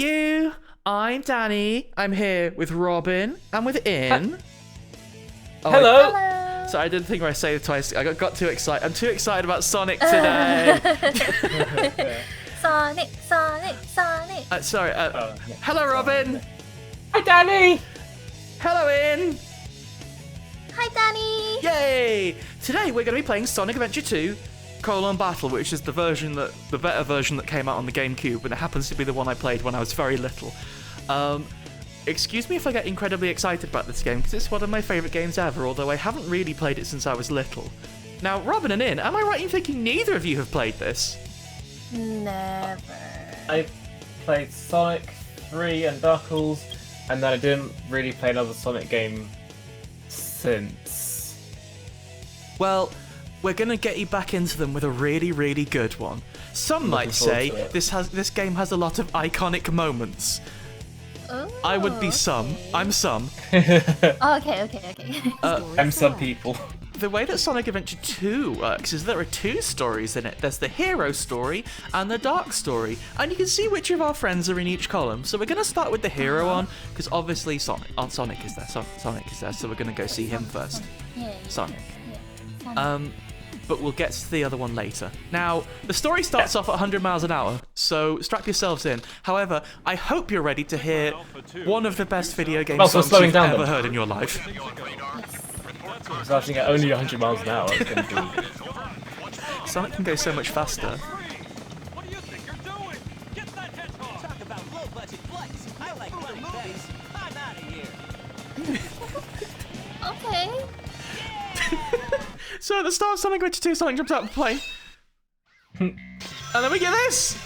you. I'm Danny. I'm here with Robin and with In. Hello. So I did the thing where I say it twice. I got too excited. I'm too excited about Sonic today. Sonic. Sorry. Hello, Robin. Hi, Danny. Hello, In. Hi, Danny. Yay! Today we're going to be playing Sonic Adventure 2: Battle, which is the better version that came out on the GameCube, and it happens to be the one I played when I was very little. Excuse me if I get incredibly excited about this game, because it's one of my favourite games ever, although I haven't really played it since I was little. Now, Robin and In, am I right in thinking neither of you have played this? Never. I played Sonic 3 and Knuckles, and then I didn't really play another Sonic game since. Well, we're going to get you back into them with a really, really good one. Some might say this game has a lot of iconic moments. Oh, I would be some. I'm some. Okay. I'm some people. The way that Sonic Adventure 2 works is there are two stories in it. There's the hero story and the dark story, and you can see which of our friends are in each column. So we're going to start with the hero one, because obviously Sonic is there. Sonic is there, so we're going to go see him first. Sonic. But we'll get to the other one later. Now, the story starts off at 100 miles an hour, so strap yourselves in. However, I hope you're ready to hear one of the best video game songs you've ever heard in your life. Starting at only 100 miles an hour. It's going to be... Sonic can go so much faster. What do you think you're doing? Get that headphone! Talk about low-budget flights. I like running movies. I'm out of here. Okay. So at the start of Sonic Adventure 2, Sonic jumps out of the plane. And then we get this!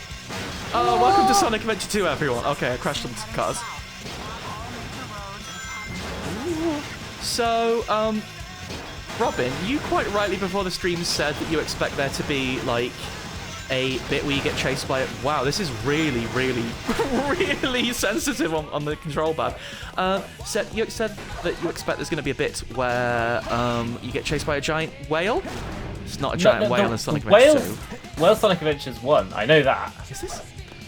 Oh, welcome to Sonic Adventure 2, everyone. Okay, I crashed into some cars. So, Robin, you quite rightly before the stream said that you expect there to be, like, a bit where you get chased by it. Wow, this is really, really, really sensitive on the control pad. You said that you expect there's going to be a bit where you get chased by a giant whale. It's not a giant whale in Sonic Adventure 2. Whale Sonic Adventures 1, I know that. Is this?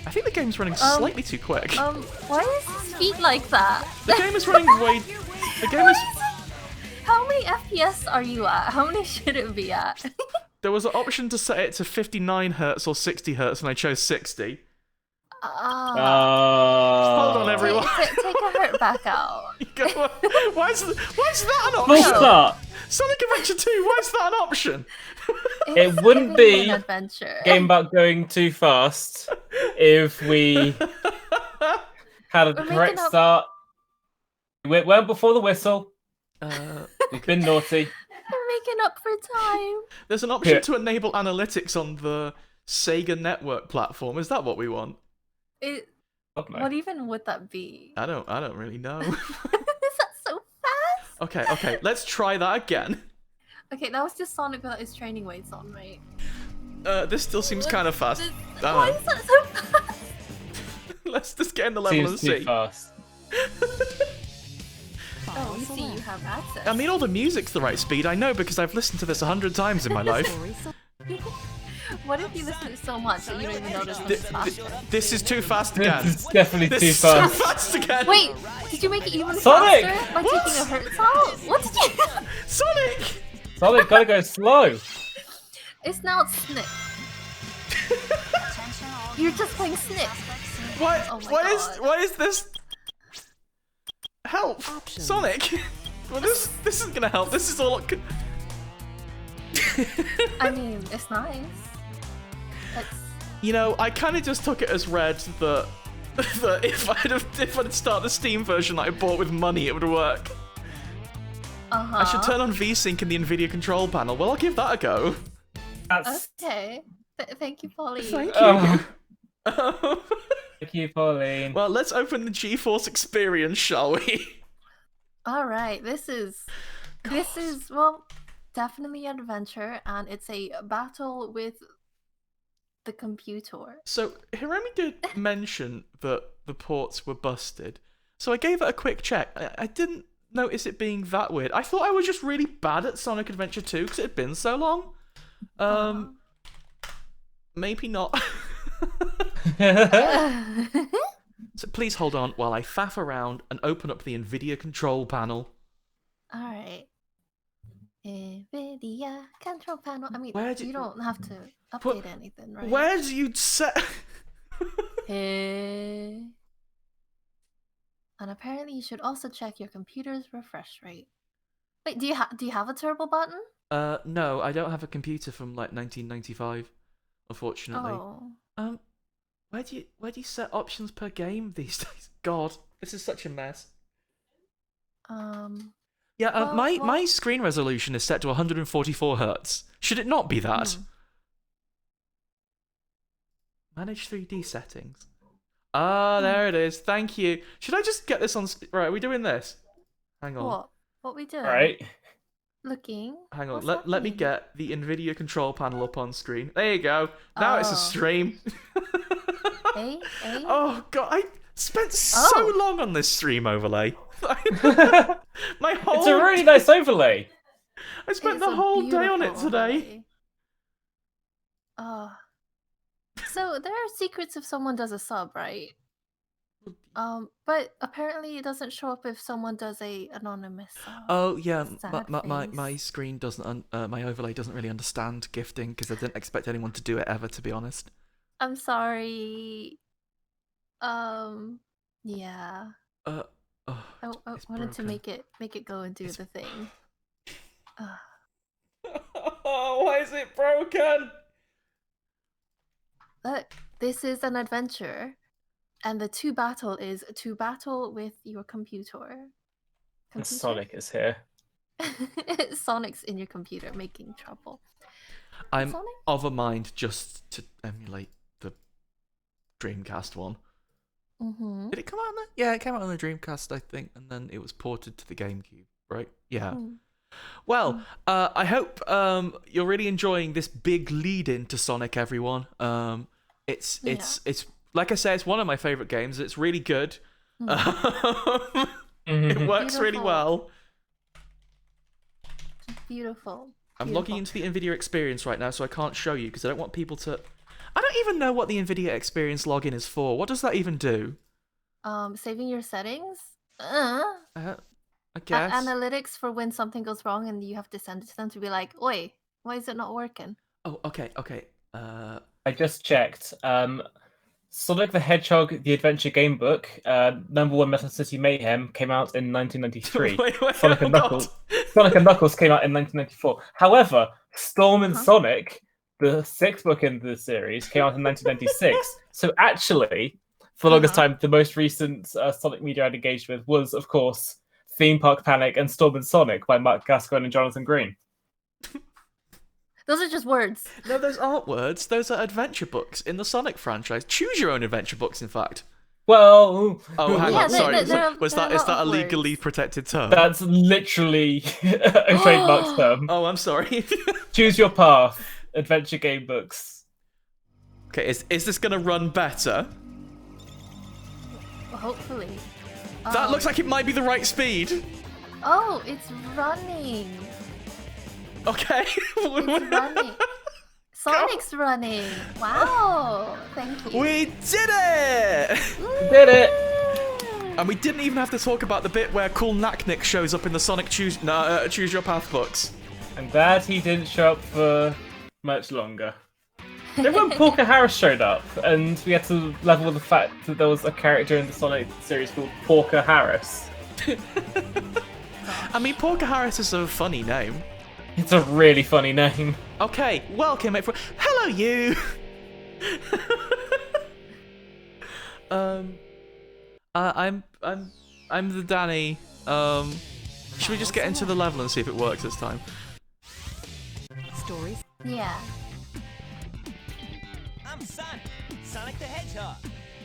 I think the game's running slightly too quick. Why is his feet like that? The game is running way. The game is. How many FPS are you at? How many should it be at? There was an option to set it to 59 Hz or 60 Hz, and I chose 60. Hold on, everyone. Take a hurt back out. Why is that an Full option? start. Sonic Adventure 2, why is that an option? It wouldn't be an adventure. a game about going too fast if we had a correct start. We went before the whistle. We've been naughty. We're making up for time. There's an option to enable analytics on the Sega Network platform. Is that what we want? What even would that be? I don't really know. Is that so fast? Okay, let's try that again. Okay, that was just Sonic without his training weights on, right? This still seems kind of fast. Why is that so fast? Let's just get in the level and see. Too fast. Oh, you see, you have access. I mean, all the music's the right speed. I know because I've listened to this 100 times in my life. What if you listen to it so much that you don't even notice it's faster? This is too fast again. This is definitely This too is fast. too fast again. Wait, did you make it even Sonic! faster by taking a hurt out? What did you? Sonic! Sonic, gotta go slow. It's now Snip. You're just playing Snip. What? Oh my Why God. is this? Help, Sonic! Well, this isn't gonna help. This is all. I mean, it's nice. You know, I kind of just took it as read that if I'd start the Steam version that I bought with money, it would work. I should turn on VSync in the NVIDIA control panel. Well, I'll give that a go. Okay. Thank you, Pauline. Thank you. Thank you, Pauline. Well, let's open the GeForce experience, shall we? All right. This is well, definitely an adventure, and it's a battle with the computer. So Hiromi did mention that the ports were busted, so I gave it a quick check. I didn't notice it being that weird. I thought I was just really bad at Sonic Adventure 2 because it had been so long. Maybe not. So please hold on while I faff around and open up the NVIDIA control panel. All right. NVIDIA control panel. I mean, you don't have to update anything, right? Where do you set? And apparently, you should also check your computer's refresh rate. Wait, do you have a turbo button? No, I don't have a computer from like 1995, unfortunately. Oh. Where do you set options per game these days? God, this is such a mess. Yeah, my screen resolution is set to 144 Hz. Should it not be that? Manage 3D settings. There it is. Thank you. Should I just get this on? Right, are we doing this? Hang on. What we doing? Right. Looking. Hang on. Let me get the NVIDIA control panel up on screen. There you go. Now it's a stream. Hey. Oh God, I spent so long on this stream overlay. My whole. It's a really nice overlay. I spent the whole day on it today. So there are secrets if someone does a sub, right? But apparently it doesn't show up if someone does a anonymous sub. Oh yeah, my screen doesn't. My overlay doesn't really understand gifting because I didn't expect anyone to do it ever. To be honest. I'm sorry. Yeah. I wanted to make it go and do the thing. Oh, why is it broken? Look, this is an adventure, and the to battle is to battle with your computer. Sonic is here. Sonic's in your computer making trouble. I'm of a mind just to emulate the Dreamcast one. Mm-hmm. Did it come out on the? Yeah, it came out on the Dreamcast, I think, and then it was ported to the GameCube, right? Yeah. Well, I hope you're really enjoying this big lead-in to Sonic, everyone. It's like I say, it's one of my favorite games. It's really good. It works really well. Beautiful. I'm logging into the NVIDIA Experience right now, so I can't show you because I don't want people to. I don't even know what the NVIDIA Experience login is for. What does that even do? Saving your settings. I guess. Analytics for when something goes wrong and you have to send it to them to be like, "Oi, why is it not working?" Oh, okay. I just checked. Sonic the Hedgehog: The Adventure Game Book, #1 Metal City Mayhem came out in 1993. Sonic and Knuckles came out in 1994. However, Storm and Sonic, the 6th book in the series, came out in 1996. So actually, for the longest time, the most recent Sonic media I'd engaged with was, of course, Theme Park Panic and Storm and Sonic by Mark Gascoigne and Jonathan Green. Those are just words. No, those aren't words. Those are adventure books in the Sonic franchise. Choose your own adventure books, in fact. Well... Oh, hang on, sorry. Is that a legally words. protected term? That's literally a trademark term. Oh, I'm sorry. Choose your path. Adventure game books. Okay, is this going to run better? Well, hopefully. That looks like it might be the right speed. Oh, it's running. Okay. It's running. Sonic's running. Wow. Thank you. We did it! Did it! And we didn't even have to talk about the bit where Cool Knack-Nick shows up in the Sonic Choose Your Path books. I'm glad he didn't show up for much longer. Then when Porker Harris showed up, and we had to level with the fact that there was a character in the Sonic series called Porker Harris. I mean, Porker Harris is a funny name. It's a really funny name. Okay, welcome everyone. Hello, you. I'm the Danny. Should we just get into the level and see if it works this time? Stories? Yeah. I'm Sonic the Hedgehog.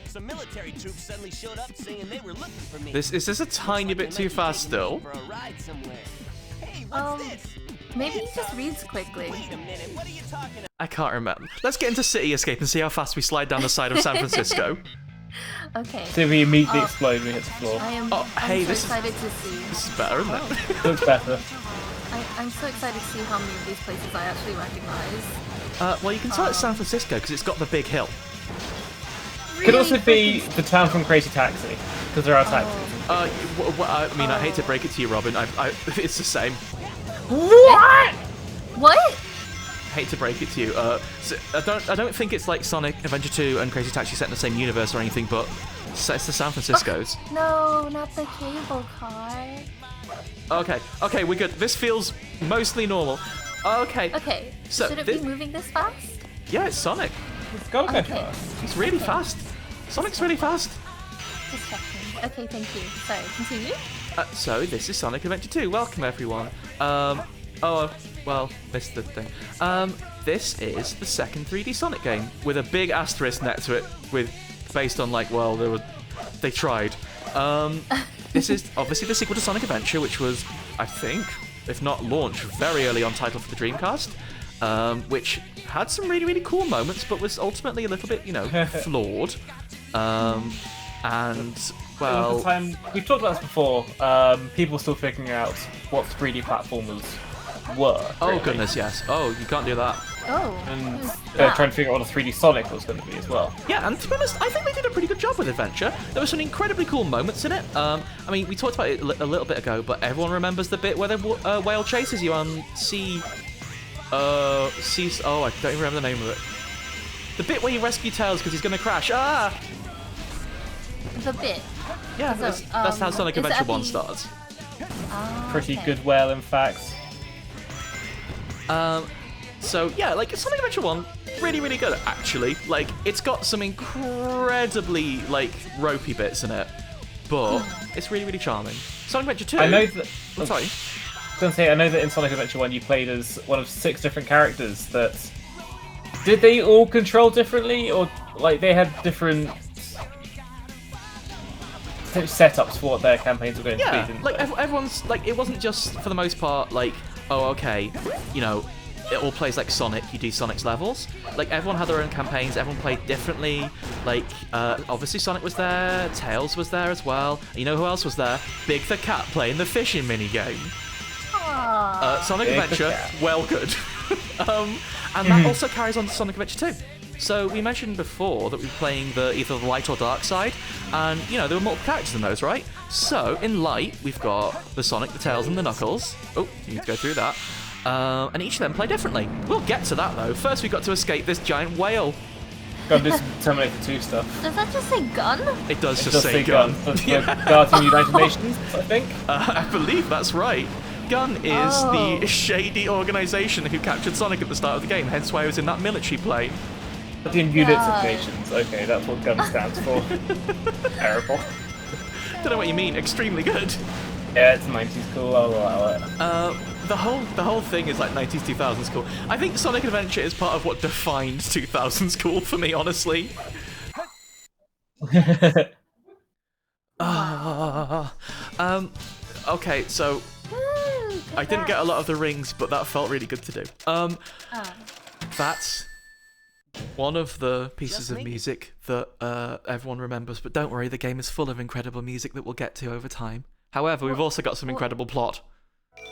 Some military troops suddenly showed up saying they were looking for me. Is this a tiny bit too fast still? For a ride somewhere. Hey, what's this? Maybe he just reads quickly. Wait a minute, what are you talking about? I can't remember. Let's get into City Escape and see how fast we slide down the side of San Francisco. Okay. So we immediately explode when we hit the floor. Hey, I'm so excited to see. This is better, isn't it? Looks better. I'm so excited to see how many of these places I actually recognize. Well, you can tell it's San Francisco because it's got the big hill. Could also be the town from Crazy Taxi, because there are taxis. I mean, I hate to break it to you, Robin. It's the same. What? Hate to break it to you. So I don't think it's like Sonic Adventure 2 and Crazy Taxi set in the same universe or anything, but it's the San Francisco's. No, not the cable car. Okay, we're good. This feels mostly normal. Okay. Okay, So should it be moving this fast? Yeah, it's Sonic. It's gotta go Okay. fast. He's really fast. Sonic's really fast. Just checking. Okay, thank you. Sorry, continue. So this is Sonic Adventure 2. Welcome everyone. Missed the thing. This is the second 3D Sonic game with a big asterisk next to it, based on they tried. This is obviously the sequel to Sonic Adventure, which was, I think, if not launched, very early on title for the Dreamcast, which had some really, really cool moments, but was ultimately a little bit, flawed. And, well... The time, we've talked about this before, people were still figuring out what 3D platformers were. Oh, really. goodness, yes. Oh, you can't do that. Oh. And who's they're that? trying to figure out what a 3D Sonic was going to be as well. Yeah, and to be honest, I think they did a pretty good job with Adventure. There were some incredibly cool moments in it. I mean, we talked about it a little bit ago, but everyone remembers the bit where the whale chases you on oh, I don't even remember the name of it. The bit where you rescue Tails because he's going to crash. Ah! The bit. Yeah, So, that's how Sonic is Adventure that 1 the- starts. Pretty Okay. good whale, in fact. So yeah, Sonic Adventure 1, really, really good actually. It's got some incredibly ropey bits in it, but it's really, really charming. Sonic Adventure 2. I know that. I'm sorry. I know that in Sonic Adventure 1 you played as one of 6 different characters that. Did they all control differently, or they had different setups for what their campaigns were going Yeah, to be? Didn't they? everyone's it wasn't just for the most part oh okay, it all plays like Sonic, you do Sonic's levels. Everyone had their own campaigns, everyone played differently. Obviously Sonic was there, Tails was there as well. And you know who else was there? Big the Cat playing the fishing minigame. Sonic Big the Adventure, Cat. well good. And that also carries on to Sonic Adventure 2. So we mentioned before that we were playing either the light or dark side, and there were multiple characters in those, right? So in light, we've got the Sonic, the Tails, and the Knuckles. Oh, you need to go through that. And each of them play differently. We'll get to that though. First, we've got to escape this giant whale. Gotta do some Terminator 2 stuff. Does that just say gun? It does It just does say say gun. That's the Guardian United Nations, I think. I believe that's right. Gun is Oh. the shady organisation who captured Sonic at the start of the game, hence why I was in that military plane. Guardian Units of God. Nations. Okay, that's what GUN stands for. Terrible. Don't know what you mean, extremely good. Yeah, it's 90s cool, I'll allow it. The whole thing is 90s, 2000s cool. I think Sonic Adventure is part of what defined 2000s cool for me, honestly. Okay, so Woo, I didn't get a lot of the rings, but that felt really good to do. Oh. That's one of the pieces Just of me? music that everyone remembers, but don't worry, the game is full of incredible music that we'll get to over time. However, we've also got some incredible plot.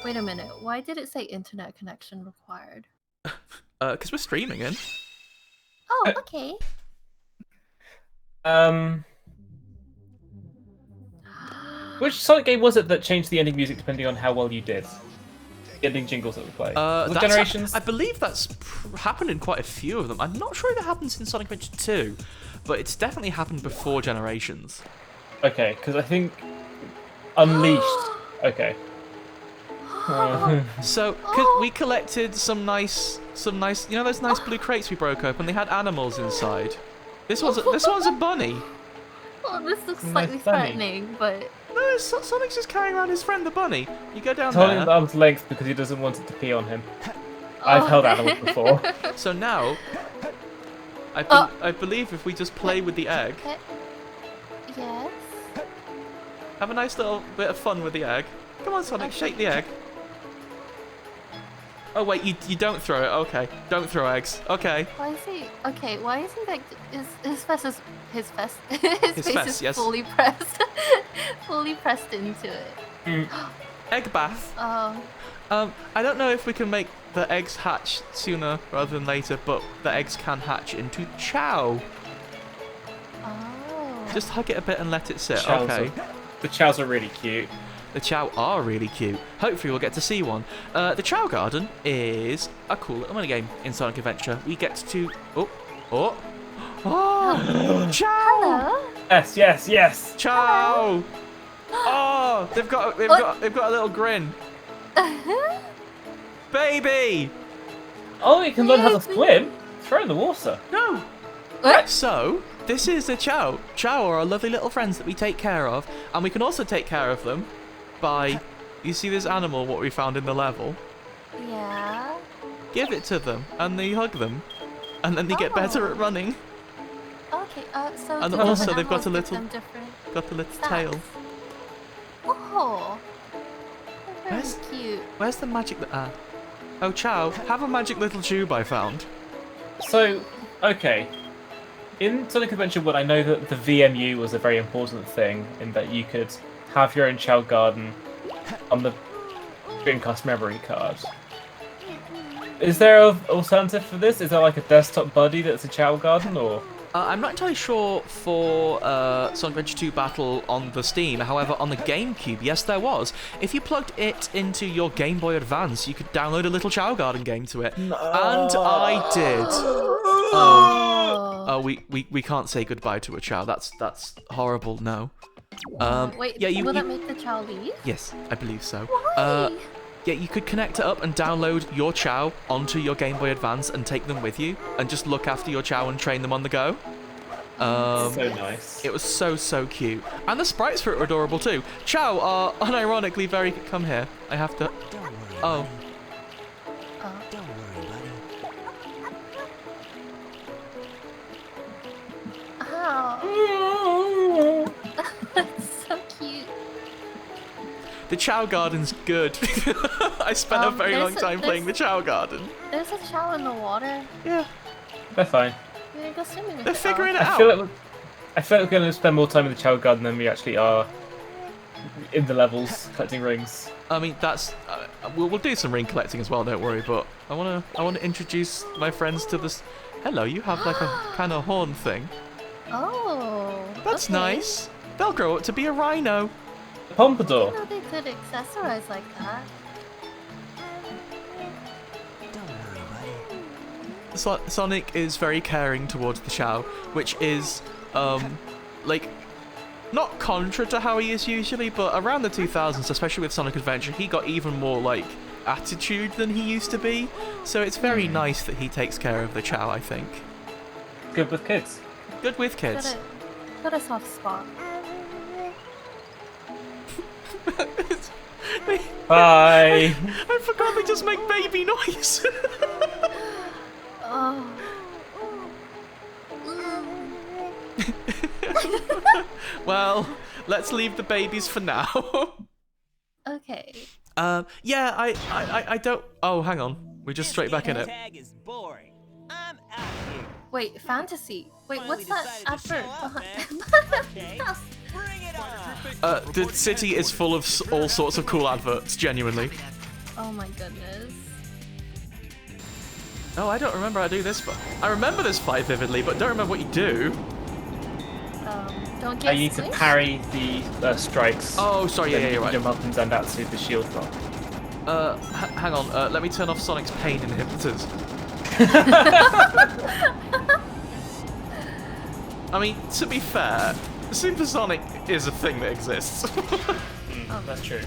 Wait a minute. Why did it say internet connection required? Because we're streaming in. Oh, okay. Which Sonic game was it that changed the ending music depending on how well you did? The ending jingles that we play. Was it That's Generations? I believe that's happened in quite a few of them. I'm not sure if it happens in Sonic Adventure 2, but it's definitely happened before Generations. Okay, because I think Unleashed. Okay. So we collected some nice, those nice blue crates we broke open. They had animals inside. This one's a bunny. Oh, this looks Nice slightly bunny. threatening, but No, Sonic's just carrying around his friend the bunny. You go down He's holding it at there. arm's length because he doesn't want it to pee on him. I've held animals before. So now, I believe if we just play with the egg, yes. have a nice little bit of fun with the egg. Come on, Sonic, shake the egg. Oh wait, you don't throw it. Okay, don't throw eggs. Okay. Why is he? Okay, why is he his face is his face is yes. fully pressed, fully pressed into it. Egg bath. Oh, I don't know if we can make the eggs hatch sooner rather than later, but the eggs can hatch into Chow. Oh. Just hug it a bit and let it sit. Chows Okay. The chows are really cute. The Chow are really cute. Hopefully we'll get to see one. The Chow Garden is a cool little minigame in Sonic Adventure. We get to... Oh! Chow! Hello. Yes. Chow! Oh! They've got a little grin. Baby! Oh, you can learn how to swim. Throw in the water. No! What? So, this is the Chow. Chow are our lovely little friends that we take care of, and we can also take care of them by... You see this animal, what we found in the level? Yeah. Give it to them, and they hug them, and then they get better at running. Okay. So. And different also they've got animals a give little- them different Got a little snacks. tail. Oh. They're very Where's- cute. Where's the magic... Oh, Chow, have a magic little tube I found. So, okay. In Sonic Adventure 1, I know that the VMU was a very important thing in that you could have your own Chow Garden on the Dreamcast memory card. Is there an alternative for this? Is there like a desktop buddy that's a Chow Garden, or...? I'm not entirely sure for Sonic Adventure 2 Battle on the Steam. However, on the GameCube, yes, there was. If you plugged it into your Game Boy Advance, you could download a little Chow Garden game to it. No. And I did. Oh. We can't say goodbye to a Chow. That's horrible. No. Wait. Yeah, will that make the Chow leave? Yes, I believe so. Why? Yeah, you could connect it up and download your Chow onto your Game Boy Advance and take them with you, and just look after your Chow and train them on the go. So nice. It was so cute. And the sprites for it were adorable too. Chow are unironically very... Come here. I have to... Don't worry. Oh. Don't worry, buddy. Oh. That's so cute. The Chow Garden's good. I spent a very long time playing the Chow Garden. There's a Chow in the water. Yeah. They're fine. We're gonna go swimming with They're it. figuring it I out. feel like we're going to spend more time in the Chow Garden than we actually are in the levels collecting rings. I mean, that's... we'll do some ring collecting as well, don't worry, but I want to introduce my friends to this... Hello, you have like a kind of horn thing. Oh. That's okay. nice. They'll grow up to be a rhino. I Pompadour. didn't know they could accessorize like that. Don't worry, buddy. Sonic is very caring towards the Chow, which is, like, not contra to how he is usually, but around the 2000s, especially with Sonic Adventure, he got even more, like, attitude than he used to be. So it's very nice that he takes care of the Chow, I think. Good with kids. Good with kids. Got a soft spot. Bye. I forgot they just make baby noise. Oh. Well, let's leave the babies for now. Okay. Yeah, I don't... Oh, hang on. We're just straight back in it. Tag is boring. I'm out of here. Wait, fantasy. Wait, what's that Finally advert decided to show off, behind? Okay. Bring it on. The city is full of all sorts of cool adverts, genuinely. Oh my goodness. Oh, I don't remember how to do this fight. I remember this fight vividly, but don't remember what you do. Don't get You need to squished? parry the strikes. Oh, sorry, Then yeah, you you're can right. jump up and Zandatsu the shield block. Hang on, let me turn off Sonic's pain inhibitors. I mean, to be fair, Supersonic is a thing that exists. That's true.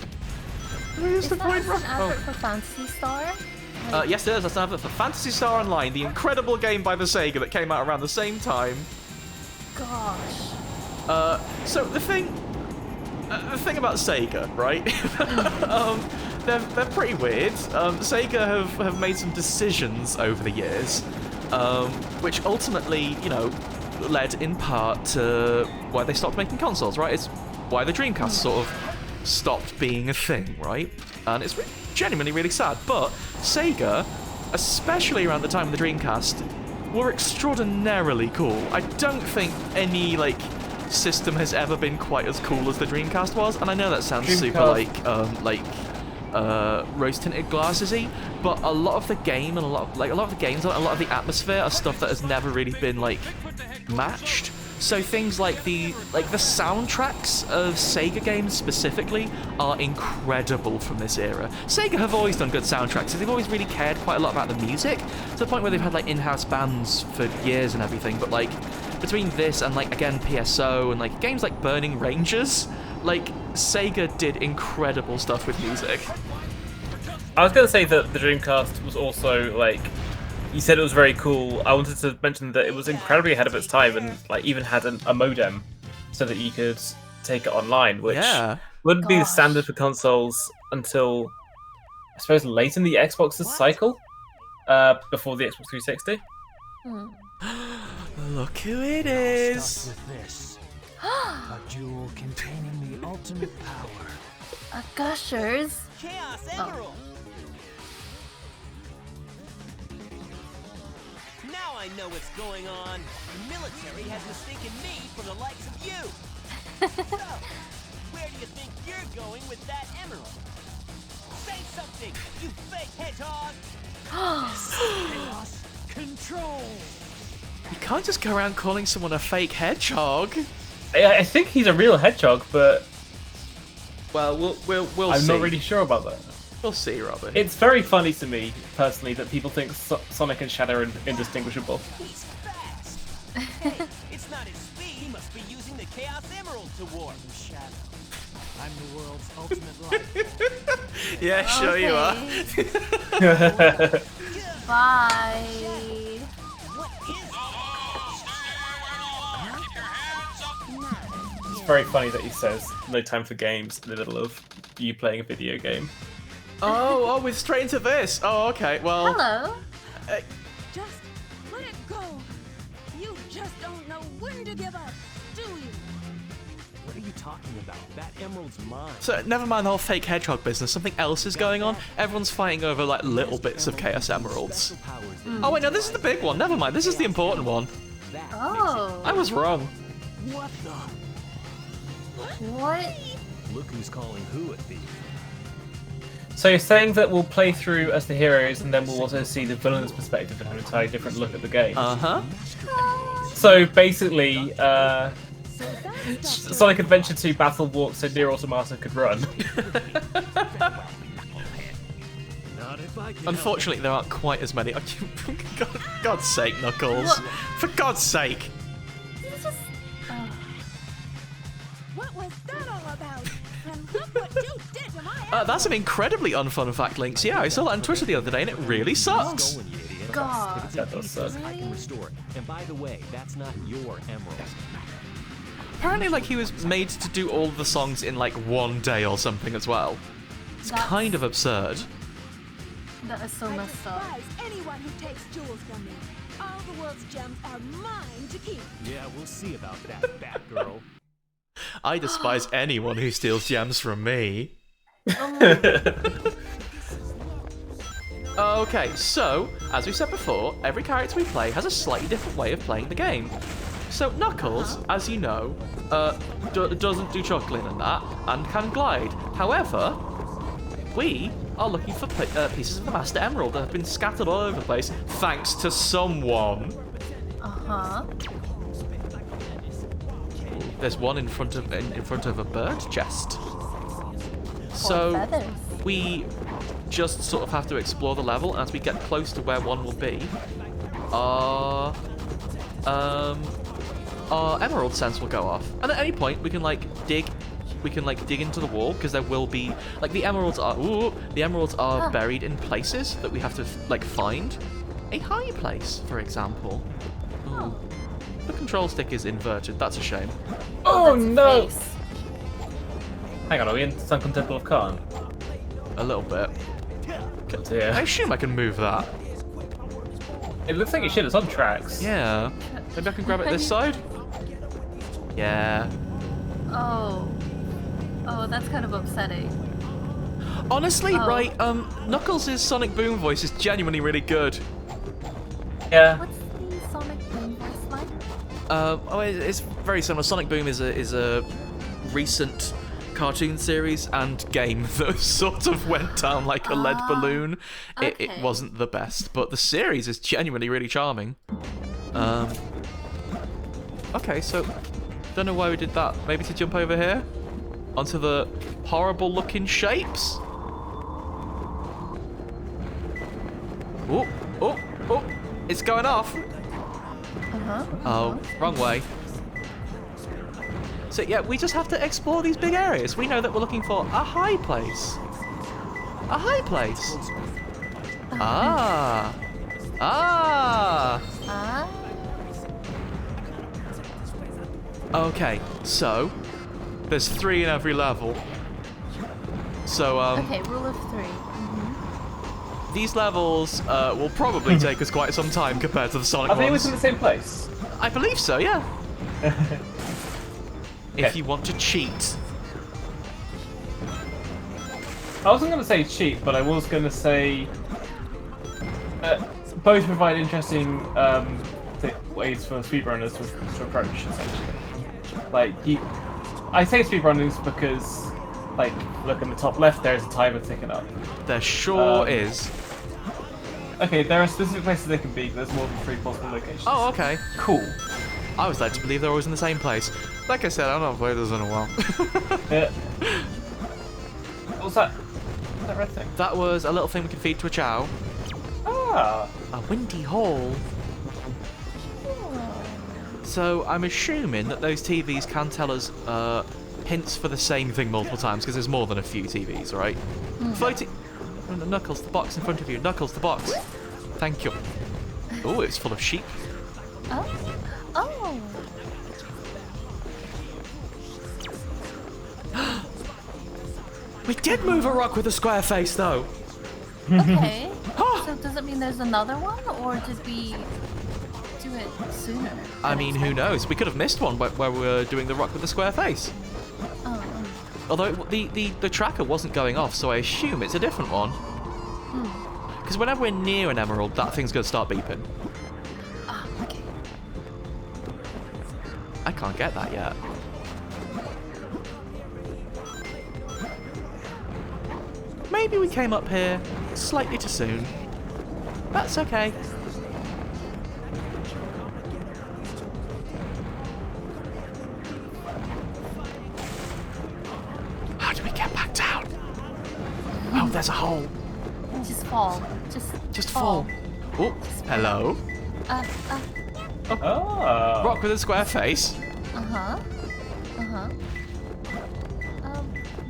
Is that an advert for Fantasy Star? Like, Yes, it is. That's an advert for Phantasy Star Online, the incredible game by the Sega that came out around the same time. Gosh. So the thing about Sega, right? They're pretty weird. Sega have made some decisions over the years, which ultimately, you know, led in part to why they stopped making consoles, right? It's why the Dreamcast sort of stopped being a thing, right? And it's genuinely really sad. But Sega, especially around the time of the Dreamcast, were extraordinarily cool. I don't think any, like, system has ever been quite as cool as the Dreamcast was, and I know that sounds super like rose-tinted glasses-y, but a lot of the game and a lot of the games, a lot of the atmosphere are stuff that has never really been like matched. So things like the soundtracks of Sega games specifically are incredible from this era. Sega have always done good soundtracks, so they've always really cared quite a lot about the music, to the point where they've had like in-house bands for years and everything. But like between this and like again PSO and like games like Burning Rangers, like Sega did incredible stuff with music. I was going to say that the Dreamcast was also like, you said it was very cool. I wanted to mention that it was incredibly ahead of its time and like even had a modem so that you could take it online, which wouldn't be the standard for consoles until I suppose late in the Xbox's cycle, before the Xbox 360. Look who it is! A jewel containing the ultimate power. A Gushers. Chaos Emerald. Now I know what's going on. The military has mistaken me for the likes of you. So, where do you think you're going with that emerald? Say something, you fake hedgehog! Chaos Control. You can't just go around calling someone a fake hedgehog. I think he's a real hedgehog, but well, we'll I'm see. not really sure about that. We'll see, Robin. It's very funny to me, personally, that people think Sonic and Shadow are indistinguishable. He's fast. Hey, it's not his speed. He must be using the Chaos Emerald to warp. Shadow. I'm the world's ultimate life. Yeah, sure you are. Bye. What is It's very funny that he says no time for games in the middle of you playing a video game. Oh, we're straight into this. Oh, okay. Well, Hello. Just let it go. You just don't know when to give up, do you? What are you talking about? That emerald's mine. so never mind the whole fake hedgehog business. Something else is going on. Everyone's fighting over like little bits of Chaos Emeralds. Oh wait, no, this is the big one. Never mind. This is the important one. Oh. I was wrong. What the? What? Look who's calling who a thief. So you're saying that we'll play through as the heroes and then we'll also see the villain's perspective and have an entirely different look at the game. Uh-huh. So basically, Sonic Adventure 2 Battle Walk so Nier Automata could run. Not if I can. Unfortunately, there aren't quite as many. God's sake, Knuckles. What? For God's sake. It's just. What was that all about? And look what you did to my That's an incredibly unfun fact, Links. Yeah, I saw that on Twitter the other day, and it really sucks. Going, you idiot. God. That does suck. I can restore it. And by the way, that's not your emerald. Apparently, like, he was made to do all the songs in, like, one day or something as well. It's That's- kind of absurd. That is so I messed up. despise anyone who takes jewels from me. All the world's gems are mine to keep. Yeah, we'll see about that, Batgirl. I despise anyone who steals gems from me. Okay, so, as we said before, every character we play has a slightly different way of playing the game. So Knuckles, as you know, doesn't do juggling and that, and can glide. However, we are looking for pieces of the Master Emerald that have been scattered all over the place, thanks to someone. Uh-huh. There's one in front of a bird chest. So feathers. we just sort of have to explore the level, and as we get close to where one will be, our emerald sense will go off, and at any point we can dig into the wall, because there will be the emeralds are buried in places that we have to find. A high place, for example. Ooh. The control stick is inverted. That's a shame. Oh That's a no! face. Hang on, are we in Sunken Temple of Khan? A little bit. Good to hear. I assume I can move that. It looks like it should, it's on tracks. Yeah. Maybe I can grab it this side? Yeah. Oh. Oh, that's kind of upsetting. Honestly, Oh. right, Knuckles' Sonic Boom voice is genuinely really good. Yeah. What's the Sonic Boom voice like? It's very similar. Sonic Boom is a recent cartoon series and game that sort of went down like a lead balloon. It okay. wasn't the best, but the series is genuinely really charming. Okay, so don't know why we did that. Maybe to jump over here onto the horrible-looking shapes. Oh, oh, oh! It's going off. Oh, wrong way. So yeah, we just have to explore these big areas. We know that we're looking for a high place. A high place. Ah. Okay, so there's 3 in every level. So Okay, rule of 3. These levels will probably take us quite some time compared to the Sonic Are they ones. always in the same place? I believe so, yeah. If Okay. you want to cheat. I wasn't going to say cheat, but I was going to say both provide interesting ways for speedrunners to approach, essentially. Like, I say speedrunners because, like, look in the top left, there's a timer ticking up. There sure is. Okay, there are specific places they can be, but there's more than 3 possible locations. Oh, okay. Cool. I was led to believe they're always in the same place. Like I said, I've not played this in a while. What was that? That red thing? That was a little thing we could feed to a chow. Ah. A windy hall. So I'm assuming that those TVs can tell us hints for the same thing multiple times, because there's more than a few TVs, right? Floating... Knuckles, the box in front of you. Knuckles, the box. Thank you. Oh, it's full of sheep. Oh. We did move a rock with a square face, though. Okay. So does it mean there's another one, or did we do it sooner? I mean, who knows? We could have missed one where we were doing the rock with the square face. Oh. Although the tracker wasn't going off, so I assume it's a different one. Because whenever we're near an emerald, that thing's going to start beeping. Ah, okay. I can't get that yet. Maybe we came up here slightly too soon. That's okay. How do we get back down? Oh, there's a hole. Just fall. Just fall. Oh, hello. Oh. Rock with a square face.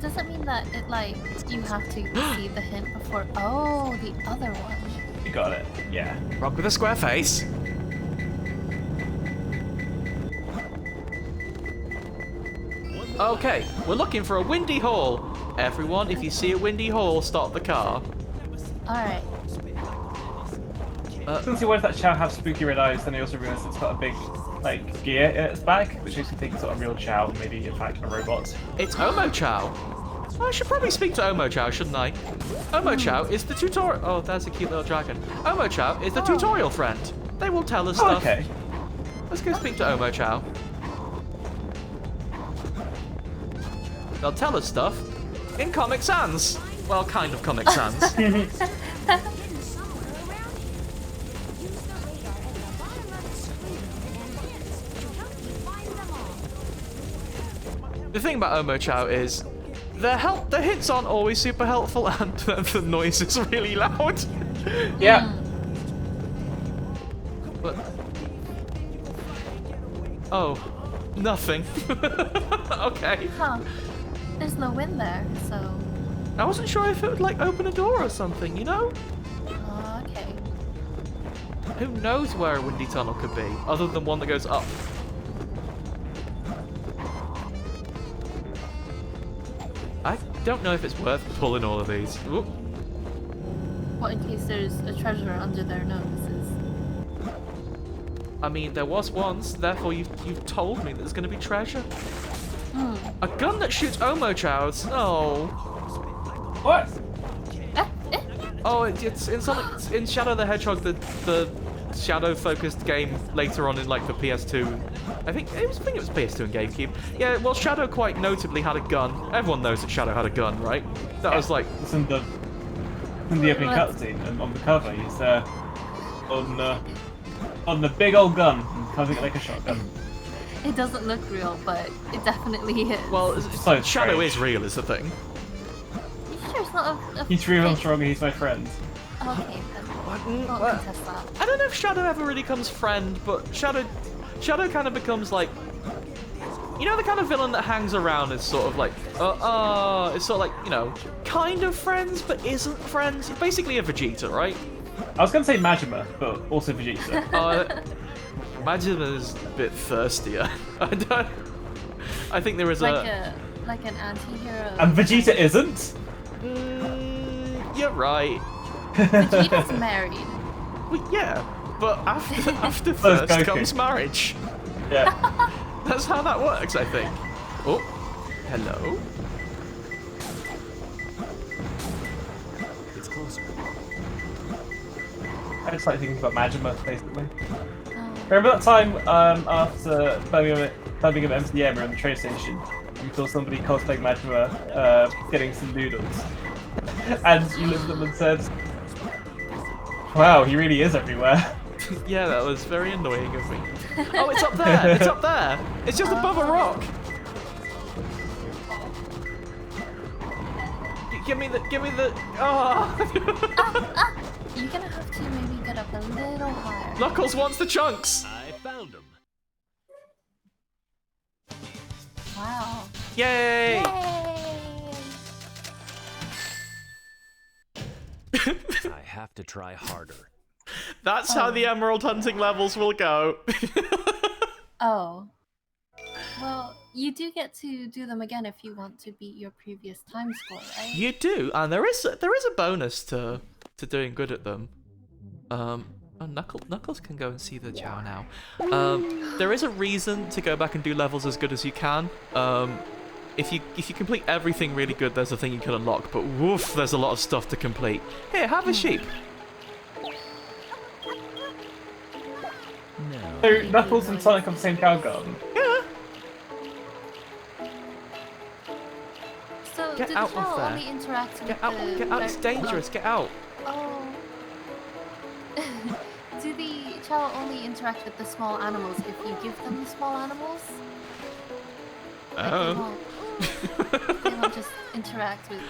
Does that mean that it, like, you have to see the hint before? Oh, the other one. You got it. Yeah. Rock with a square face. Okay, we're looking for a windy hole. Everyone, if you see a windy hole, stop the car. Alright. Since he wears that chow have spooky red eyes, then he also realizes it's got a big, like, gear in its back, which makes me think it's not a real chow, maybe in fact a robot. It's Omo Chow. I should probably speak to Omo Chow, shouldn't I? Omo Chow is the tutorial. Oh, there's a cute little dragon. Omo Chow is the tutorial friend. They will tell us stuff. Okay. Let's go speak to Omo Chow. They'll tell us stuff in Comic Sans. Well, kind of Comic Sans. The thing about Omo Chow is the hits aren't always super helpful, and the noise is really loud. Yeah. But oh, nothing. Okay. Huh. There's no wind there, so... I wasn't sure if it would like open a door or something, you know? Okay. Who knows where a windy tunnel could be, other than one that goes up? I don't know if it's worth pulling all of these. Ooh. What, in case there's a treasure under their noses? I mean, there was once, therefore you've told me there's going to be treasure. A gun that shoots Omo Chows? Oh. What? Oh, it's in Sonic, in Shadow the Hedgehog, the shadow-focused game later on in like the PS2. I think it was PS2 and GameCube. Yeah, well, Shadow quite notably had a gun. Everyone knows that Shadow had a gun, right? That was like It's in the opening cutscene, and on the cover he's on the big old gun, holding it like a shotgun. It doesn't look real, but it definitely is. Well, So Shadow strange. is real, is the thing. You sure it's not a He's real and fake? strong and he's my friend. Okay, then. Won't Well, contest that. I don't know if Shadow ever really becomes friend, but Shadow kind of becomes like, you know, the kind of villain that hangs around is sort of like, it's sort of like, you know, kind of friends but isn't friends. It's basically a Vegeta, right? I was going to say Majima, but also Vegeta. Majima's a bit thirstier. I think there is Like an anti-hero. And Vegeta isn't? You're right. Vegeta's married. Well, yeah, but after So is thirst Goku. comes marriage. Yeah. That's how that works, I think. Oh, hello. It's closer. I just like thinking about Majima, basically. Oh. Remember that time after Birmingham MCM or on the train station, you saw somebody cosplaying Majima getting some noodles, and you looked at them and said, "Wow, he really is everywhere." Yeah, that was very annoying of me. Oh, it's up there! It's up there! It's just above a rock! Give me the... Oh! You're gonna have to maybe get up a little higher. Knuckles wants the chunks! I found him. Wow. Yay! Yay! I have to try harder. That's how the emerald hunting levels will go. Oh. Well, you do get to do them again if you want to beat your previous time score, right? You do, and there is a bonus to doing good at them. Oh, Knuckles can go and see the Chow now. There is a reason to go back and do levels as good as you can. If you complete everything really good, there's a thing you can unlock, but woof, there's a lot of stuff to complete. Here, have a sheep. So Knuckles and Sonic on the same cow garden. Yeah. So, Get do out the of Chow there. only interact with Get out! the... Get out! It's dangerous. Get out! Oh. Do the Chow only interact with the small animals if you give them the small animals? Like, Oh. they won't just interact with...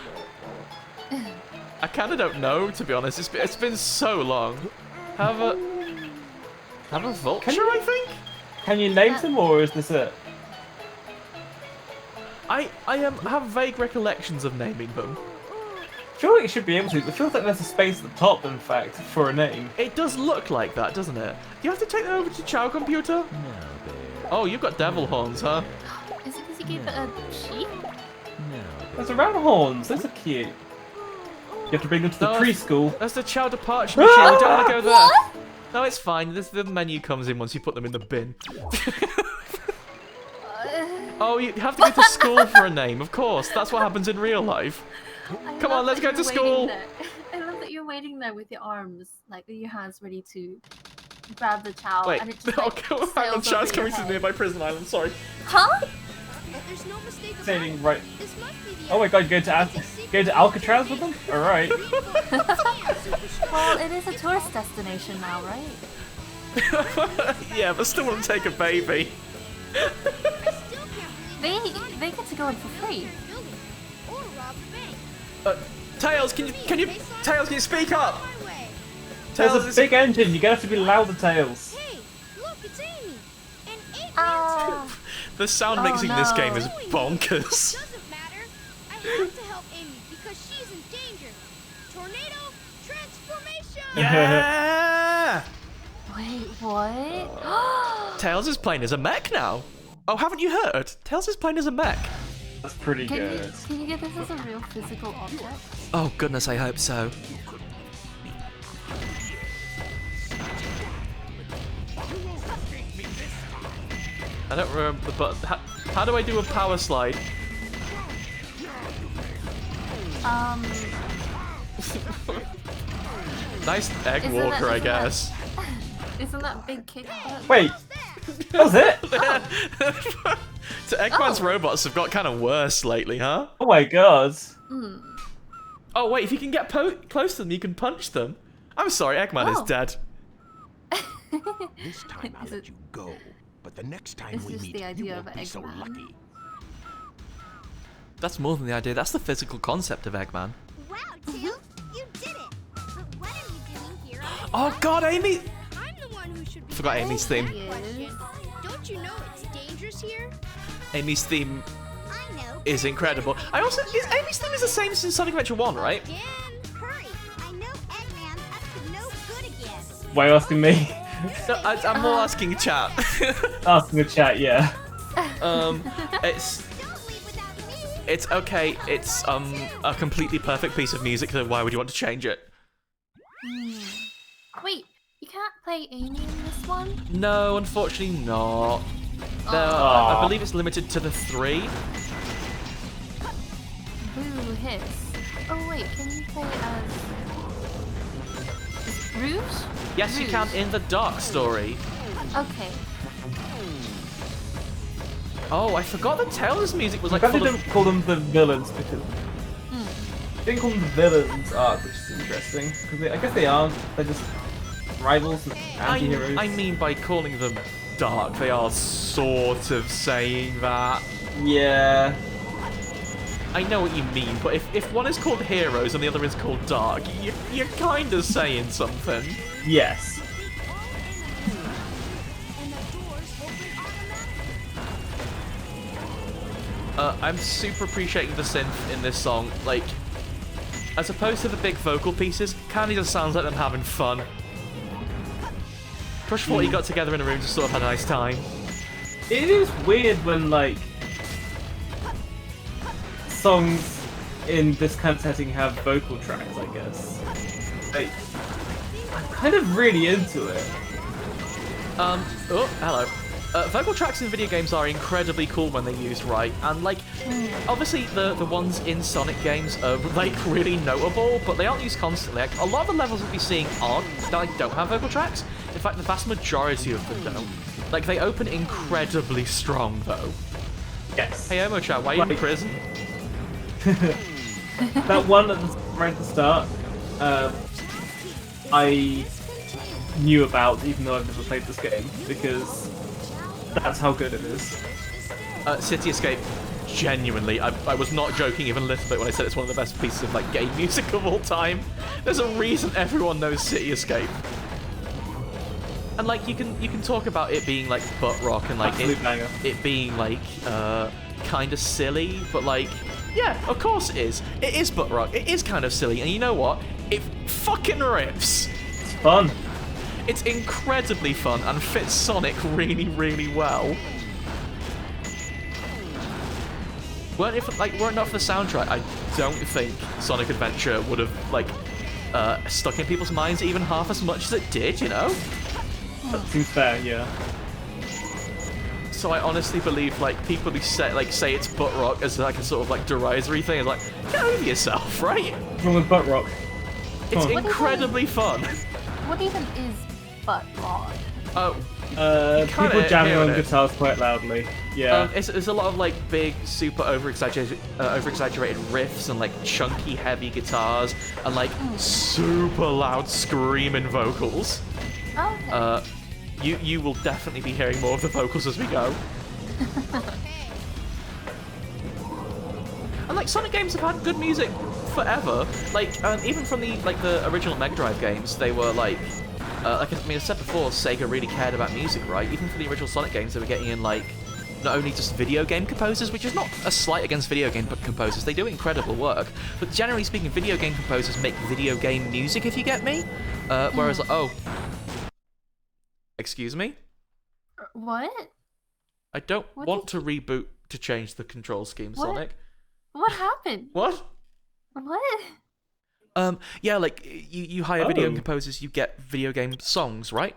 I kind of don't know, to be honest. It's been so long. Have a vulture, I think. Can you name them, or is this it? I have vague recollections of naming them. I feel like you should be able to. It feels like there's a space at the top, in fact, for a name. It does look like that, doesn't it? You have to take them over to Chow Computer? Oh, you've got devil horns, huh? Is it because you gave it a sheep? There's a round horns. Those are cute. You have to bring them to the No, preschool. That's the Chow departure machine. We don't want to go there. No, it's fine. The menu comes in once you put them in the bin. Oh, you have to go to school for a name, of course. That's what happens in real life. Come on, let's go to school. I love that you're waiting there with your arms, like with your hands ready to grab the Chow. Wait, and it just, hang like, on, sails Chow's over coming your to head. nearby prison island, sorry. Huh? There's no mistake about Saying it. right. This must be the Oh my god, go to Alcatraz with them? Alright. Well, it is a tourist destination now, right? Yeah, but still want to take a baby. They get to go in for free. Or rob the bank. Tails, can you speak up? There's Tails, a big engine, you're gonna have to be louder, Tails. Hey, look, it's Amy. And Eggman's Ah. the sound Oh, mixing in this game is no. bonkers. Doesn't matter. I have to help Amy because she's in danger. Tornado transformation. Yeah! Wait, what? Tails is playing as a mech now. Oh, haven't you heard? Tails is playing as a mech. That's pretty Can good. you get this as a real physical object? Oh goodness, I hope so. I don't remember, but how do I do a power slide? Nice egg Isn't walker, I isn't guess. Isn't that big kick butt? Wait, that was it? So Eggman's Oh. robots have got kind of worse lately, huh? Oh my god. Oh wait, if you can get close to them, you can punch them. I'm sorry, Eggman is Oh. dead. This time I'll let you go. But the next time It's we just meet, the you idea of won't be so Eggman. lucky. That's more than the idea. That's the physical concept of Eggman. Wow, Tim, you did it. But what are you doing here on the Oh God, Amy! I'm the one who should be. Forgot Amy's theme. Question. Don't you know it's dangerous here? Amy's theme I know. is incredible. Amy's theme is the same as in Sonic Adventure 1, right? Again, hurry. I know Eggman up to no good again. Why are you asking me? No, I'm more asking chat. Asking the chat, yeah. It's Don't leave without me. it's okay. It's a completely perfect piece of music. So why would you want to change it? Wait, you can't play Amy in this one? No, unfortunately not. I Aw. believe it's limited to the 3. Boo hiss. Oh wait, can you play as Rouge? Yes, you can in the Dark Story. Okay. Oh, I forgot that Tails' music was I like can't full didn't of... call them the villains because they didn't call them the villains arc, which is interesting. Because I guess they aren't. They're just rivals and anti-heroes. I mean, by calling them dark, they are sort of saying that. yeah. I know what you mean, but if one is called heroes and the other is called dark, you're kind of saying something. Yes. And the doors open automatically. I'm super appreciating the synth in this song. Like, as opposed to the big vocal pieces, kinda just sounds like them having fun. Crush 40 got together in a room to sort of have a nice time. It is weird when, like, songs in this kind of setting have vocal tracks, I guess. Like, I'm kind of really into it. Oh, hello. Vocal tracks in video games are incredibly cool when they're used right, and like, obviously the ones in Sonic games are like really notable, but they aren't used constantly. Like, a lot of the levels we'll be seeing don't have vocal tracks. In fact, the vast majority of them don't. Like, they open incredibly strong though. Yes. Hey, Omo-chan, why are you in Right. prison? That one right at the start, I knew about, even though I've never played this game, because that's how good it is. City Escape, genuinely, I was not joking even a little bit when I said it's one of the best pieces of like game music of all time. There's a reason everyone knows City Escape. And like you can talk about it being like butt rock and like Absolute banger. it being like kind of silly, but like yeah, of course it is. It is butt rock. It is kind of silly, and you know what? It fucking rips. It's fun. It's incredibly fun and fits Sonic really, really well. Weren't it not for the soundtrack, I don't think Sonic Adventure would have like stuck in people's minds even half as much as it did, you know? That seems fair, yeah. So I honestly believe like people who say it's butt rock as like a sort of like derisory thing is like, get over yourself, right? What's wrong with butt rock? It's Come on. incredibly fun. What even is butt rock? Oh, People jamming hearing on it. guitars quite loudly. Yeah. It's a lot of like big, super over-exaggerated riffs and like chunky, heavy guitars and like super loud screaming vocals. Okay. You will definitely be hearing more of the vocals as we go. And like Sonic games have had good music forever. Like even from the original Mega Drive games, they were like I said before, Sega really cared about music, right? Even for the original Sonic games, they were getting in like not only just video game composers, which is not a slight against video game composers, they do incredible work, but generally speaking, video game composers make video game music, if you get me. Whereas, excuse me? What? I don't What want did to reboot to change the control scheme, What? Sonic. What happened? What? What? Yeah, like, you hire video game Oh. composers, you get video game songs, right?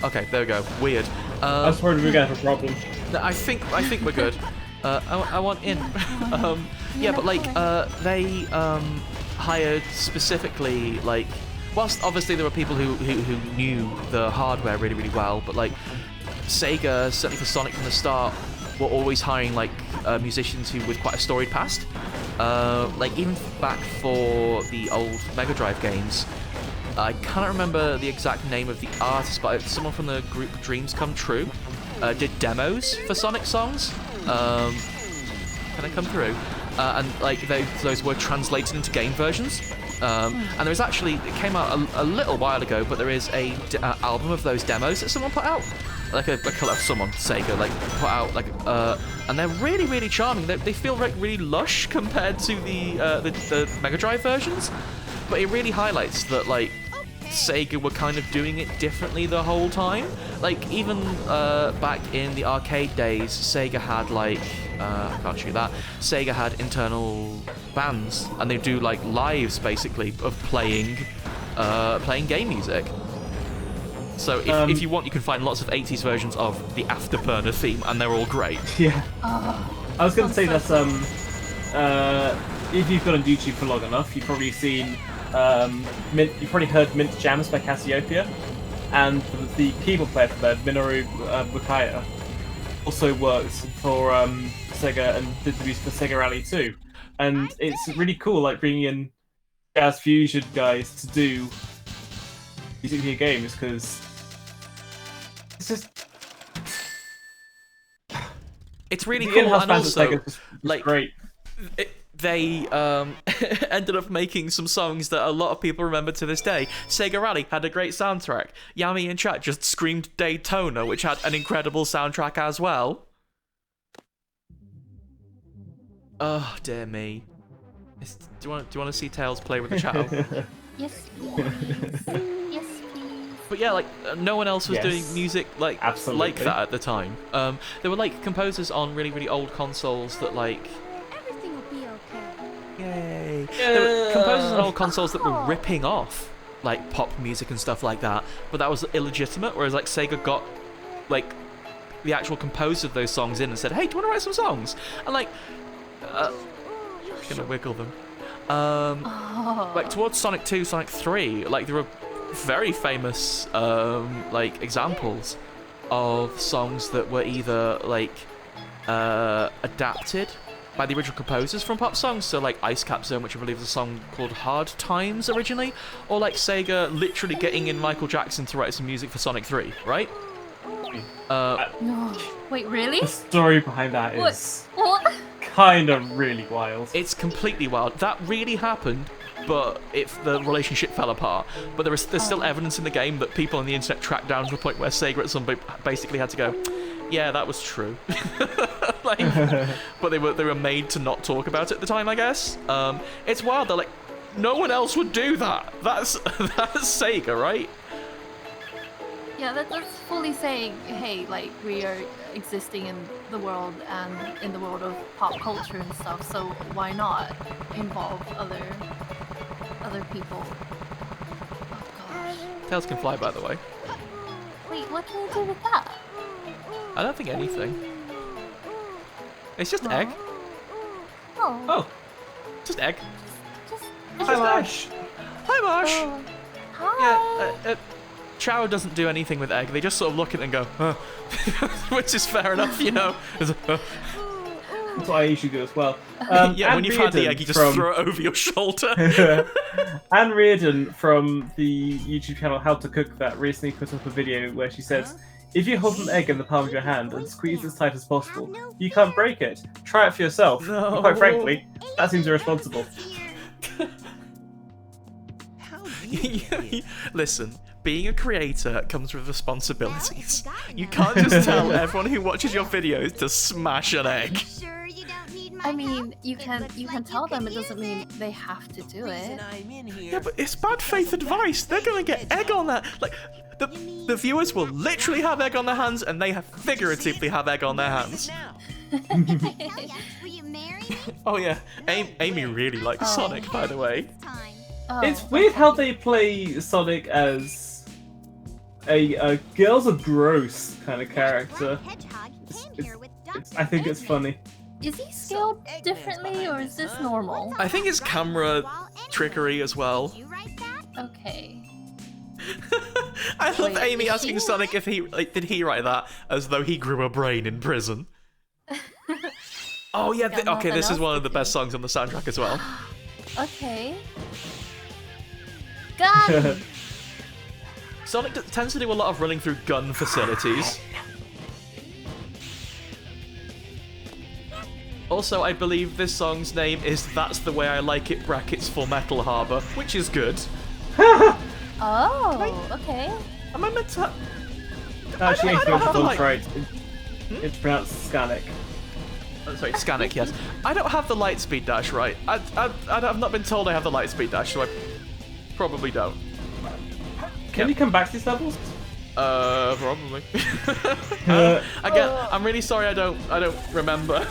Okay, there we go. Weird. I was worried we were gonna have a problem. I think we're good. I want in. Yeah, but like they hired specifically like, whilst obviously there were people who knew the hardware really really well, but like Sega, certainly for Sonic from the start, were always hiring like musicians who with quite a storied past. Like even back for the old Mega Drive games, I cannot remember the exact name of the artist, but someone from the group Dreams Come True did demos for Sonic songs. Can I come through? And like those were translated into game versions. And there's actually, it came out a little while ago, but there is a album of those demos that someone put out. Like someone, Sega, like put out, like, and they're really, really charming. They feel like really lush compared to the Mega Drive versions, but it really highlights that like Sega were kind of doing it differently the whole time. Like even back in the arcade days, Sega had like I can't shoot that. Sega had internal bands, and they do like lives basically of playing game music. So if you want, you can find lots of 80s versions of the Afterburner theme, and they're all great. Yeah. I was going to say that if you've been on YouTube for long enough, you've probably seen you've probably heard Mint Jams by Cassiopeia, and the keyboard player for that, Minoru Bukaya, also worked for Sega and did the music for Sega Rally 2. And it's really cool, like bringing in jazz fusion guys to do music video games, because it's just it's really cool, and also like great. They ended up making some songs that a lot of people remember to this day. Sega Rally had a great soundtrack. Yami in chat just screamed Daytona, which had an incredible soundtrack as well. Oh dear me. Do you want to see Tails play with the chat? Yes, please. Yes, please. But yeah, like no one else was doing music like Absolutely. that at the time. There were like composers on really, really old consoles that like. Everything will be okay. Yay! There were composers on old consoles that were ripping off like pop music and stuff like that, but that was illegitimate. Whereas like Sega got like the actual composer of those songs in and said, "Hey, do you want to write some songs?" And like, gonna wiggle them. Like towards Sonic 2, Sonic 3, like there were very famous like examples of songs that were either like adapted by the original composers from pop songs, so like Ice Cap Zone, which I believe is a song called Hard Times originally, or like Sega literally getting in Michael Jackson to write some music for Sonic 3, right? No. Wait, really? The story behind that is What? kind of really wild. It's completely wild. That really happened, but the relationship fell apart. But there's still evidence in the game that people on the internet tracked down to the point where Sega at some point basically had to go, yeah, that was true. Like, but they were made to not talk about it at the time, I guess. It's wild. They're like, no one else would do that. That's Sega, right? Yeah, that's fully saying, hey, like, we are existing in the world and in the world of pop culture and stuff, so why not involve other people? Oh gosh. Tails can fly, by the way. Wait, what can you do with that? I don't think anything. It's just egg. Oh. Oh, Just egg. Just, hi Lash. Hi, Marsh. Oh. Hi. Yeah, Chow doesn't do anything with egg. They just sort of look at it and go, huh. Which is fair enough, you know. That's what I usually do as well. Yeah, when you've had the egg, you just throw it over your shoulder. Anne Reardon from the YouTube channel How to Cook That recently put up a video where she says, if you hold an egg in the palm of your hand and squeeze as tight as possible, you can't break it. Try it for yourself. No. And quite frankly, that seems irresponsible. How you Listen, being a creator comes with responsibilities. You can't just tell everyone who watches your videos to smash an egg. Sure you don't need my I mean, help? you It can looks like tell them. It can doesn't use mean they have to do it. reason I'm in here. Yeah, but it's bad faith advice. They're gonna get egg on that. Like, the viewers will literally have egg on their hands, and they have figuratively have egg on their hands. Now. Oh yes, will you marry me? Oh yeah, Amy really likes Sonic, by the way. Time. Oh. It's weird how they play Sonic as a girls are gross kind of character. That hedgehog came here with ducks I think and it's funny. Is he scaled differently, or is this normal? I think it's camera trickery as well. Did you write that? Okay. I love Wait, Amy is asking he- Sonic if did he write that as though he grew a brain in prison. Oh yeah, Got okay, this nothing is one else of the to best do. songs on the soundtrack as well. Okay. Got him. Sonic tends to do a lot of running through gun facilities. Also, I believe this song's name is That's the Way I Like It brackets for Metal Harbor, which is good. Oh, okay. Am I meant to... Actually, I don't have the light... right. It's pronounced Scanic. Oh, sorry, Scanic, yes. I don't have the light speed dash right. I've not been told I have the light speed dash, so I probably don't. Can you come back to these levels? Probably. Again, I'm really sorry I don't remember.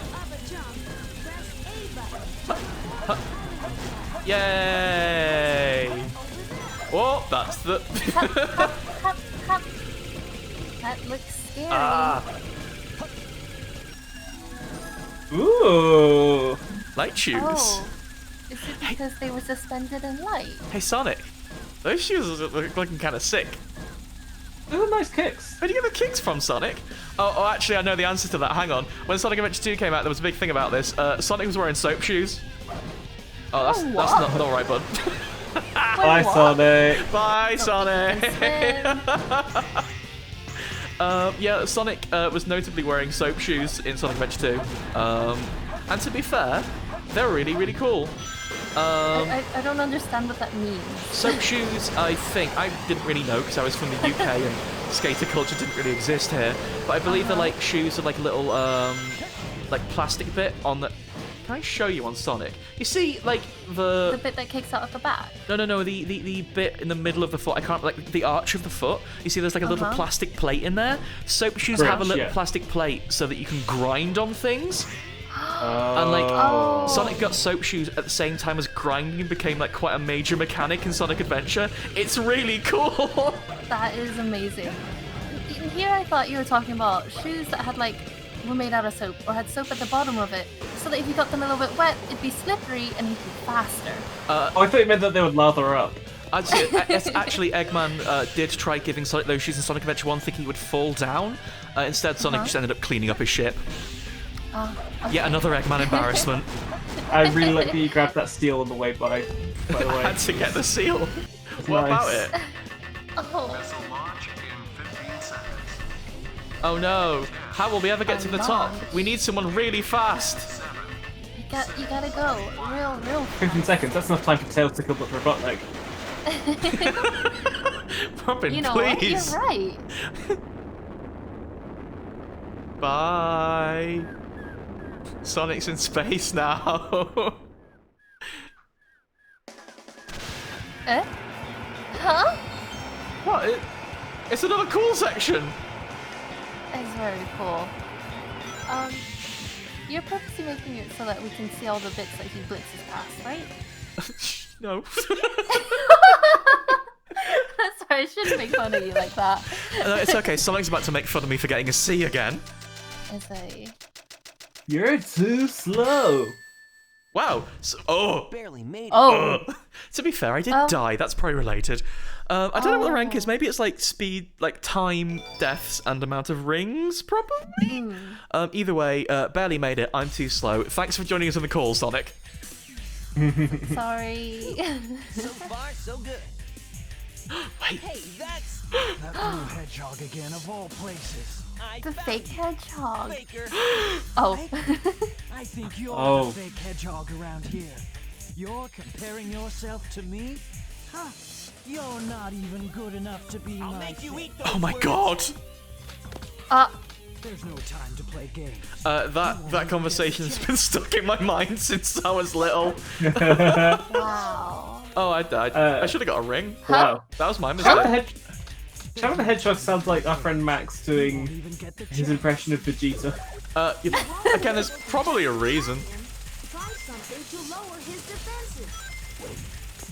Yay! Oh, that's the... That looks scary. Ah, Ooh. light shoes. Oh, is it because they were suspended in light? Hey, Sonic. Those shoes are looking kind of sick. Those are nice kicks. Where do you get the kicks from, Sonic? Oh, actually, I know the answer to that. Hang on. When Sonic Adventure 2 came out, there was a big thing about this. Sonic was wearing soap shoes. Oh, that's not right, bud. Bye, what? Sonic. Bye, Sonic. Yeah, Sonic was notably wearing soap shoes in Sonic Adventure 2. And to be fair, they're really, really cool. I don't understand what that means. Soap shoes, I think, I didn't really know because I was from the UK and skater culture didn't really exist here. But I believe they're like shoes with like a little, like plastic bit on the... Can I show you on Sonic? You see, like, The bit that kicks out of the back. No, the bit in the middle of the foot, I can't, like, the arch of the foot. You see there's like a little plastic plate in there? Soap shoes have a little plastic plate so that you can grind on things. And, like, Sonic got soap shoes at the same time as grinding became, like, quite a major mechanic in Sonic Adventure. It's really cool! That is amazing. Here I thought you were talking about shoes that had, like, were made out of soap or had soap at the bottom of it, so that if you got them a little bit wet, it'd be slippery and you'd be faster. I thought you meant that they would lather up. Actually, Eggman did try giving Sonic those shoes in Sonic Adventure 1 thinking he would fall down. Instead, Sonic just ended up cleaning up his ship. Okay. Yet another Eggman embarrassment. I really like that you grabbed that steel on the way by the way. I had to get the seal. What about it? Oh. Oh no. How will we ever get to the top? We need someone really fast. You gotta go. Real 15 seconds, that's enough time for Tails to kill up Robotnik. Robin, you know what? please. You're right. Bye. Sonic's in space now. Huh? What? It's another cool section. It's very cool. You're purposely making it so that we can see all the bits that he blitzes past, right? No. Sorry, I shouldn't make fun of you like that. No, it's okay. Sonic's about to make fun of me for getting a C again. You're too slow. Wow. Barely made it. Oh. To be fair, I did die. That's probably related. I don't know what the rank is. Maybe it's like speed, like time, deaths, and amount of rings, probably? Either way, barely made it. I'm too slow. Thanks for joining us on the call, Sonic. Sorry. So far, so good. Wait. Hey, that's That blue hedgehog again, of all places. The fake hedgehog. Faker. Oh. I think you're Oh. the fake hedgehog around here. You're comparing yourself to me? Huh? You're not even good enough to be I'll my make you fake. eat those Oh my words. god. There's no time to play games. That conversation's been stuck in my mind since I was little. Wow. Oh, I died. I should have got a ring. Wow. That was my Shadow mistake. the Hedgehog sounds like our friend Max doing Won't even get the his chance. impression of Vegeta. Again, there's probably a reason. Try something to lower his defenses.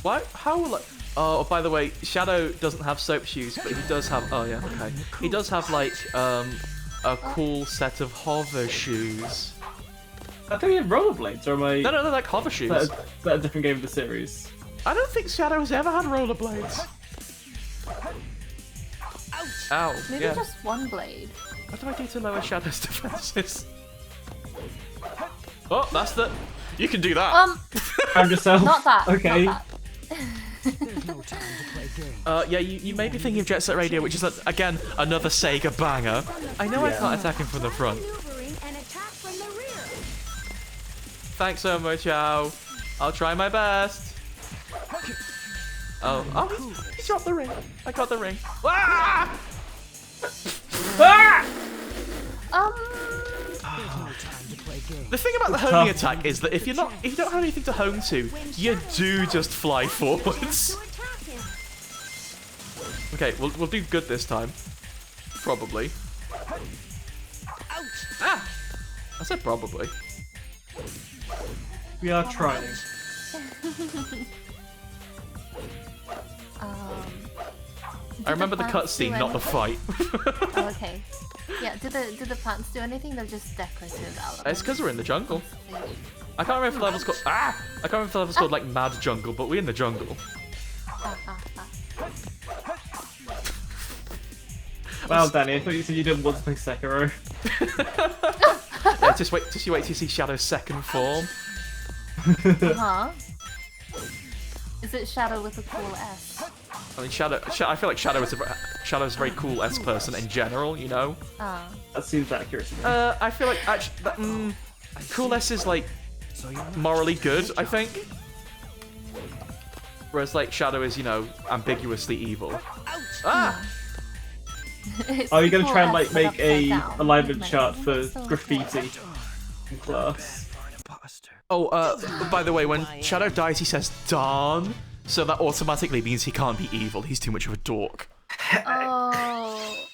Why? How will I... Oh, by the way, Shadow doesn't have soap shoes, but he does have... Oh, yeah, okay. He does have, like, a cool set of hover shoes. I think we have rollerblades, or am I... No, they're like hover shoes. Is that a different game of the series? I don't think Shadow's ever had rollerblades. Ow, Maybe yeah. just one blade. What do I do to lower Shadow's defenses? Oh, that's the... You can do that. I'm just so... Not that. Okay. Not that. There's no time to play games. Yeah, you may be thinking of Jet Set Radio, which is, again, another Sega banger. I know I can't attack him from the front. Maneuvering and attack from the rear. Thanks so much, Al. I'll try my best. Oh, he dropped the ring. I got the ring. Ah! Ah! The thing about the homing attack is that if you don't have anything to home to, you do just fly forwards. Okay, we'll do good this time. Probably. Ah! I said probably. We are trying. I remember the cutscene, not the fight. Oh, okay. Yeah, did the plants do anything? They're just decorative elements. It's because we're in the jungle. I can't remember if the level's called... I can't remember if the level's called, like, Mad Jungle, but we're in the jungle. Well, Danny, I thought you said you didn't want to play Sekiro. Yeah, just wait till you see Shadow's second form. Uh-huh. Is it Shadow with a cool S? I mean, Shadow I feel like Shadow's a very cool S person in general, you know? That seems accurate to me. I feel like, actually, cool S is, like, morally good, I think. Whereas, like, Shadow is, you know, ambiguously evil. Ah! Are you going to try and, like, make a alignment chart for graffiti in class? Oh, by the way, when Shadow dies, he says, "Darn." So that automatically means he can't be evil. He's too much of a dork. Oh.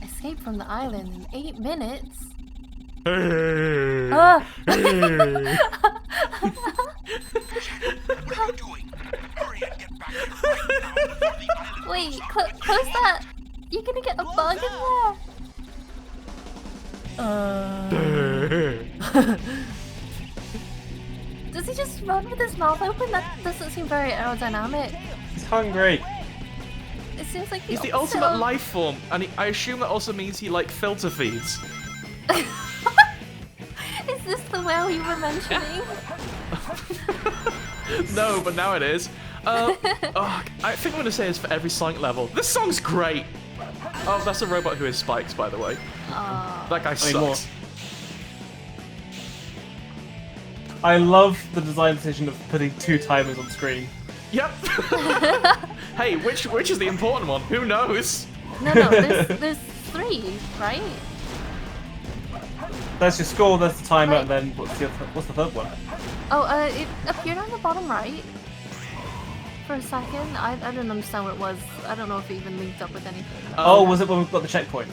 Escape from the island in 8 minutes? Ah! What are you doing? Hurry and get back here right now before the island. Wait, close that! You're gonna get a bug in there! Does he just run with his mouth open? That doesn't seem very aerodynamic. He's hungry. It seems like He's the ultimate life form, and I assume that also means he, like, filter feeds. Is this the whale you were mentioning? No, but now it is. I think I'm gonna say this for every Sonic level. This song's great! Oh, that's a robot who has spikes, by the way. That guy sucks. I love the design decision of putting 2 timers on screen. Yep. Hey, which is the important one? Who knows? No, there's 3, right? There's your score, there's the timer, and then what's the third one? Oh, it appeared on the bottom right for a second. I didn't understand what it was. I don't know if it even linked up with anything. Was it when we've got the checkpoint?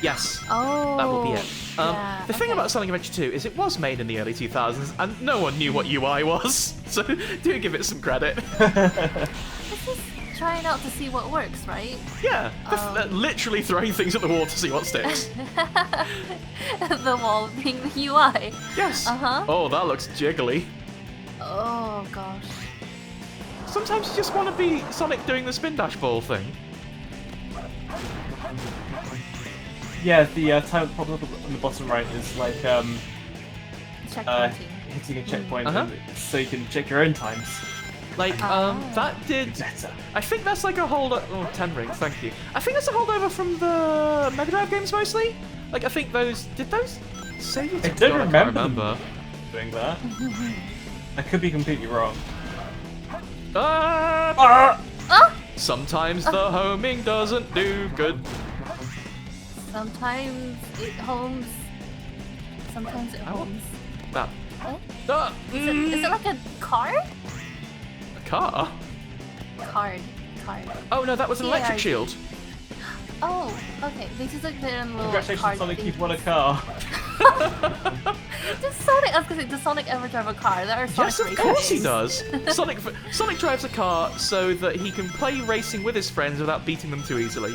Yes. Oh. That will be it. Yeah, the thing about Sonic Adventure 2 is it was made in the early 2000s, and no one knew what UI was, so do give it some credit. This is trying out to see what works, right? Yeah, they're literally throwing things at the wall to see what sticks. The wall being the UI. Yes. Uh-huh. Oh, that looks jiggly. Oh, gosh. Sometimes you just want to be Sonic doing the spin dash ball thing. Yeah, the timer that pops up on the bottom right is like Checkpointing. hitting a checkpoint, so you can check your own times. Like, that did... Better. I think that's like a holdover... Oh, 10 rings, thank you. I think that's a holdover from the Mega Drive games, mostly. Like, I think those... Did those save it? I don't remember remember. Doing that. I could be completely wrong. Sometimes the homing doesn't do good. Sometimes it homes. Sometimes it homes. That. Oh? Is it like a card? A car? Card. Oh no, that was an electric shield. Oh, okay. They just like their own little Congratulations, card Sonic, thing. you've won a car. Does Sonic? I was gonna say, does Sonic ever drive a car? There are Sonic Yes, of racing course he games. does. Sonic drives a car so that he can play racing with his friends without beating them too easily.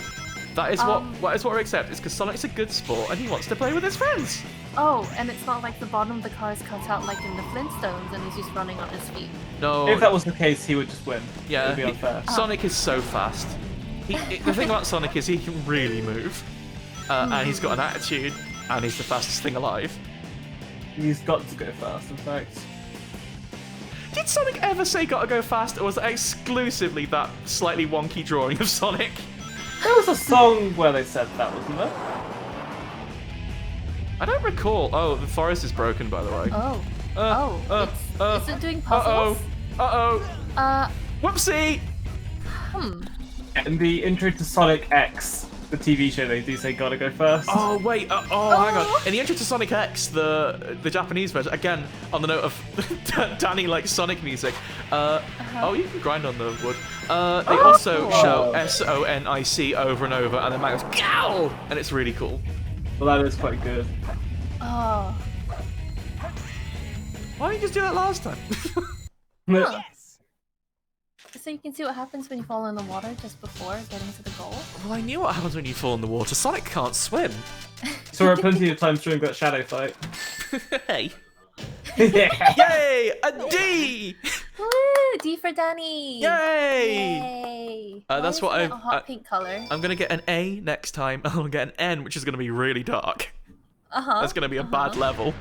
That is what we accept. It's because Sonic's a good sport and he wants to play with his friends. Oh, and it's not like the bottom of the car is cut out like in the Flintstones and he's just running on his feet. No. If that was the case, he would just win. Yeah, It would be unfair. Sonic is so fast. The thing about Sonic is he can really move. And he's got an attitude, and he's the fastest thing alive. He's got to go fast, in fact. Did Sonic ever say gotta go fast, or was that exclusively that slightly wonky drawing of Sonic? There was a song where they said that, wasn't there? I don't recall. Oh, the forest is broken, by the way. Is it doing puzzles? Whoopsie! In the intro to Sonic X, the TV show, they do say gotta go first. Oh wait, hang on. In the intro to Sonic X, the Japanese version, again on the note of Danny likes Sonic music. Oh, you can grind on the wood. They also show SONIC over and over, and then Matt goes "Gow!" and it's really cool. Well, that is quite good. Oh. Why didn't you just do that last time? Huh. So you can see what happens when you fall in the water just before getting to the goal? Well, I knew what happens when you fall in the water. Sonic can't swim. Saw it plenty of times during that shadow fight. Hey. Yeah. Yay! A D! Woo! D for Danny! Yay! Yay! That's what a hot pink color. I'm gonna get an A next time. I'll get an N, which is gonna be really dark. That's gonna be a bad level.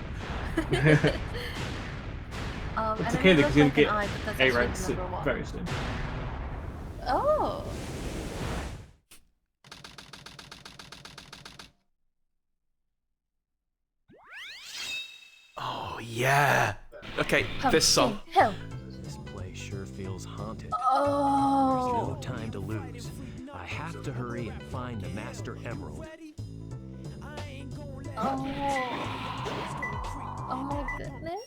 It's okay because you'll get A rank very soon. Oh. Oh yeah. Okay, this song. Hill. This place sure feels haunted. Oh. There's no time to lose. I have to hurry and find the Master Emerald. Oh. Oh my goodness.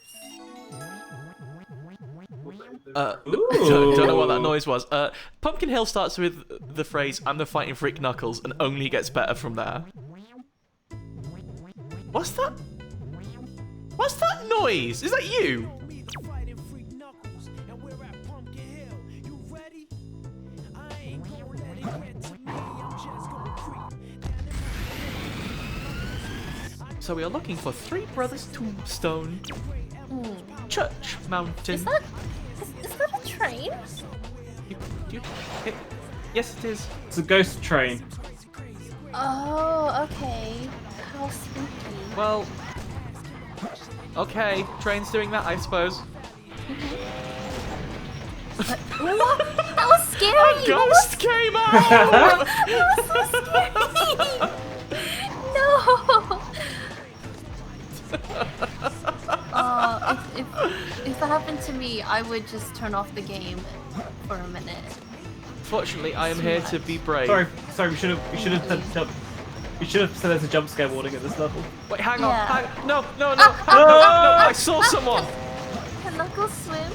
Don't know what that noise was. Pumpkin Hill starts with the phrase "I'm the fighting freak Knuckles" and only gets better from there. What's that? What's that noise? Is that you? So we are looking for Three Brothers Tombstone. Church Mountain. Is that a train? Yes, it is. It's a ghost train. Oh, okay. How spooky. Well, okay, train's doing that, I suppose. What? That was scary! A ghost came out! That was so scary! No! If that happened to me, I would just turn off the game for a minute. Fortunately, I am here to be brave. Sorry, we should have said there's a jump scare warning at this level. Wait, hang on. Yeah. No, I saw someone. Can Knuckles swim?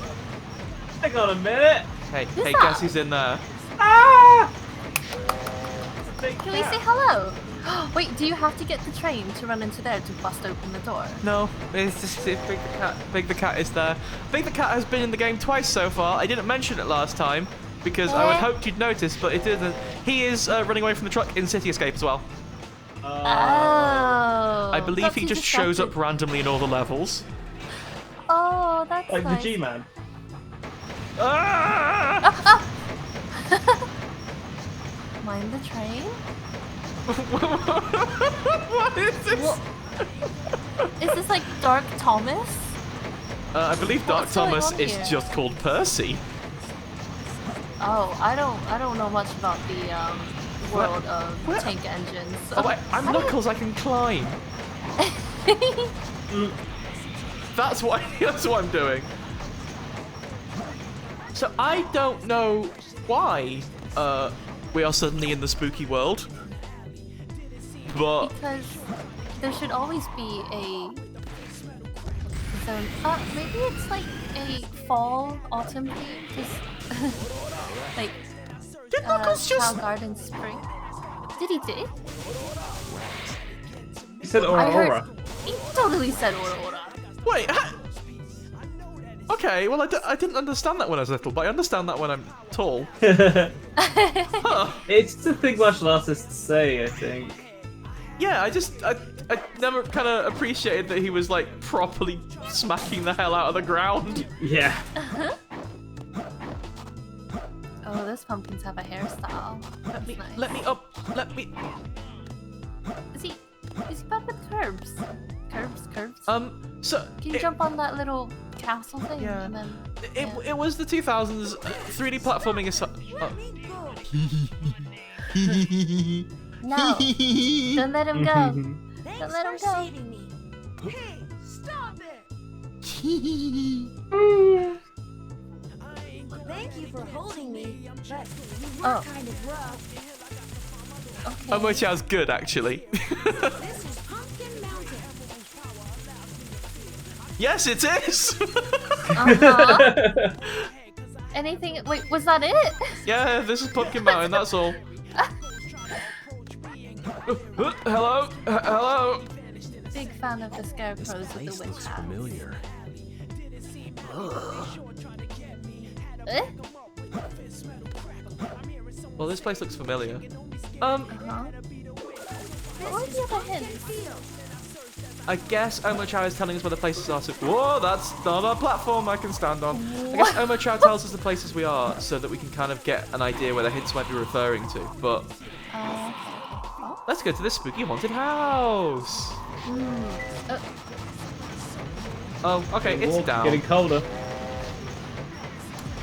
Hang on a minute. Hey, Who's hey, that? guess who's in there? Ah! Can we say hello? Wait, do you have to get the train to run into there to bust open the door? No, it's just Big the Cat. Big the Cat is there. Big the Cat has been in the game twice so far. I didn't mention it last time because I would hope you'd notice, but it isn't. He is running away from the truck in City Escape as well. Oh. I believe he just shows up randomly in all the levels. Oh, that's Like nice. the G-Man. Ah! Mind the train? What is this? What? Is this like Dark Thomas? I believe Dark What's going Thomas on is here? just called Percy. Oh, I don't know much about the world of What? tank engines. Oh wait, I'm Knuckles. I can climb. That's what I'm doing. So I don't know why we are suddenly in the spooky world, but Because there should always be a zone. Maybe it's like a fall, autumn theme. Just like did Knuckles Cow just? Garden Spring. Did he dig? He said I Aurora. heard. He totally said Aurora. Wait. Okay, well I didn't understand that when I was little, but I understand that when I'm tall. Huh. It's the thing martial artists say, I think. Yeah, I never kind of appreciated that he was like properly smacking the hell out of the ground. Yeah. Oh, those pumpkins have a hairstyle. That's nice. Let me up. Let me. Is he bad with curbs? Curbs? So Can you jump on that little castle thing, Yeah. and then It was the 2000s. 3D platforming is. Let me go. no, don't let him go. Thanks Don't let him for go. saving me. Hey, stop it! Thank you for holding me, but you were kind of rough. Okay. Omochao's good, actually. This is Pumpkin Mountain. Yes, it is! Uh-huh. Anything? Wait, was that it? Yeah, this is Pumpkin Mountain, that's all. Hello? Hello? Big fan of the scarecrows with the witch hat. familiar. Eh? Well, this place looks familiar. Uh-huh. What are the other hints? I guess Omochao is telling us where the places are. Whoa, that's not a platform I can stand on. I guess Omochao tells us the places we are so that we can kind of get an idea where the hints might be referring to. But let's go to this spooky haunted house. Oh, okay, it's down. Getting colder.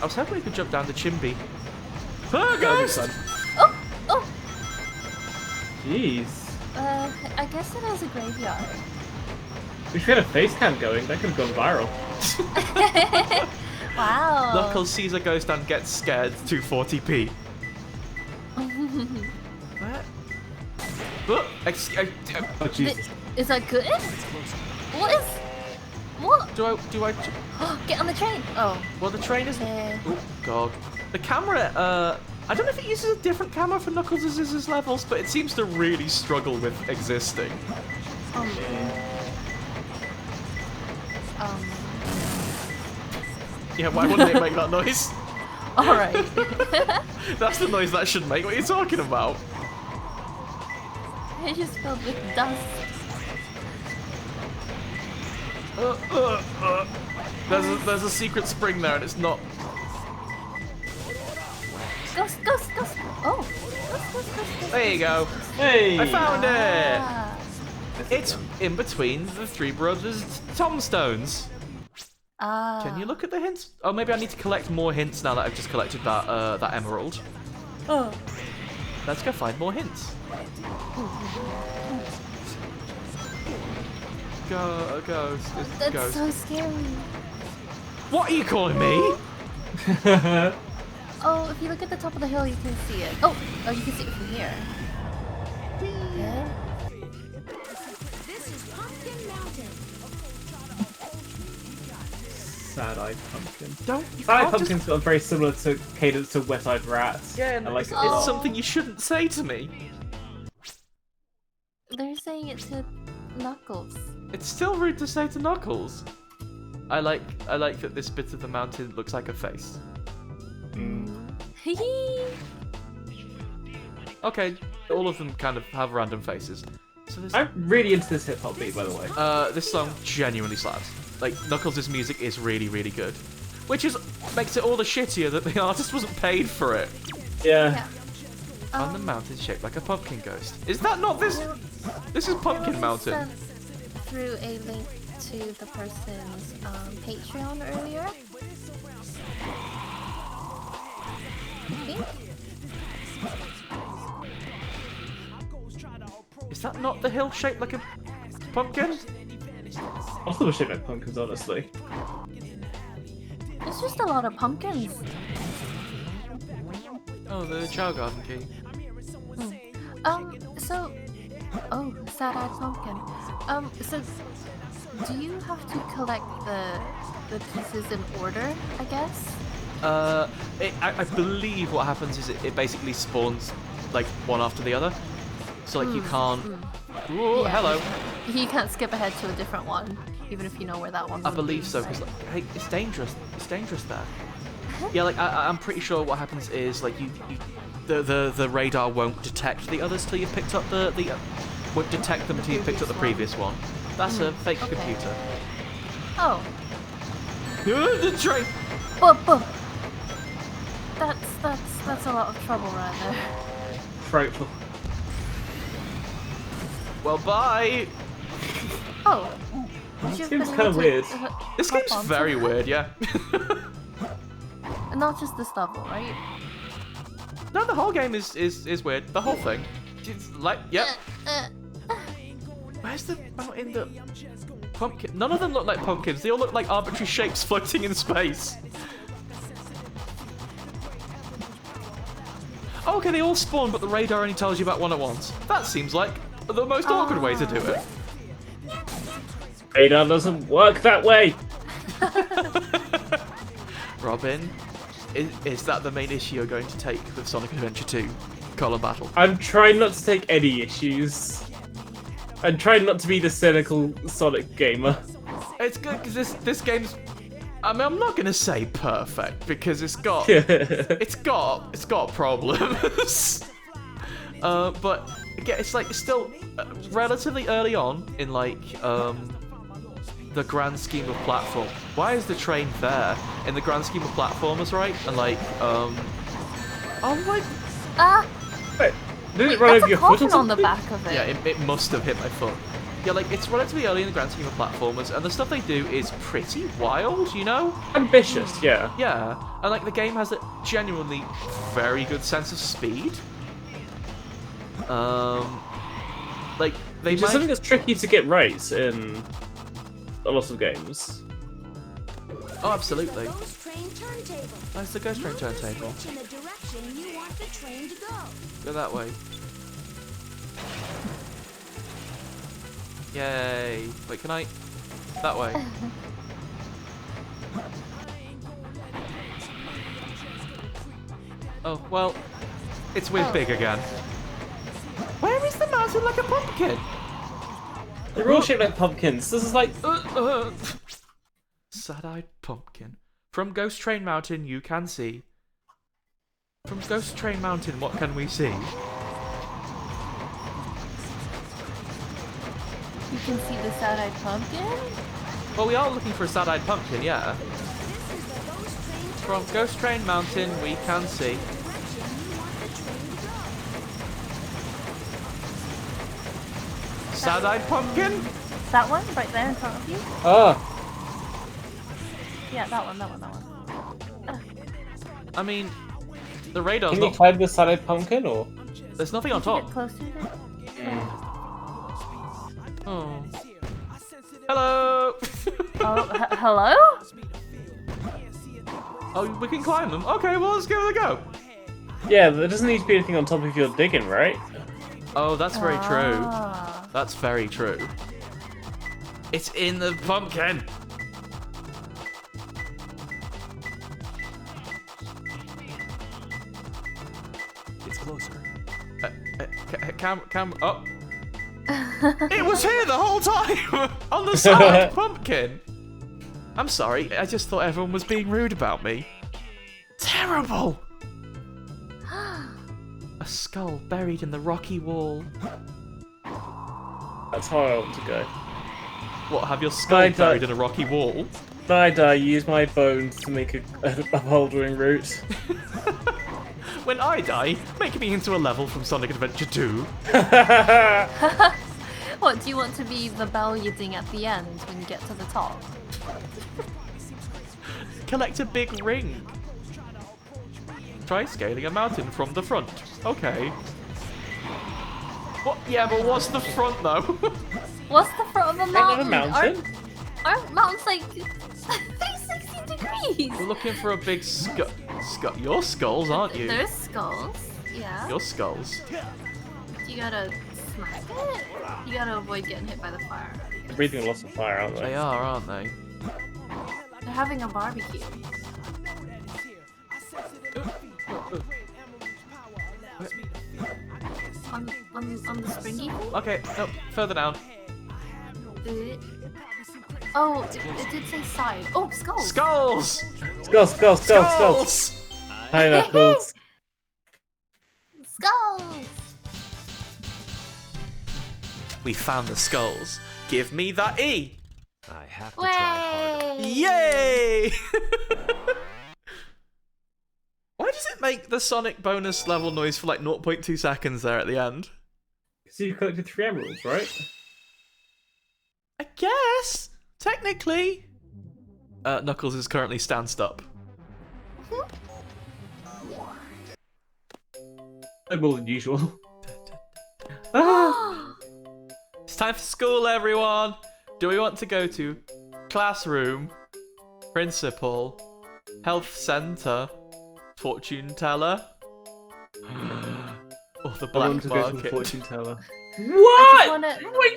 I was hoping we could jump down the chimney. Oh, That'll be ghost! fun. Oh! Jeez. I guess it is a graveyard. We should get a face cam going. That could have gone viral. Wow. Knuckles sees a ghost and gets scared. 240p. Where? Oh, Oh, Jesus. Is that good? What is? What? do I? Get on the train. Oh. Well, the train isn't. Yeah. Oh God. The camera. I don't know if it uses a different camera for Knuckles' his levels, but it seems to really struggle with existing. Yeah, why wouldn't it make that noise? Alright. That's the noise that should make. What are you talking about? It's just filled with dust. There's a secret spring there, and it's not. Ghost. Oh. Ghost. There you go. Hey! I found it. Ah. It's in between the three brothers' tombstones. Ah. Can you look at the hints? Oh, maybe I need to collect more hints now that I've just collected that emerald. Oh. Let's go find more hints. Ghost. That's Ghost. so scary. What are you calling me? Oh, if you look at the top of the hill, you can see it. Oh, you can see it from here. Yeah. This is Pumpkin Mountain. Sad-eyed pumpkin. Don't. You Sad-eyed can't just- pumpkin's got a very similar to cadence to wet-eyed rats. Yeah, I no, like it's, it. it's Oh. something you shouldn't say to me. They're saying it to Knuckles. It's still rude to say to Knuckles. I like that this bit of the mountain looks like a face. Okay, all of them kind of have random faces. So there's, I'm really into this hip-hop beat, by the way. this song genuinely slaps. Like, Knuckles' music is really, really good. Which makes it all the shittier that the artist wasn't paid for it. Yeah. On the mountain shaped like a pumpkin ghost. Is that not this? This is Pumpkin Mountain. Sent through a link to the person's Patreon earlier. I think. Is that not the hill shaped like a pumpkin? Also a shaped like pumpkins, honestly. There's just a lot of pumpkins. Oh, the Chow Garden key. Oh, sad-eyed pumpkin. So do you have to collect the pieces in order, I guess? I believe what happens is it basically spawns like one after the other. So like you can't. Ooh, Yeah. hello. You can't skip ahead to a different one, even if you know where that one I would believe be, so because like, hey, it's dangerous. It's dangerous there. Yeah, like I'm pretty sure what happens is like the radar won't detect the others till you've picked up the won't detect them till you've picked up the previous one. That's a fake okay. computer. Oh. The train. But that's a lot of trouble right there. Frightful. Well, bye. Oh. Would you This game's have been kind able of to, weird. This hop game's onto very that? weird, yeah. And not just this level, right? No, the whole game is weird. The whole thing. It's like, yep. Where's the mountain that pumpkin? None of them look like pumpkins. They all look like arbitrary shapes floating in space. Oh, okay, they all spawn, but the radar only tells you about one at once. That seems like the most awkward way to do it. Radar doesn't work that way. Robin, is that the main issue you're going to take with Sonic Adventure 2? Column Battle. I'm trying not to take any issues. I'm trying not to be the cynical Sonic gamer. It's good because this game's. I mean, I'm not gonna say perfect because it's got problems. But again, it's like it's still relatively early on in like the grand scheme of platform. Why is the train there in the grand scheme of platformers, right? And like I'm like Wait, did it run That's over a your foot or coffin on the something? back of it. yeah, it must have hit my foot. Yeah, like it's relatively early in the grand scheme of platformers, and the stuff they do is pretty wild, you know? Ambitious, yeah. Yeah, and like the game has a genuinely very good sense of speed. Like they Which is something that's tricky to get right in a lot of games. Oh, absolutely. Ghost train turntable. That's the Ghost Train Move the turntable. switch in the direction you want the train to go. Go that way. Yay! Wait, can I? That way. Oh well, it's with big again. Where is the mountain like a pumpkin? They're all shaped like pumpkins. This is like... Sad-eyed pumpkin. From Ghost Train Mountain, you can see. From Ghost Train Mountain, what can we see? You can see the sad-eyed pumpkin. Well, we are looking for a sad-eyed pumpkin, yeah. From Ghost Train Mountain, we can see. Sad-eyed pumpkin? That one right there in front of you. Ah, Yeah, that one. That one. I mean, the radar's can you not. climb this side pumpkin or? There's nothing on Did you top. get close to it? Oh. Hello. Oh, hello? Oh, we can climb them. Okay, well, let's give it a go. Yeah, there doesn't need to be anything on top if you're digging, right? Oh, that's very true. Ah. That's very true. It's in the pumpkin. It's closer. Oh. It was here the whole time! On the side pumpkin! I'm sorry, I just thought everyone was being rude about me. Terrible! A skull buried in the rocky wall. That's how I want to go. What, have your skull buried in a rocky wall? I use my bones to make a bouldering route. When I die, make me into a level from Sonic Adventure 2. What, do you want to be the bell you ding at the end when you get to the top? Collect a big ring. Try scaling a mountain from the front. Okay. What? Yeah, but what's the front though? What's the front of a Ain't that a mountain? mountain? Aren't mountains like 360 degrees? We're looking for a big your skulls, aren't you? There's skulls, yeah. Your skulls. You gotta smack it. You gotta avoid getting hit by the fire. They're breathing lots of fire, aren't they? They are, aren't they? They're having a barbecue. On the springy thing? Okay, no, further down. Oh, it did say side. Oh, skulls! Skulls! Skulls! Hi, Knuckles. Skulls! We found the skulls. Give me that E! I have to try harder. Way! Yay! Why does it make the Sonic bonus level noise for like 0.2 seconds there at the end? So you collected 3 emeralds, right? I guess. Technically, Knuckles is currently stanced up. More than usual. It's time for school, everyone. Do we want to go to classroom, principal, health center, fortune teller, or the black market? Fortune teller. What?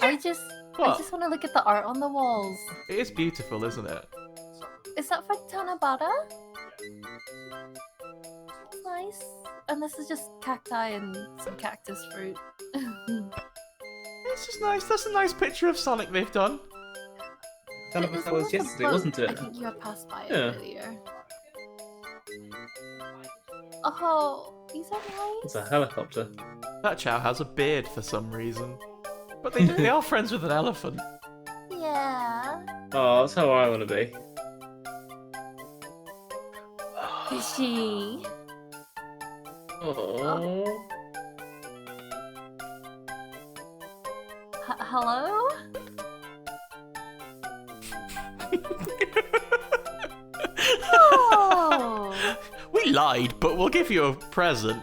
I just What? want to look at the art on the walls. It is beautiful, isn't it? Is that for Tanabata? Nice. And this is just cacti and some cactus fruit. It's just nice. That's a nice picture of Sonic they've done. That was yesterday, wasn't it? I think you had passed by it Yeah. earlier. Oh, these are nice. It's a helicopter. That Chow has a beard for some reason. But they are friends with an elephant. Yeah. Oh, that's how I want to be. Fishy. Oh. Hello? Oh, We lied, but we'll give you a present.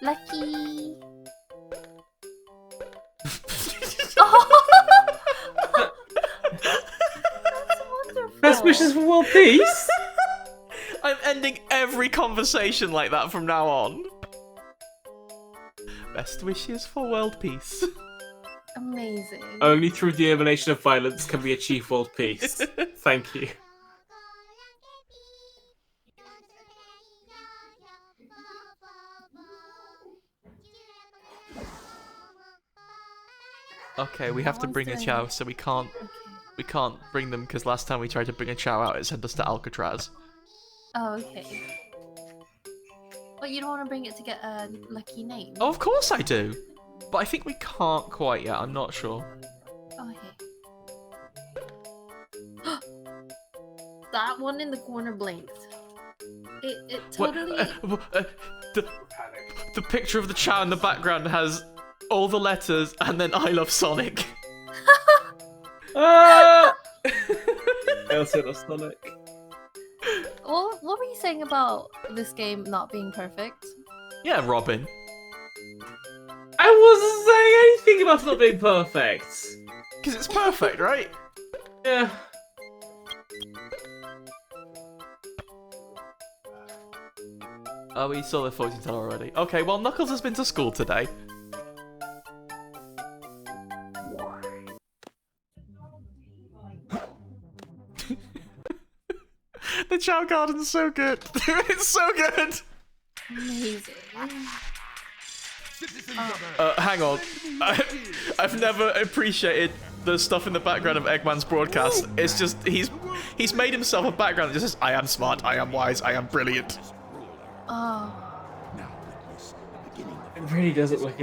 lucky. That's wonderful. Best wishes for world peace. I'm ending every conversation like that from now on. Best wishes for world peace. Amazing. Only through the elimination of violence can we achieve world peace. Thank you. Okay, we have to bring a Chow, so we can't bring them because last time we tried to bring a Chow out, it sent us to Alcatraz. Oh, okay. But you don't want to bring it to get a lucky name? Oh, of course I do. But I think we can't quite yet. I'm not sure. Okay. That one in the corner blinked. It totally... The picture of the Chow in the background has all the letters and then I love Sonic. I also love Sonic. What were you saying about this game not being perfect? Yeah, Robin. I wasn't saying anything about it not being perfect. Because it's perfect, right? Yeah. Oh, we saw the fortune teller already. Okay, well, Knuckles has been to school today. The Chow Garden's so good. It's so good. Amazing. Hang on. I've never appreciated the stuff in the background of Eggman's broadcast. It's just he's made himself a background that just says, I am smart, I am wise, I am brilliant. Oh. It really does look like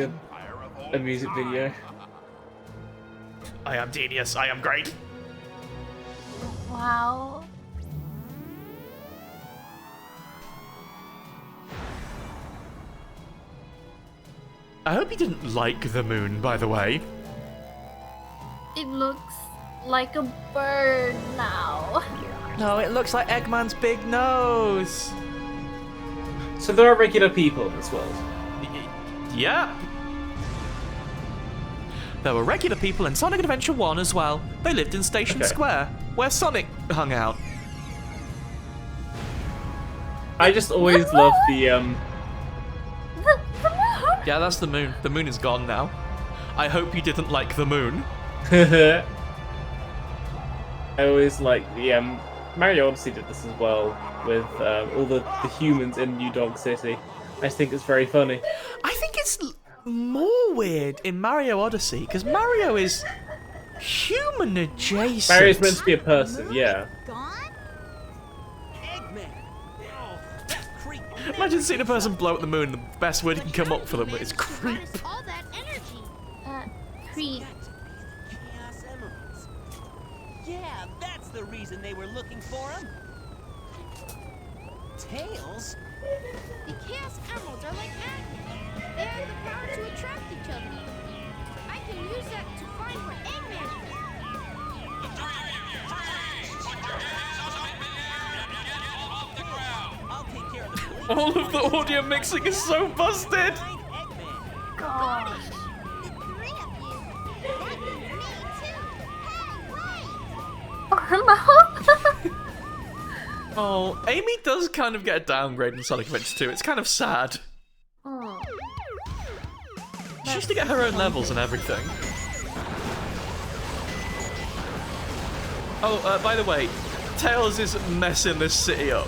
a music video. I am genius, I am great. Wow. I hope you didn't like the moon, by the way. It looks like a bird now. No, it looks like Eggman's big nose. So there are regular people in this world. Yeah. There were regular people in Sonic Adventure 1 as well. They lived in Station Square, where Sonic hung out. I just always love the The moon? Yeah, that's the moon. The moon is gone now. I hope you didn't like the moon. I always like the Mario Odyssey did this as well with all the humans in New Dog City. I just think it's very funny. I think it's more weird in Mario Odyssey because Mario is human adjacent. Mario's meant to be a person, yeah. Gone? Eggman! Oh, that creep. Imagine seeing a person blow up the moon. The best word you can come up for them is creep. Harness all that energy. Creep. Chaos Emeralds. Yeah, that's the reason they were looking for him. Tails? The Chaos Emeralds are like magnets. They have the power to attract each other. I can use that to find where Eggman is. All of the audio mixing is so busted. Gosh. The three of you. That means me too. Hey, wait! Oh no! Oh, Amy does kind of get a downgrade in Sonic Adventure 2. It's kind of sad. Oh. She used to get her own levels and everything. Oh, by the way, Tails is messing this city up.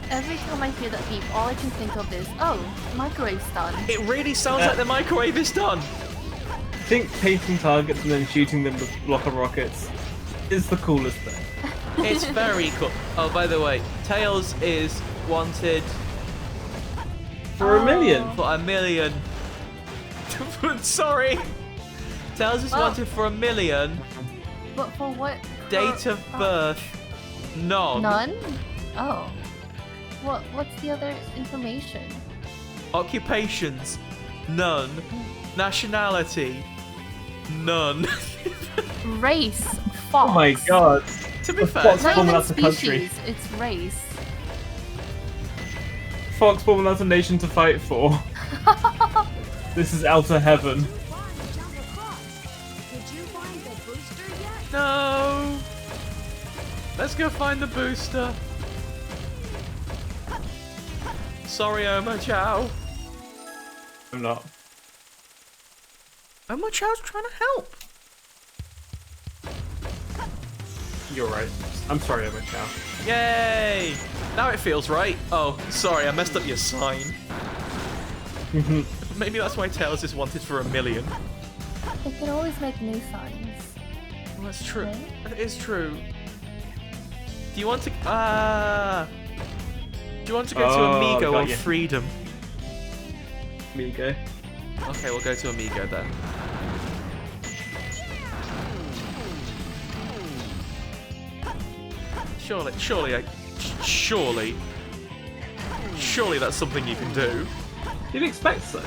Every time I hear that beep, all I can think of is, oh, microwave's done. It really sounds like the microwave is done. I think painting targets and then shooting them with block of rockets is the coolest thing. It's very cool. Oh, by the way, Tails is wanted For $1 million. for $1 million. Sorry. Tails is wanted for $1 million. But for what? Date of birth, none. None? Oh. What's the other information? Occupations, none. Nationality, none. Race, fox. Oh my god. To be fair, Fox Not born even without a country. species, it's race. Fox born without a nation to fight for. This is outer heaven. Fun to jump across. Did you find the booster yet? no. Let's go find the booster. Sorry, Oma Chow. I'm not. Oma Chow's trying to help. You're right. I'm sorry, Emma Chow. Yay! Now it feels right. Oh, sorry, I messed up your sign. Maybe that's why Tails is wanted for $1 million. They can always make new signs. Well, that's true. Right? That is true. Do you want to? Do you want to go to Oh, Amigo got or you. Freedom? Amigo. Okay, we'll go to Amigo then. Surely that's something you can do. You'd expect so.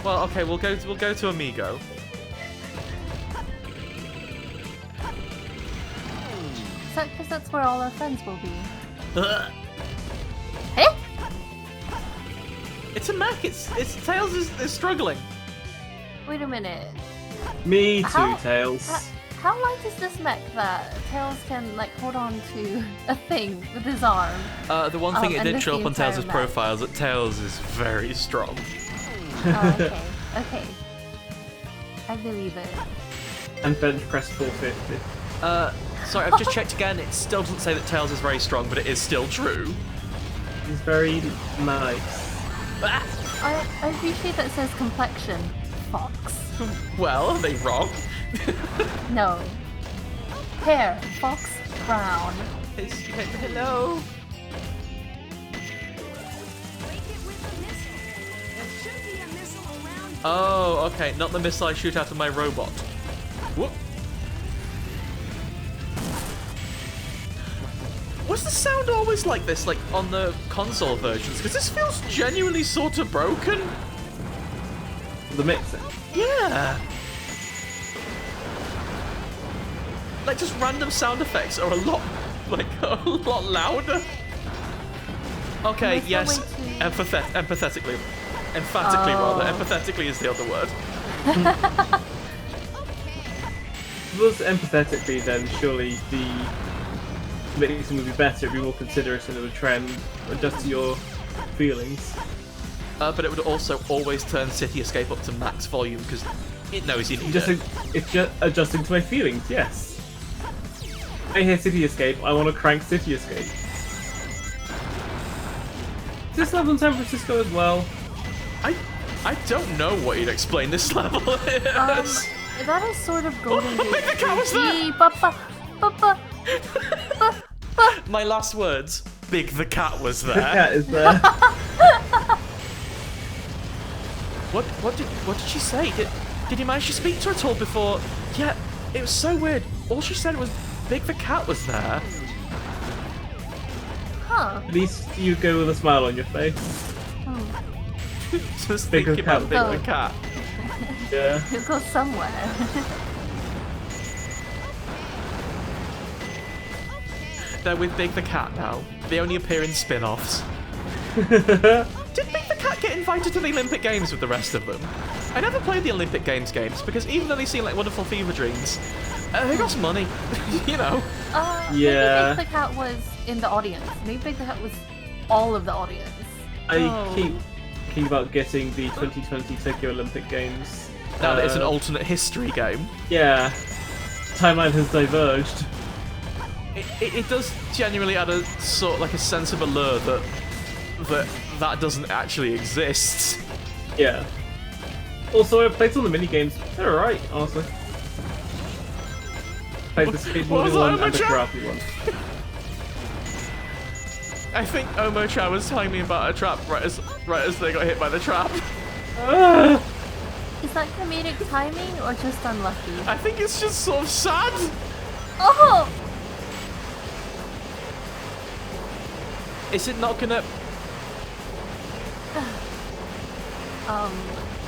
Well, okay, we'll go to Amigo. Is that because that's where all our friends will be? Ugh. Hey? It's a mech. It's Tails is struggling. Wait a minute. Me too, How- Tails. How light is this mech that Tails can like hold on to a thing with his arm? The one thing it and didn't lift show the up on Tails' entire mech. profile is that Tails is very strong. Oh, okay. Okay. I believe it. And bench press 450. Sorry, I've just checked again. It still doesn't say that Tails is very strong, but it is still true. He's very nice. Ah! I appreciate that it says complexion. Fox. Well, are they wrong? No. Hair. Fox brown. Hello. Break it with a missile. There should be a missile around. Oh, okay. Not the missile I shoot out of my robot. Whoop. Was the sound always like this, like on the console versions? Because this feels genuinely sort of broken. The mixing. Yeah. Like just random sound effects are a lot louder. Okay, There's no yes. way to- Empathetically. Emphatically, rather. Oh. Empathetically is the other word. If it was empathetically, then surely the mixing would be better. It'd be more considerate and it would try and adjust to your feelings. But it would also always turn City Escape up to max volume because it knows you need Just it. it's just adjusting to my feelings, yes. I hear City Escape, I want to crank City Escape. Is this level in San Francisco as well? I don't know what you'd explain this level is. That is sort of Golden Oh, Gate the cat was 3D. Ba-ba, ba-ba, ba-ba. My last words. Big the cat was The there. cat is there. What did she say? Did you manage to speak to her at all before? Yeah, it was so weird. All she said was Big the cat was there. Huh. At least you go with a smile on your face. Hmm. Just Big the thinking about cat. Big Oh. the cat. Yeah. He'll go somewhere. They're with Big the Cat now. They only appear in spin-offs. Did Big the Cat get invited to the Olympic Games with the rest of them? I never played the Olympic Games because even though they seem like wonderful fever dreams, they got some money, you know. Yeah. Maybe Big the Cat was in the audience. Maybe Big the Cat was all of the audience. I keep thinking about getting the 2020 Tokyo Olympic Games. Now that it's an alternate history game. Yeah. Timeline has diverged. It does genuinely add a sort of like a sense of allure that doesn't actually exist. Yeah. Also, I played some of the mini games. They're alright, honestly. Played the skateboarding one and the karate one. I think Omo-chan was telling me about a trap right as they got hit by the trap. Is that comedic timing or just unlucky? I think it's just sort of sad. Oh! Is it not gonna...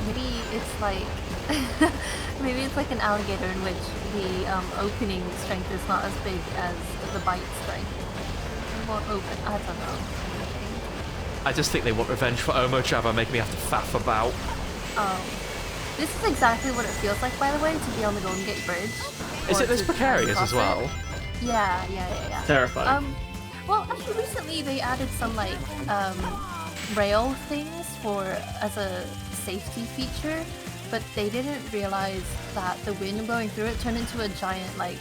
Maybe it's like... maybe it's like an alligator in which the opening strength is not as big as the bite strength. It won't open, I don't know. I just think they want revenge for Omo-chan by making me have to faff about. This is exactly what it feels like, by the way, to be on the Golden Gate Bridge. Is it this to precarious cross as well? it. Yeah. Terrifying. Well, actually, recently they added some like rail things as a safety feature, but they didn't realize that the wind blowing through it turned into a giant like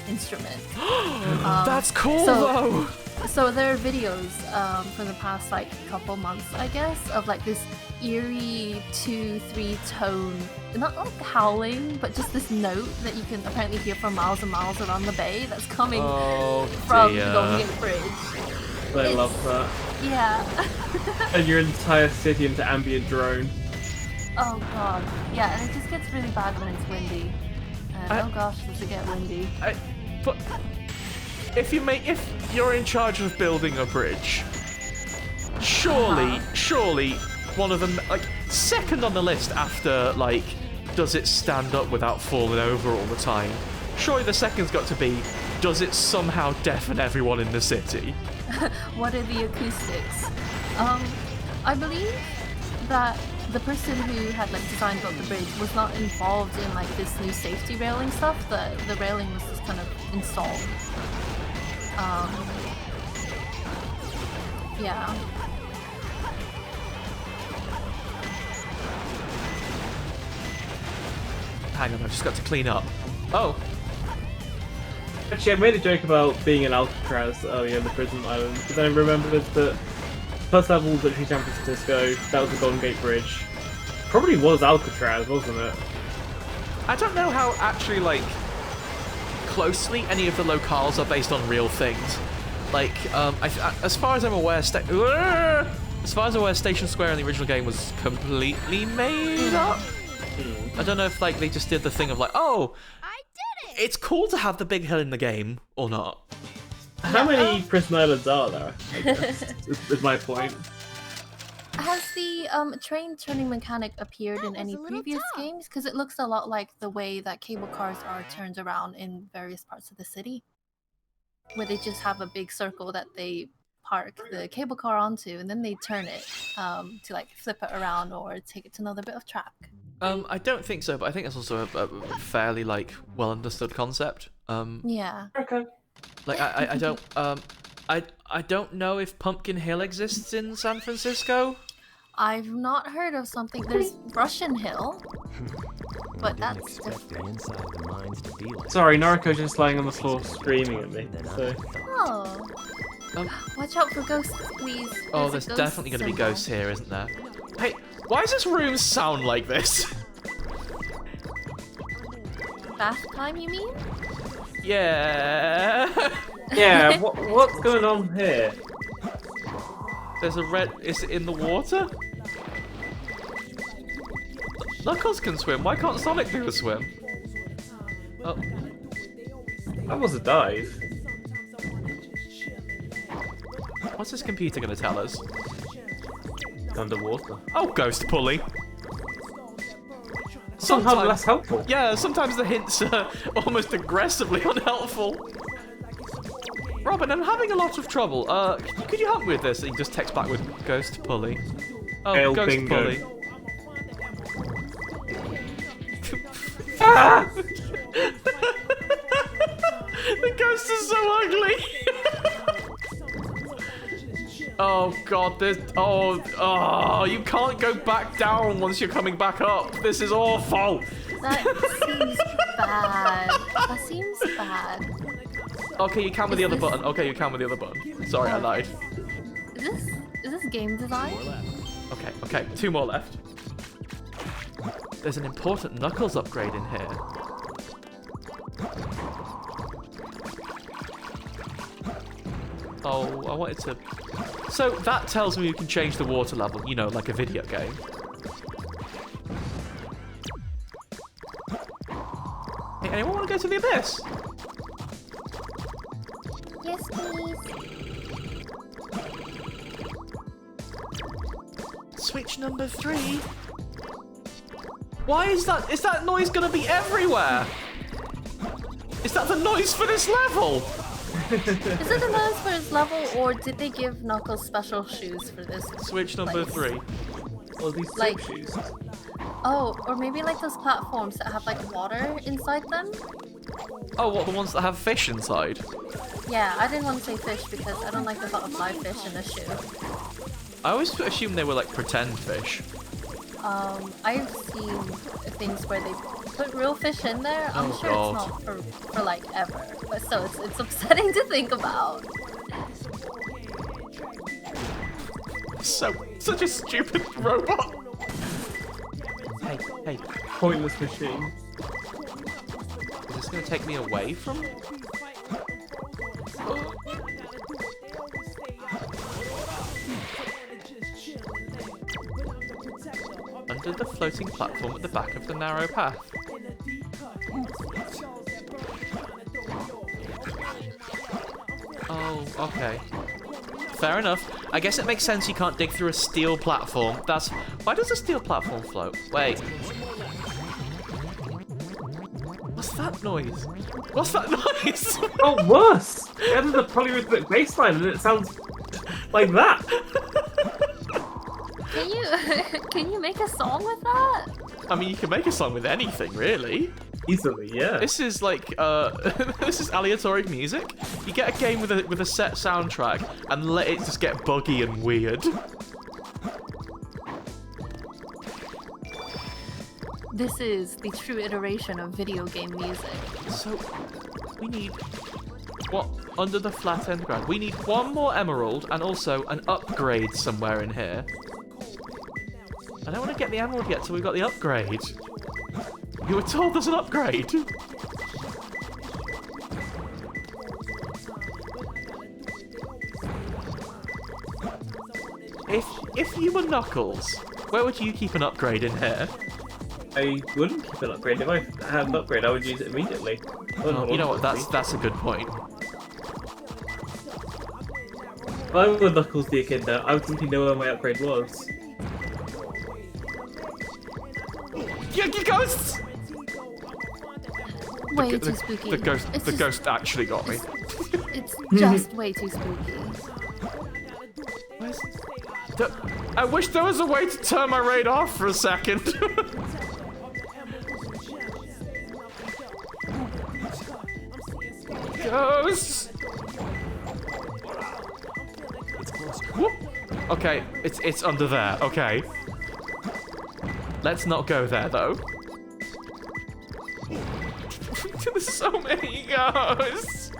instrument. That's cool though. So there are videos from the past like couple months, I guess, of like this eerie 2-3 tone, not like howling, but just this note that you can apparently hear for miles and miles around the bay that's coming from the Golden Gate Bridge. I love that. Yeah. And your entire city into ambient drone. Oh god. Yeah, and it just gets really bad when it's windy. And oh gosh, does it get windy. But if you're in charge of building a bridge, surely one of them, like second on the list after like, does it stand up without falling over all the time? Surely the second's got to be, does it somehow deafen everyone in the city? What are the acoustics? I believe that the person who had like designed built the bridge was not involved in like this new safety railing stuff. The railing was just kind of installed. Yeah. Hang on, I've just got to clean up. Oh. Actually, I made a joke about being in Alcatraz earlier in the prison island, but then I remembered that first level was literally San Francisco, that was the Golden Gate Bridge. Probably was Alcatraz, wasn't it? I don't know how actually, like, closely any of the locales are based on real things. Like, as far as I'm aware, Station Square in the original game was completely made up. I don't know if, like, they just did the thing of, like, oh, I did it! it's cool to have the big hill in the game, or not. How many prison islands are there? I guess, is my point. Has the train turning mechanic appeared in any previous games? Because it looks a lot like the way that cable cars are turned around in various parts of the city, where they just have a big circle that they park the cable car onto, and then they turn it to like flip it around or take it to another bit of track. I don't think so, but I think that's also a fairly, like, well understood concept. Yeah. Okay. Like, I don't I don't know if Pumpkin Hill exists in San Francisco. I've not heard of something. There's Russian Hill, but that's different. Sorry, Noriko's just lying on the floor screaming at me. So. Oh. Watch out for ghosts, please. Oh, there's definitely going to be ghosts here, isn't there? Hey, why does this room sound like this? Bath time, you mean? Yeah. Yeah, what's going on here? There's a red... Is it in the water? Knuckles can swim. Why can't Sonic do the swim? Oh. That was a dive. What's this computer going to tell us? Underwater. Oh, ghost pulley. somehow less helpful. Yeah, sometimes the hints are almost aggressively unhelpful. Robin, I'm having a lot of trouble. Could you help me with this? And he just texts back with Ghost Pulley. Oh, Hail Ghost bingo. Pulley. Ah! The ghost is so ugly. Oh god, this. Oh, you can't go back down once you're coming back up. This is awful. That seems bad. That seems bad. Okay, you can with the other button. Okay, you can with the other button. Sorry, I lied. Is this game design? Okay, 2 more left. There's an important Knuckles upgrade in here. Oh, I wanted to... So that tells me you can change the water level, you know, like a video game. Hey, anyone want to go to the abyss? Yes, please. Switch number 3. Why is that? Is that noise gonna be everywhere? Is that the noise for this level? Is it the noise for his level, or did they give Knuckles special shoes for this? Switch number place? 3. Or these Like- shoes. Oh, or maybe like those platforms that have like water inside them? Oh, what, the ones that have fish inside? Yeah, I didn't want to say fish because I don't like the thought of live fish in a shoe. I always assumed they were like pretend fish. I've seen things where they put real fish in there. I'm Oh, sure God. it's not for like ever, but still, it's upsetting to think about. Such a stupid robot. Hey, Pointless machine. is this gonna take me away from? Under the floating platform at the back of the narrow path. Oh, okay. Fair enough. I guess it makes sense you can't dig through a steel platform. That's... Why does a steel platform float? Wait. What's that noise? What's that noise? Oh, worse! It added a polyrhythmic bass line and it sounds like that. Can you make a song with that? I mean, you can make a song with anything, really. Easily, yeah. This is like, this is aleatoric music. You get a game with a set soundtrack and let it just get buggy and weird. This is the true iteration of video game music. So, we need... What? Under the flat end ground. We need 1 more emerald and also an upgrade somewhere in here. I don't want to get the emerald yet till we've got the upgrade. You were told there's an upgrade. If you were Knuckles, where would you keep an upgrade in here? I wouldn't keep an upgrade. If I had an upgrade, I would use it immediately. Oh, you know what? That's a good point. If I were Knuckles the Echidna, I would simply know where my upgrade was. You ghosts! Way too spooky. The ghost actually got me. It's just way too spooky. I wish there was a way to turn my raid off for a second. Ghosts! Whoop. Okay, it's under there. Okay. Let's not go there though. There's so many ghosts.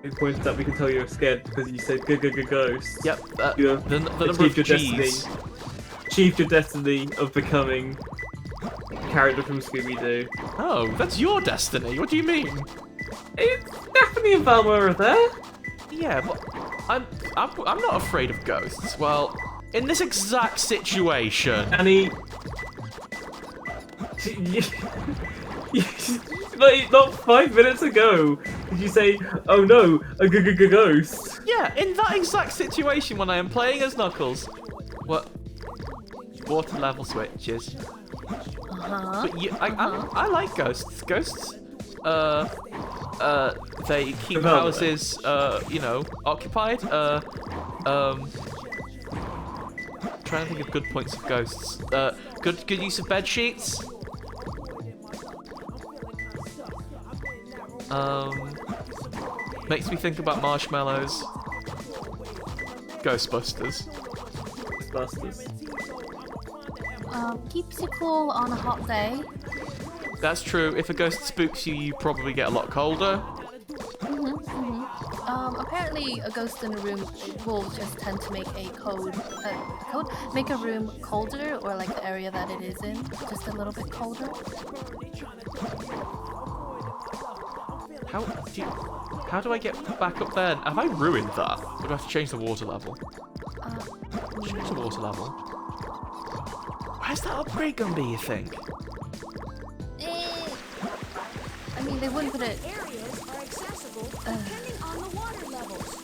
It points out we can tell you're scared because you said ghost. Yep. You have The number of achieved your G's. destiny. Achieved your destiny of becoming a character from Scooby-Doo. Oh, that's your destiny. What do you mean? It's Daphne and Velma are there. Yeah, but I'm not afraid of ghosts. Well, in this exact situation. Annie, like, not 5 minutes ago did you say, "Oh no, a ghost"? Yeah, in that exact situation when I am playing as Knuckles. What? Water level switches. But I like ghosts. Ghosts, they keep houses, you know, occupied. Trying to think of good points of ghosts. Good use of bed sheets. Makes me think about marshmallows. Ghostbusters. Keeps you cool on a hot day. That's true. If a ghost spooks you, you probably get a lot colder. Apparently, a ghost in a room will just tend to make make a room colder, or like the area that it is in, just a little bit colder. How do I get back up there? Have I ruined that? Or do I have to change the water level? Change the water level. Where's that upgrade gonna be, you think? I mean, they wouldn't put it. Areas are accessible depending on the water levels.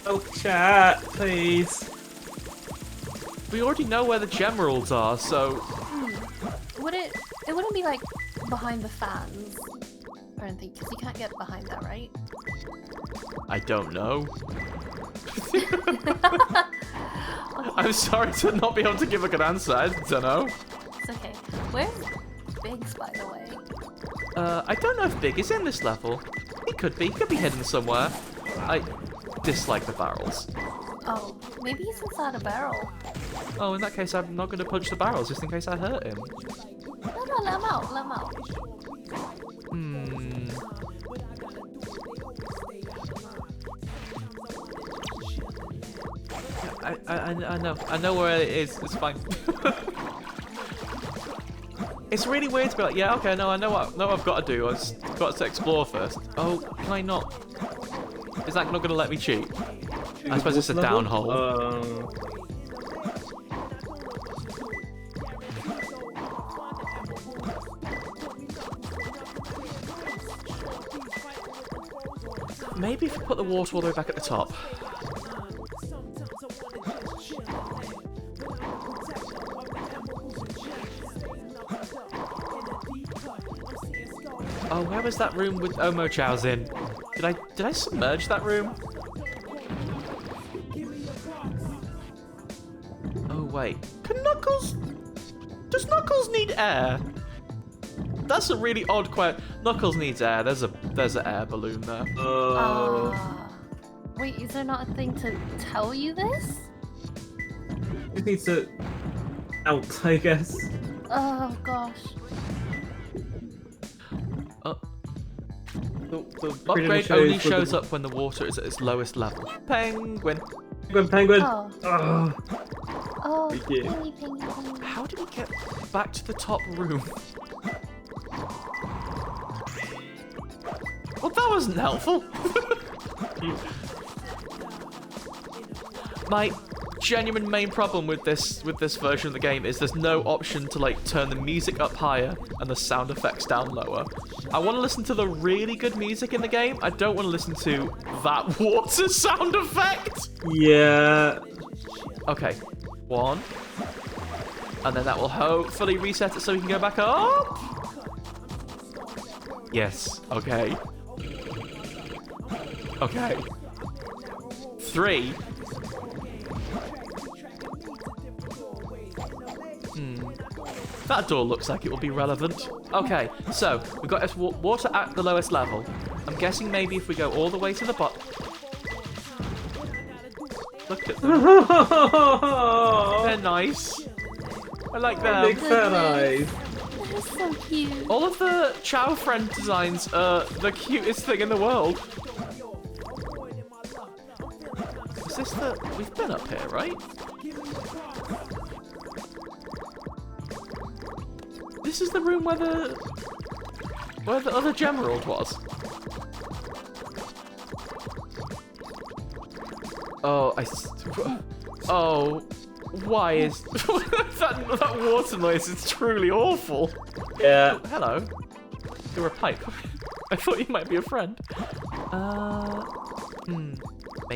Oh, chat, please. We already know where the Gemeralds are, so... Would it? It wouldn't be like behind the fans or anything, because you can't get behind that, right? I don't know. I'm sorry to not be able to give a good answer. I don't know. It's okay. Where's Biggs, by the way? I don't know if Big is in this level. He could be. He could be hidden somewhere. I dislike the barrels. Oh, maybe he's inside a barrel. Oh, in that case, I'm not going to punch the barrels just in case I hurt him. No, let him out. Let him out. I know where it is. It's fine. It's really weird to be like, yeah, okay, no, I know what I've got to do. I've got to explore first. Oh, can I not? Is that not going to let me cheat? I suppose it's a down hole. Maybe if we put the water all the way back at the top. Oh, where was that room with Omo Chow's in? Did I submerge that room? Oh wait, does Knuckles need air? That's a really odd question. Knuckles needs air. There's an air balloon there. Wait, is there not a thing to tell you this? Just needs to out, I guess. Oh gosh. The Upgrade only shows up when the water is at its lowest level. Penguin. Penguin. Oh, Thank penguin. How did we get back to the top room? Well, that wasn't helpful. My genuine main problem with this version of the game is there's no option to like turn the music up higher and the sound effects down lower. I want to listen to the really good music in the game. I don't want to listen to that water sound effect. Yeah. Okay, 1. And then that will hopefully reset it so we can go back up. Yes, okay. Okay. 3. That door looks like it will be relevant. Okay, so we've got this water at the lowest level. I'm guessing maybe if we go all the way to the bottom. Look at them. They're nice. I like them. Big fat eyes. They're so cute. All of the Chow friend designs are the cutest thing in the world. Is this the... We've been up here, right? This is the room where the other Gemerald was. Oh, why is that water noise is truly awful. Yeah. Oh, hello. You're a pipe. I thought you might be a friend.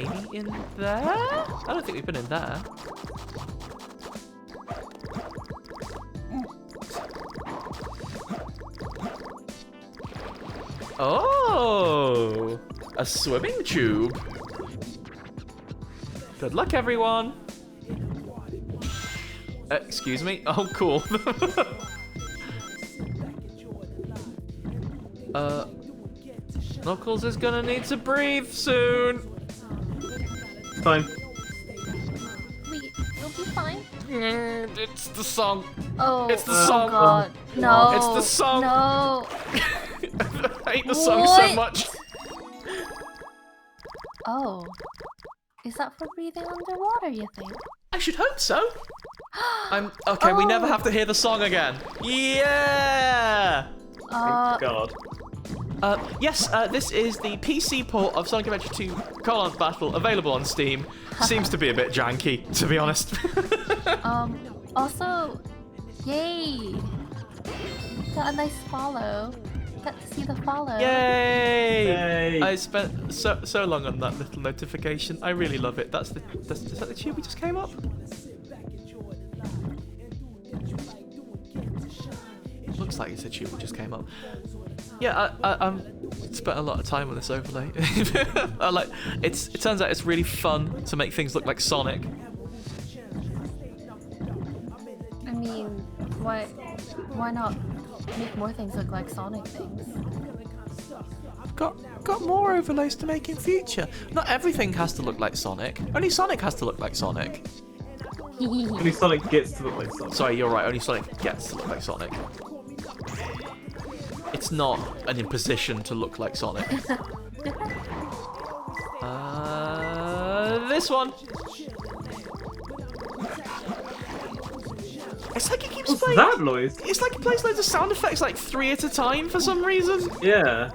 maybe in there? I don't think we've been in there. Oh, a swimming tube. Good luck, everyone. Excuse me? Oh, cool. Knuckles is gonna need to breathe soon. Fine. You'll be fine. It's the song. Oh, It's the song. Oh god. No. It's the song. No. I hate the song so What? much. Oh. Is that for breathing underwater, you think? I should hope so. Okay, we never have to hear the song again. Yeah! Thank God. Yes, this is the PC port of Sonic Adventure 2: Battle, available on Steam. Seems to be a bit janky, to be honest. Also, yay! Got a nice follow. Got to see the follow. Yay! Yay. I spent so long on that little notification. I really love it. Is that the tube we just came up? Looks like it's a tube we just came up. Yeah, I spent a lot of time on this overlay. It turns out it's really fun to make things look like Sonic. I mean, why not make more things look like Sonic things? Got more overlays to make in future. Not everything has to look like Sonic. Only Sonic has to look like Sonic. Only Sonic gets to look like Sonic. Sorry, you're right. Only Sonic gets to look like Sonic. It's not an imposition to look like Sonic. This one. It's like it keeps What's playing. that noise? It's like it plays loads of sound effects, like 3 at a time for some reason. Yeah.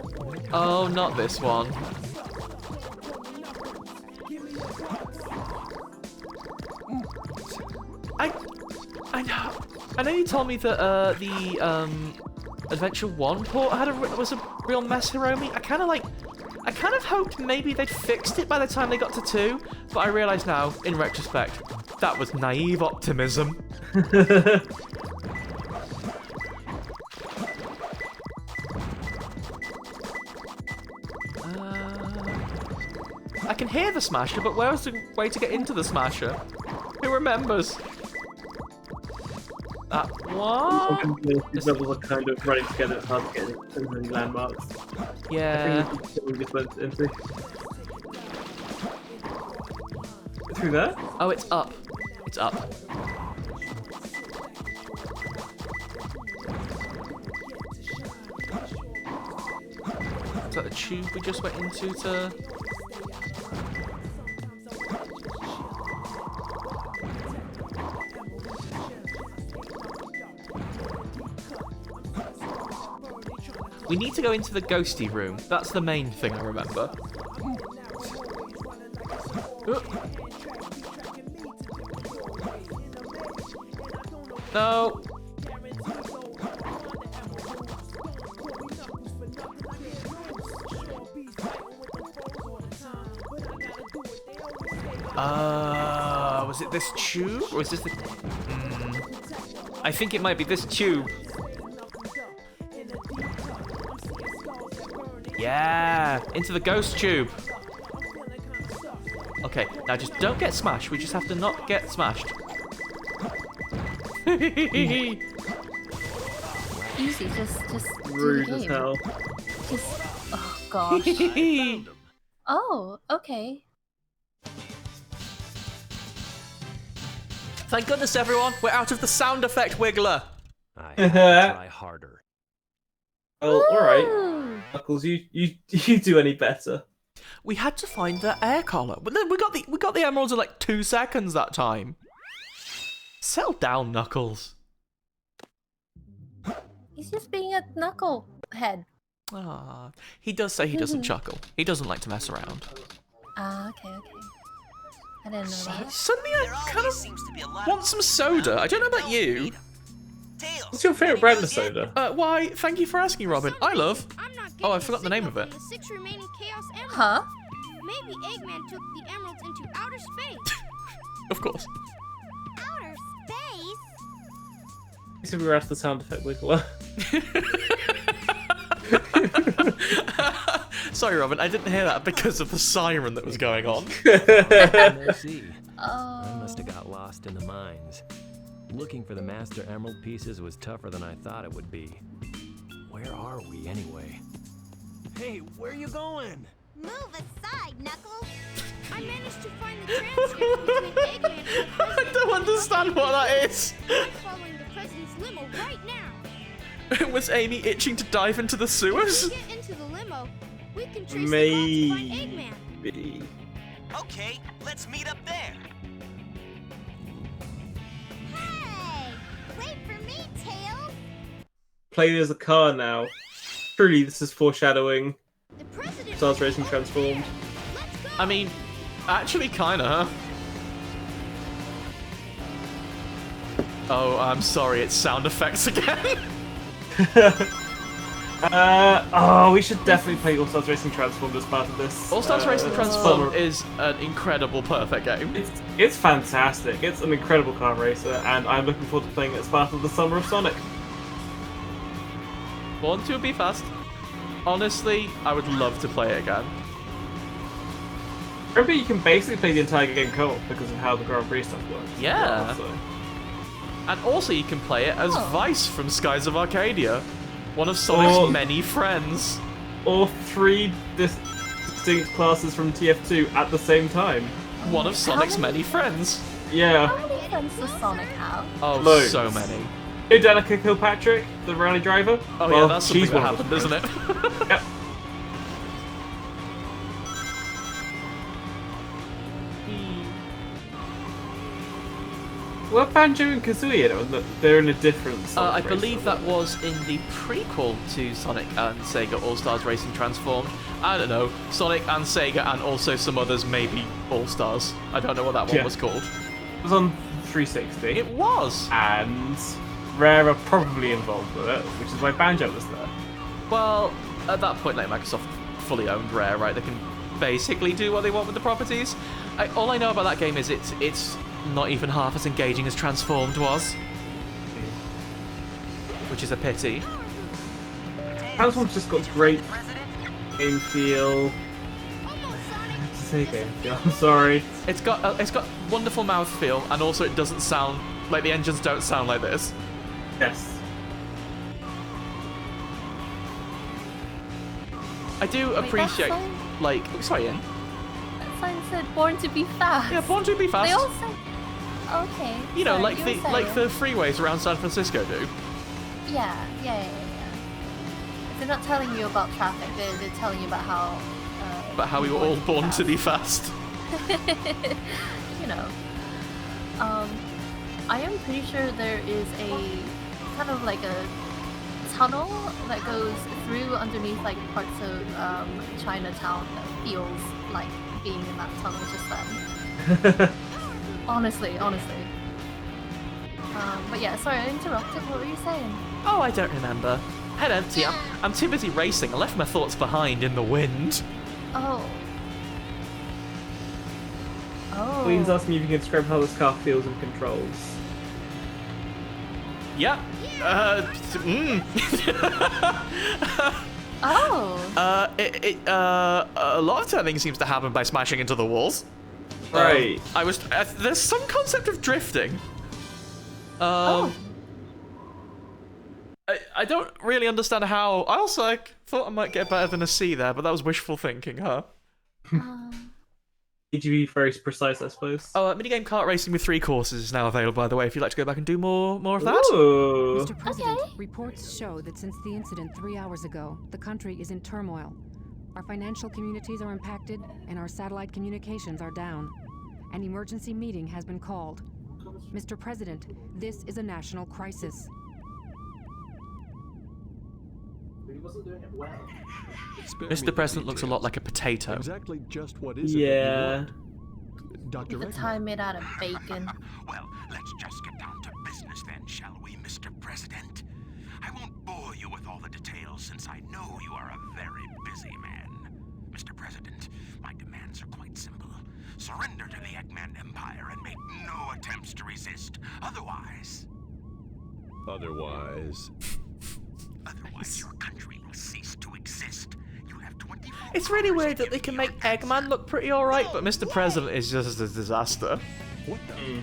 Oh, not this one. I know you told me that the Adventure 1 port was a real mess, Hiromi. I kind of hoped maybe they'd fixed it by the time they got to 2, but I realise now, in retrospect, that was naive optimism. I can hear the Smasher, but where's the way to get into the Smasher? Who remembers? That one? These levels are kind of running together. It's hard to get so many landmarks. Yeah. I think we just went into. Through there? Oh, it's up. It's up. Is that the tube we just went into to... We need to go into the ghosty room. That's the main thing I remember. No. Was it this tube? Or is this the... I think it might be this tube. Yeah, into the ghost tube. Okay, now just don't get smashed. We just have to not get smashed. Easy, just do Rude the as game. hell. Just, oh gosh. Oh, okay. Thank goodness, everyone. We're out of the sound effect wiggler. I have to try harder. Oh, alright. Ooh. Knuckles, you do any better? We had to find the air collar. But then we got the emeralds in like 2 seconds that time. Settle down, Knuckles. He's just being a knucklehead. Ah, he does say he doesn't chuckle. He doesn't like to mess around. Ah, okay. I didn't know that. Suddenly, I kind of want some soda. I don't know about you. What's your favourite brand of soda? Why? Thank you for asking, Robin. I love. Oh, I forgot the name of it. Huh? Maybe Eggman took the emeralds into outer space. Of course. Outer space? So we were after the sound effect wiggle. Sorry, Robin, I didn't hear that because of the siren that was going on. I see. Oh. I must have got lost in the mines. Looking for the Master Emerald pieces was tougher than I thought it would be. Where are we, anyway? Hey, where are you going? Move aside, Knuckles. I managed to find the transcript between Eggman and the I president. don't understand what that is. I'm following the president's limo right now. Was Amy itching to dive into the If sewers? we get into the limo, we can trace the route to find Eggman. Maybe. Okay, let's meet up there. Hey, wait for me, Tails. Played as a car now. Truly, this is foreshadowing. The president. Stars Racing Transformed. Let's go. I mean, actually kinda, huh? Oh, I'm sorry, it's sound effects again. We should definitely play All Stars Racing Transformed as part of this. All Stars Racing Transformed is an incredible, perfect game. It's fantastic. It's an incredible car racer, and I'm looking forward to playing it as part of the Summer of Sonic. Born to be fast. Honestly, I would love to play it again. Remember, you can basically play the entire game co-op because of how the Grand Prix stuff works. Yeah. Well, so. And also you can play it as Vice from Skies of Arcadia, one of Sonic's many friends. Or 3 distinct classes from TF2 at the same time. One of Sonic's many friends. Yeah. How many friends does Sonic have? Oh, Loads. so many. Hey, Danica Kilpatrick, the rally driver. Oh well, yeah, that's something she's that one of happened, those isn't it? friends. Yep. Were Banjo and Kazooie in it? They're in a different Sonic I race, believe aren't that was in the prequel to Sonic and Sega All-Stars Racing Transformed. I don't know, Sonic and Sega and also some others, maybe All-Stars. I don't know what that one Yeah. was called. It was on 360. It was! And Rare are probably involved with it, which is why Banjo was there. Well, at that point, like, Microsoft fully owned Rare, right? They can basically do what they want with the properties. All I know about that game is it's not even half as engaging as Transformed was. Which is a pity. Transform's just got great game feel. Say game feel. I'm sorry. It's got wonderful mouthfeel, and also it doesn't sound like the engines don't sound like this. Yes. I do Wait, appreciate, that sign? like, sorry, Ian. That sign said "Born to be fast." Yeah, Born to be fast. They all say, okay. You know, sorry, like you the were saying. freeways around San Francisco do. Yeah. They're not telling you about traffic. They're telling you about how. But how we were all born to be fast. You know. I am pretty sure there is a kind of like a tunnel that goes through underneath like parts of Chinatown that feels like being in that tunnel just then. honestly. But yeah, sorry, I interrupted. What were you saying? Oh, I don't remember. Head empty. I'm too busy racing. I left my thoughts behind in the wind. Oh. Queen's asking if you can describe how this car feels and controls. Yeah. Oh. A lot of turning seems to happen by smashing into the walls. Right. There's some concept of drifting. Oh. I don't really understand how. I also thought I might get better than a C there, but that was wishful thinking, huh? Need to be very precise, I suppose. Oh, minigame kart racing with 3 courses is now available, by the way, if you'd like to go back and do more of that. Ooh. Mr. President, Okay. reports show that since the incident 3 hours ago, the country is in turmoil. Our financial communities are impacted, and our satellite communications are down. An emergency meeting has been called. Mr. President, this is a national crisis. Mr. President looks a lot like a potato. Exactly just what is it Yeah. that you want? Dr. With a Eggman. tie made out of bacon. Well, let's just get down to business then, shall we, Mr. President? I won't bore you with all the details since I know you are a very busy man. Mr. President, my demands are quite simple. Surrender to the Eggman Empire and make no attempts to resist. Otherwise, Otherwise, your country will cease to exist. You'll have 24 It's really hours weird to that they give can me make your Eggman look pretty alright, but Mr. President is just a disaster. what the?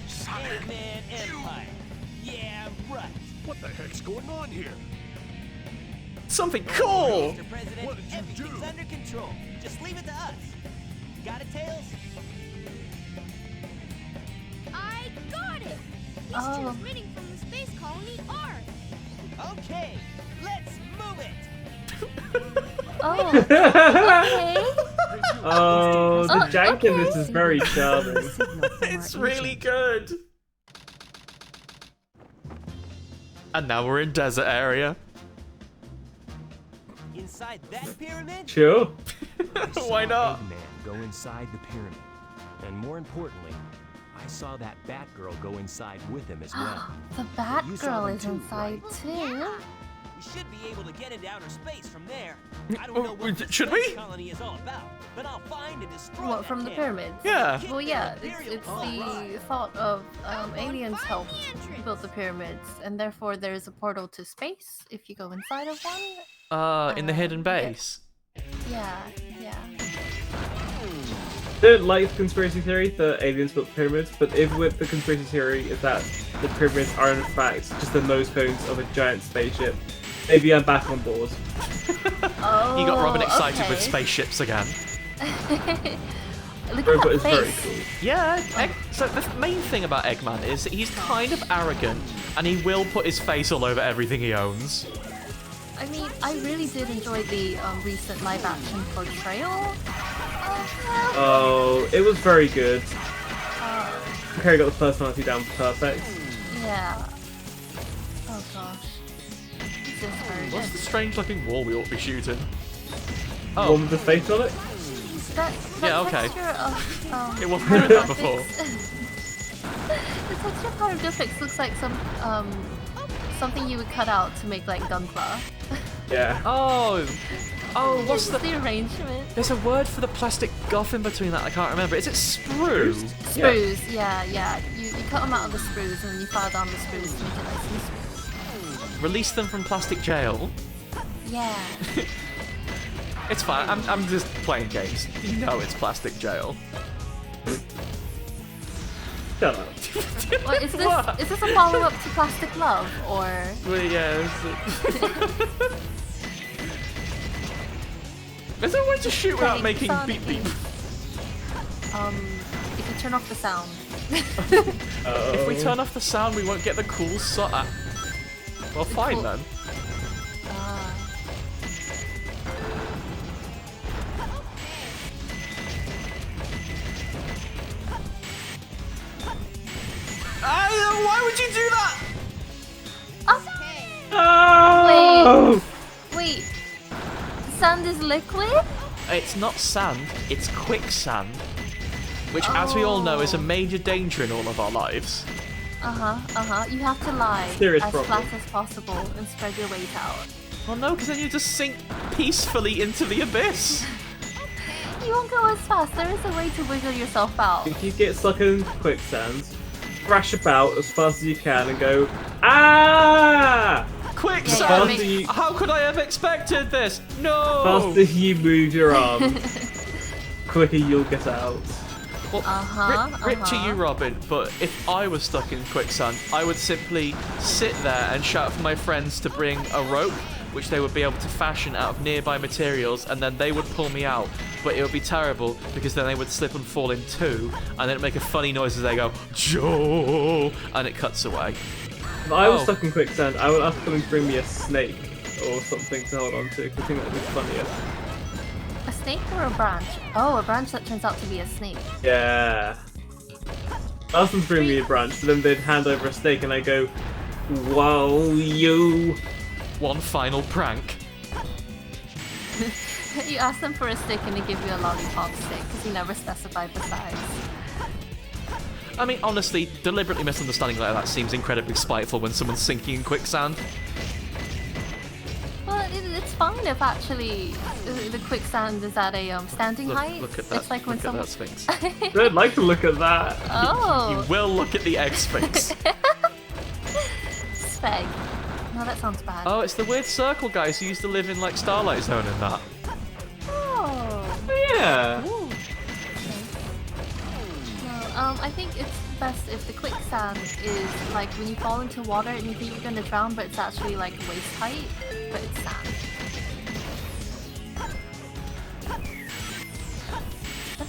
Eggman Empire. Yeah, right. What the heck's going on here? Something cool! Mr. President, What did you everything's do? under control. Just leave it to us. Got it, Tails? I got it! He's Oh. transmitting from the space colony Ark. Okay, let's move it. Oh, okay. Oh, the Oh, jank in this okay. is very charming. It's really good! And now we're in desert area. Inside that pyramid? Sure. Why not? Eggman go inside the pyramid. And more importantly, I saw that Batgirl go inside with him as well. The You saw Batgirl them is too, inside right? too. We should be able to get into outer space from there. I Oh, don't know what the should space we? colony is all about, but I'll find and destroy What, that from the camp. pyramids? Yeah. Well, yeah, it's the thought of aliens find helped the entrance. build the pyramids, and therefore there's a portal to space if you go inside of one. In the hidden yeah. base. Yeah, yeah. I don't like the conspiracy theory that aliens built the pyramids, but if with the conspiracy theory is that the pyramids are in fact just the nose cones of a giant spaceship, maybe I'm back on board. Oh, You got Robin excited with okay. spaceships again. Look Robot at is that very face. cool. Yeah, so the main thing about Eggman is that he's kind of arrogant, and he will put his face all over everything he owns. I mean, I really did enjoy the recent live-action portrayal. Oh, it was very good. Carrie got the personality down perfect. Yeah. Oh gosh. This is very What's good. the strange-looking wall we ought to be shooting? One Oh, with the face on it. That Yeah, okay. texture of, it wasn't doing that before. the texture of hieroglyphics looks like something you would cut out to make like Gunpla. Yeah. Oh, what's Just the... the arrangement? There's a word for the plastic guff in between that, I can't remember. Is it sprue? Sprues, yeah. You cut them out of the sprues and you file down the sprues to make it nice and smooth. Release them from plastic jail? Yeah. It's fine, I'm just playing games. You know it's plastic jail. Shut up. Well, is What? this a follow-up to Plastic Love or? Well, yeah. Is there a way to shoot without Playing making Sonic beep beep? games. If you turn off the sound. If we turn off the sound, we won't get the cool well, fine cool- then. Why would you do that? Oh! Wait. Sand is liquid? It's not sand, it's quicksand. Which, as we all know, is a major danger in all of our lives. You have to lie Serious as problem. flat as possible and spread your weight out. Well, no, because then you just sink peacefully into the abyss. You won't go as fast. There is a way to wiggle yourself out. If you get stuck in quicksand, thrash about as fast as you can and go, ah! Quicksand! Yeah, Faster you- How could I have expected this? No! Faster you move your arm, quicker you'll get out. Well, rip to you, Robin, but if I was stuck in quicksand, I would simply sit there and shout for my friends to bring a rope, which they would be able to fashion out of nearby materials, and then they would pull me out. But it would be terrible, because then they would slip and fall in two, and then it'd make a funny noise as they go, Joe! And it cuts away. If I was stuck in quicksand, I would ask them to bring me a snake or something to hold on to, because I think that would be funnier. A snake or a branch? Oh, a branch that turns out to be a snake. Yeah. I asked them to bring me a branch, but then they'd hand over a snake and I go, wow, you. One final prank. You ask them for a stick and they give you a lollipop stick because you never specified the size. I mean, honestly, deliberately misunderstanding like that seems incredibly spiteful when someone's sinking in quicksand. It's fine if actually the quicksand is at a standing height. Look at that. It's like when someone. Sphinx. I'd like to look at that. Oh. You will look at the egg sphinx. Speg. No, that sounds bad. Oh, it's the weird circle guys who used to live in like Starlight Zone and that. Oh. Yeah. Ooh. No, I think it's best if the quicksand is like when you fall into water and you think you're gonna drown, but it's actually like waist height, but it's sand. I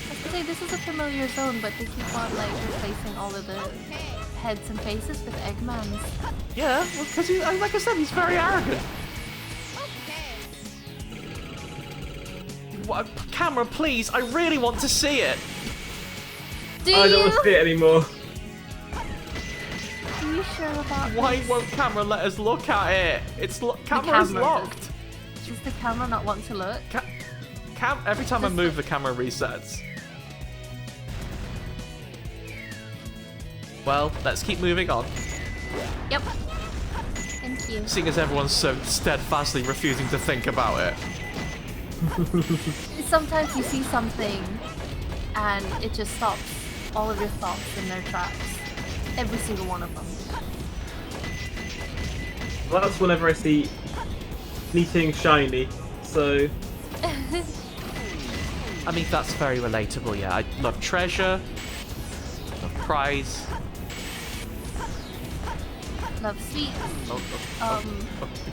was gonna say this is a familiar zone, but they keep on like replacing all of the heads and faces with Eggmans. Yeah, well, because like I said, he's very arrogant. What, camera, please! I really want to see it. Do I don't want you? to see it anymore. Are you sure about Why this? won't camera let us look at it? Camera is locked. Does the camera not want to look? Every time I move, the camera resets. Well, let's keep moving on. Yep. Thank you. Seeing as everyone's so steadfastly refusing to think about it. Sometimes you see something and it just stops all of your thoughts in their tracks. Every single one of them. Well, that's whenever I see anything shiny, so... I mean, that's very relatable, yeah. I love treasure, love prize. Love sweets.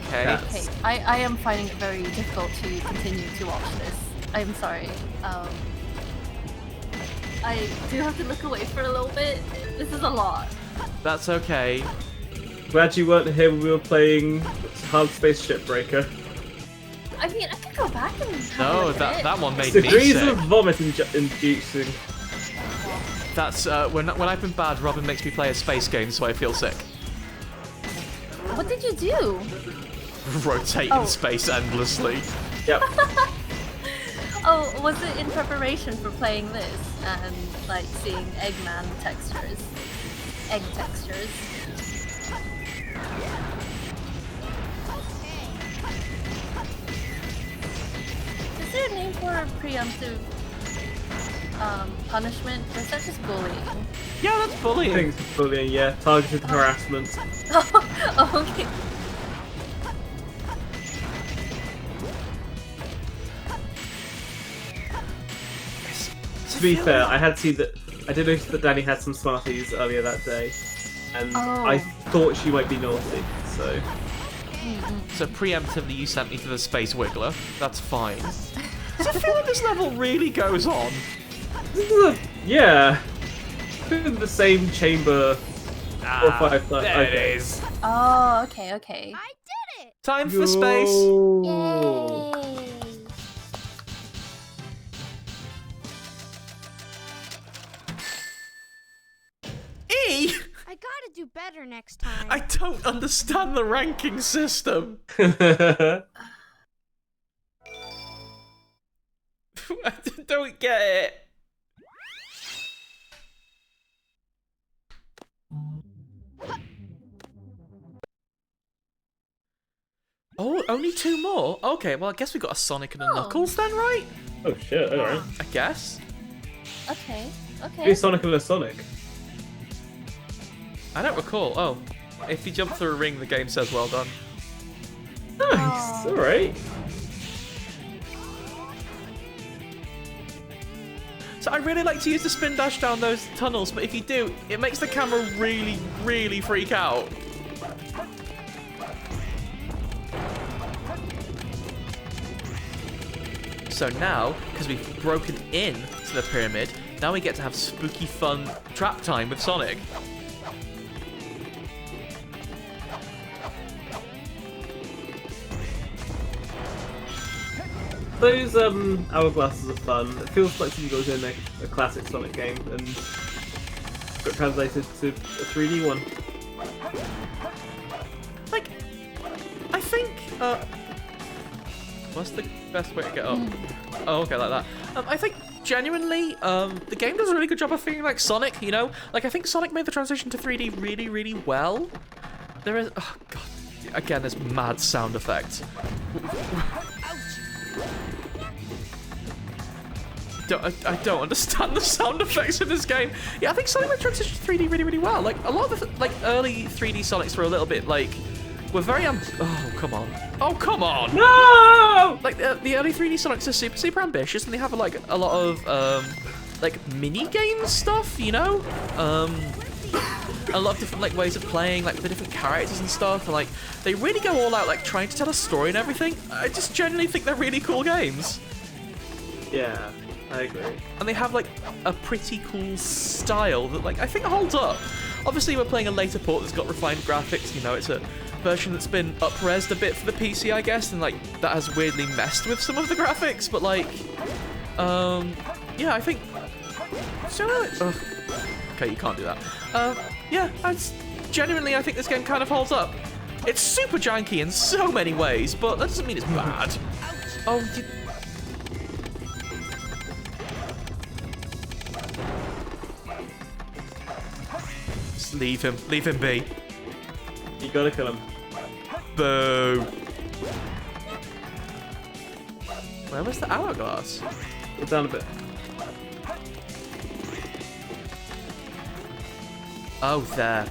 Okay. Okay, I am finding it very difficult to continue to watch this. I'm sorry. I do have to look away for a little bit. This is a lot. That's okay. Glad you weren't here when we were playing Hard Space Shipbreaker. I mean, I could go back and have a No, look at it. that one made me Degrees sick. of vomit inducing. That's when I've been bad, Robin makes me play a space game, so I feel sick. What did you do? Rotate in space endlessly. Yep. Oh, was it in preparation for playing this and like seeing Eggman textures? Egg textures. Is there a name for preemptive punishment? Or is that just bullying? Yeah, that's bullying. I think it's bullying, yeah. Targeted harassment. Oh, okay. To be fair, I did notice that Danny had some Smarties earlier that day, and I thought she might be naughty, so... So preemptively you sent me to the Space Wiggler. That's fine. Does it feel like this level really goes on? Yeah. In the same chamber 4 or 5 times. There it is. Oh, okay, okay. I did it! Time for space. Yay! E? I gotta do better next time. I don't understand the ranking system. I don't get it. Oh, only 2 more? Okay, well I guess we got a Sonic and a Knuckles then, right? Oh shit, alright. I guess. Okay, okay. Who's Sonic and a Sonic? I don't recall. Oh, if you jump through a ring, the game says well done. Nice, alright. So I really like to use the spin dash down those tunnels, but if you do, it makes the camera really, really freak out. So now, because we've broken in to the pyramid, now we get to have spooky fun trap time with Sonic. Those hourglasses are fun. It feels like something goes in a classic Sonic game and got translated to a 3D one. Like, I think, what's the best way to get up? Oh, okay, like that. I think, genuinely, the game does a really good job of feeling like Sonic, you know? Like, I think Sonic made the transition to 3D really, really well. There is... Oh, God. Again, there's mad sound effects. I don't understand the sound effects in this game. Yeah, I think Sonic went transition to 3D really, really well. Like, a lot of the early 3D Sonics were a little bit, were very... Oh, come on. Oh, come on! No! Like, the early 3D Sonics are super, super ambitious, and they have, a lot of, mini-game stuff, you know? A lot of different, ways of playing, with the different characters and stuff, and, they really go all out, trying to tell a story and everything. I just genuinely think they're really cool games. Yeah, I agree. And they have, a pretty cool style that, I think holds up. Obviously, we're playing a later port that's got refined graphics, you know, it's a version that's been up-resed a bit for the PC, I guess, and, that has weirdly messed with some of the graphics, but, yeah, I think... Ugh. Okay, you can't do that. Yeah, genuinely, I think this game kind of holds up. It's super janky in so many ways, but that doesn't mean it's bad. Oh, Just leave him be. You gotta kill him. Boo. Where was the hourglass? Get down a bit. Oh, there.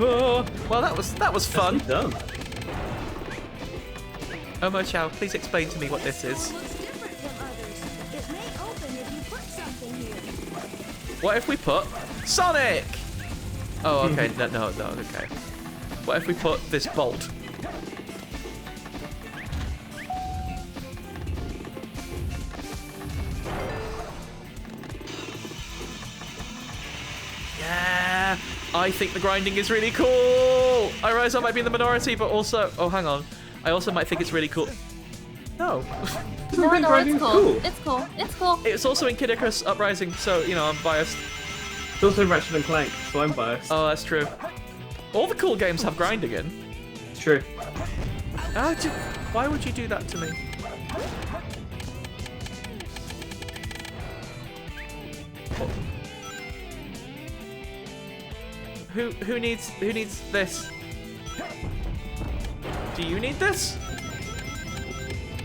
Oh, well, that was fun. Done. Omo Chow, please explain to me what this is. Different from others. It may open if you put something here. What if we put Sonic? Oh, okay. No, okay. What if we put this bolt? Yeah, I think the grinding is really cool. I realize I might be in the minority, but also, oh, hang on. I also might think it's really cool. No. No, it's cool. It's cool. It's cool. It's also in Kid Icarus Uprising, so, you know, I'm biased. It's also Ratchet and Clank, so I'm biased. Oh, that's true. All the cool games have grinding in. It's true. Why would you do that to me? Who needs this? Do you need this?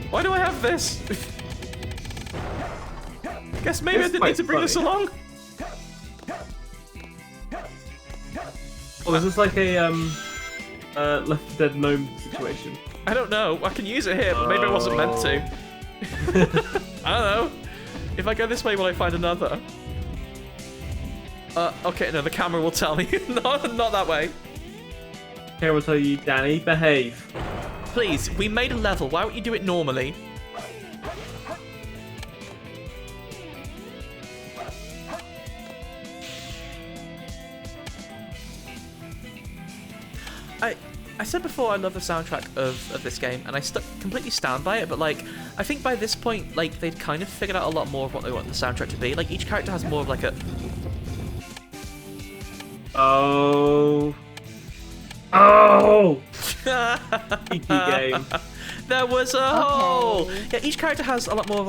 Why do I have this? Guess maybe I didn't need to bring this along. Oh, is this like a Left 4 Dead gnome situation? I don't know. I can use it here, but maybe I wasn't meant to. I don't know. If I go this way, will I find another? Okay, no, the camera will tell me. not that way. Camera will tell you, Danny, behave. Please, we made a level. Why don't you do it normally? I said before I love the soundtrack of this game, and I completely stand by it, but, I think by this point, they'd kind of figured out a lot more of what they want the soundtrack to be. Each character has more of, a... Oh! Geeky game. There was a hole! Yeah, each character has a lot more of,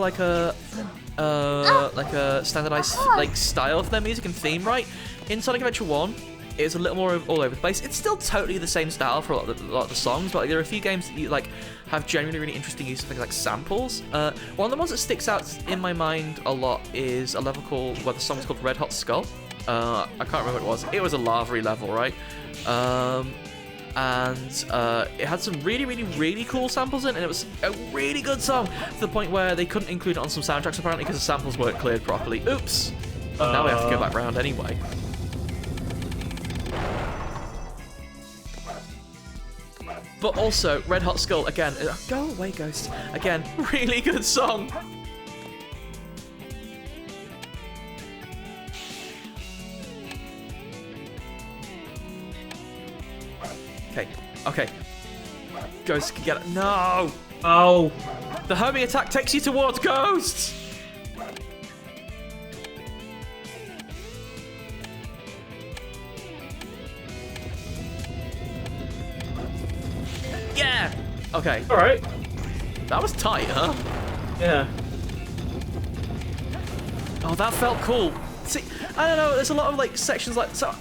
a standardized, style for their music and theme, right? In Sonic Adventure 1, it's a little more all over the place. It's still totally the same style for a lot of the songs, but there are a few games that you have genuinely really interesting use of things like samples. One of the ones that sticks out in my mind a lot is a level where the song's called Red Hot Skull. I can't remember what it was. It was a Lavery level, right? It had some really, really, really cool samples in it, and it was a really good song to the point where they couldn't include it on some soundtracks apparently because the samples weren't cleared properly. Oops. Now we have to go back round anyway. But also, Red Hot Skull, again, go away, Ghost. Again, really good song. Okay. Ghost can get it. No! Oh! The homing attack takes you towards ghosts! Yeah! Okay. Alright. That was tight, huh? Yeah. Oh, that felt cool. See, I don't know. There's a lot of like sections like so.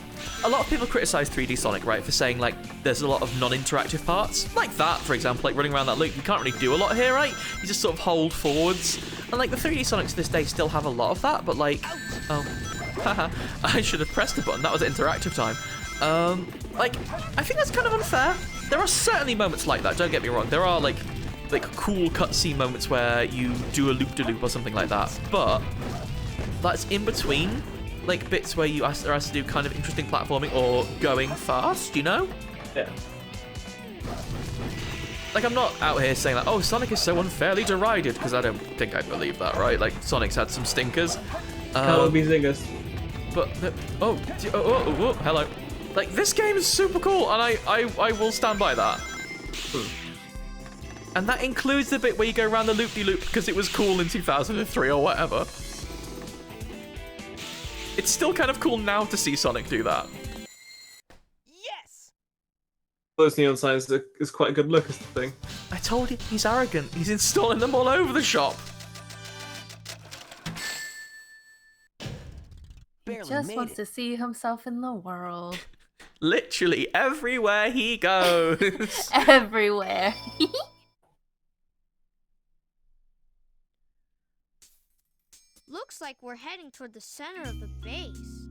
A lot of people criticize 3D Sonic, right, for saying like there's a lot of non-interactive parts, like that, for example, like running around that loop. You can't really do a lot here, right? You just sort of hold forwards, and like the 3D Sonics to this day still have a lot of that. But like, oh, haha, I should have pressed the button. That was interactive time. Like I think that's kind of unfair. There are certainly moments like that. Don't get me wrong. There are like cool cutscene moments where you do a loop-de-loop or something like that, but that's in between like bits where you are asked to do kind of interesting platforming or going fast, you know? Yeah. Like I'm not out here saying like, oh, Sonic is so unfairly derided, because I don't think I believe that, right? Like Sonic's had some stinkers. Can't be zingers. But oh, hello. Like this game is super cool, and I will stand by that. And that includes the bit where you go around the loop-de-loop because it was cool in 2003 or whatever. It's still kind of cool now to see Sonic do that. Yes! Those neon signs is quite a good look, is the thing. I told you, he's arrogant. He's installing them all over the shop. He just wants to see himself in the world. Literally everywhere he goes. Everywhere. Looks like we're heading toward the center of the base.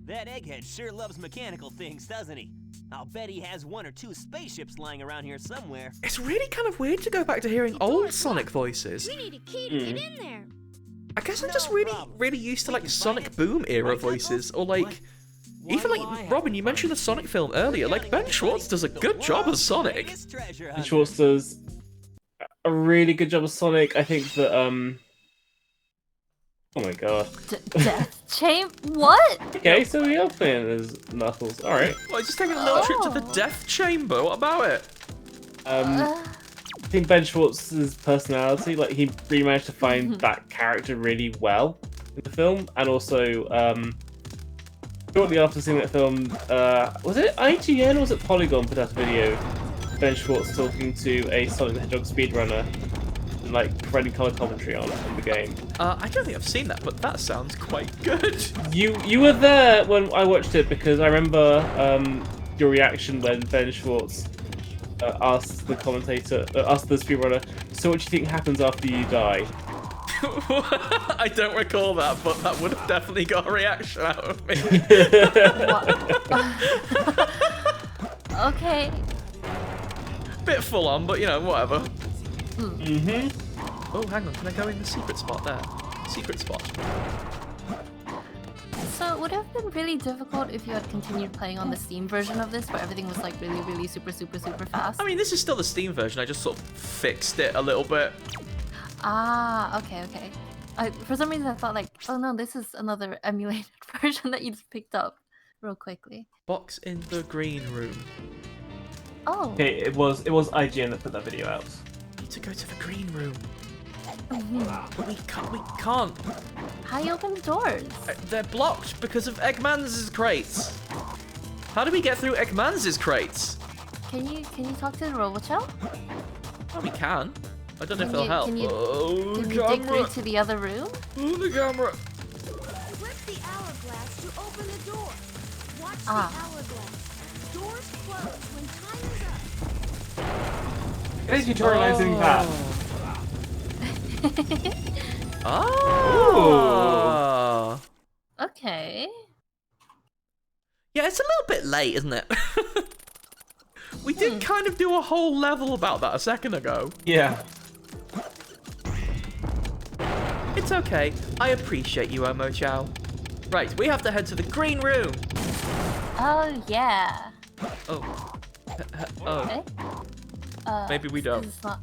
That egghead sure loves mechanical things, doesn't he? I'll bet he has 1 or 2 spaceships lying around here somewhere. It's really kind of weird to go back to hearing old Sonic voices. We need a key to get in there. I guess I'm just really used to like Sonic Boom era voices, or like even like Robin. You mentioned the Sonic film earlier. Like Ben Schwartz does a good job as Sonic. Ben Schwartz does a really good job as Sonic. I think that oh my god. Death Chamber? What? Okay, so we are playing as Knuckles. All right. Well, he's just taking a little trip to the Death Chamber. What about it? I think Ben Schwartz's personality, like he really managed to find that character really well in the film, and also shortly after seeing that film, was it IGN or was it Polygon put out a video? Ben Schwartz talking to a Sonic the Hedgehog speedrunner and like providing color commentary on the game. I don't think I've seen that, but that sounds quite good. You were there when I watched it, because I remember your reaction when Ben Schwartz asked the speedrunner, so what do you think happens after you die? I don't recall that, but that would have definitely got a reaction out of me. Okay. Bit full on, but you know, whatever. Mm-hmm. Oh, hang on, can I go in the secret spot there? Secret spot. So, would it have been really difficult if you had continued playing on the Steam version of this, where everything was like really super fast? I mean, this is still the Steam version, I just sort of fixed it a little bit. Ah, okay. For some reason I thought like, oh no, this is another emulated version that you just picked up real quickly. Box in the green room. Oh. Okay, it was IGN that put that video out. We need to go to the green room. Mm-hmm. We can't. How do you open the doors? They're blocked because of Eggman's crates. How do we get through Eggman's crates? Can you talk to the Robochell? Oh, we can. I don't know if they'll help. Can you dig through to the other room? Oh, the camera. Flip the hourglass to open the door. Watch the hourglass. Doors close when time is up. It is tutorializing that. Oh. Okay. Yeah, it's a little bit late, isn't it? We did kind of do a whole level about that a second ago. Yeah. It's okay. I appreciate you, Omo-chow. Right, we have to head to the green room. Oh yeah. Oh. Okay. Maybe we don't. This is not...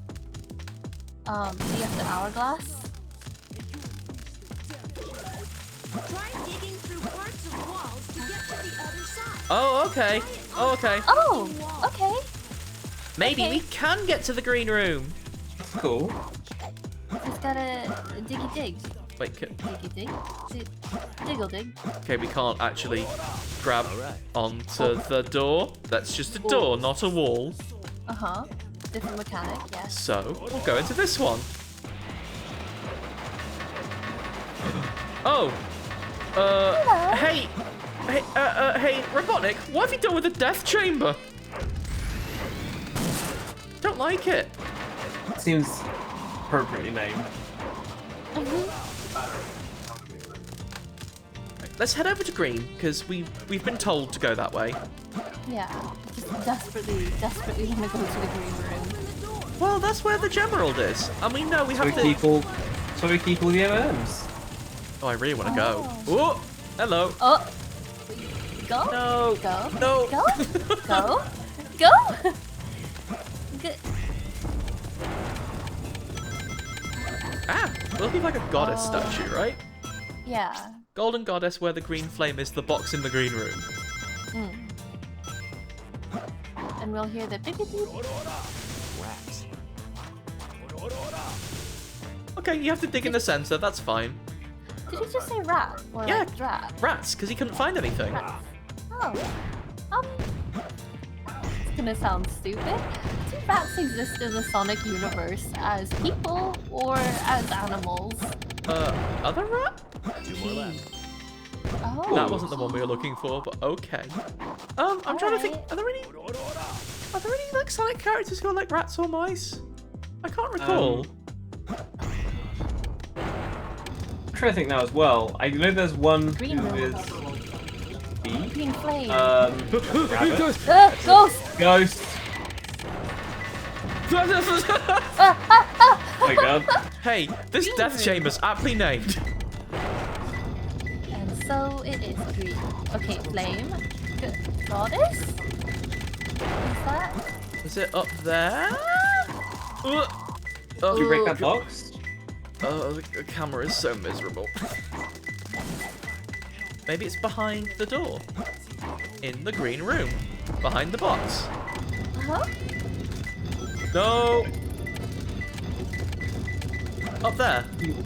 do you have the hourglass? Try digging through parts of walls to get to the other side. Oh, okay. Oh, okay. Oh, okay. Maybe we can get to the green room. That's cool. Just gotta diggy dig. Wait, Diggy dig. Diggle dig. okay, we can't actually grab onto the door. That's just a door, not a wall. Uh-huh. Different mechanic, yes. So, we'll go into this one. Oh! Hey, hey, Robotnik, what have you done with the death chamber? Don't like it. Seems appropriately named. Let's head over to green, because we've been told to go that way. Yeah, just desperately want to go to the green room. Well, that's where the Gemerald is, and we know we have to... So we keep all the M&Ms. Oh, I really want to go. Oh, hello. Oh, go. No. Go. No. Go. Go. Go. Good. Ah, looking like a goddess statue, right? Yeah. Golden goddess where the green flame is, the box in the green room. And we'll hear the beep beep beep. Rats. Okay, you have to dig in the center, that's fine. Did you just say rat? Or Yeah, like rat? rats, because he couldn't find anything. Rats. Oh. It's gonna sound stupid. Do rats exist in the Sonic universe as people or as animals? Other rat? 2 more left. Oh. That wasn't the one we were looking for, but okay. I'm trying to think, are there any like Sonic characters who are like rats or mice? I can't recall. I'm trying to think now as well. I know there's one Green who room. is bee. Green flame. Rabbit. Ghost! Ghost. Oh my god. Hey, this Green death room. chamber's aptly named. And so it is green. Okay, flame. Goddess? Is that? Is it up there? Did you break that box? Oh, the camera is so miserable. Maybe it's behind the door. In the green room. Behind the box. Uh-huh. No! Up there.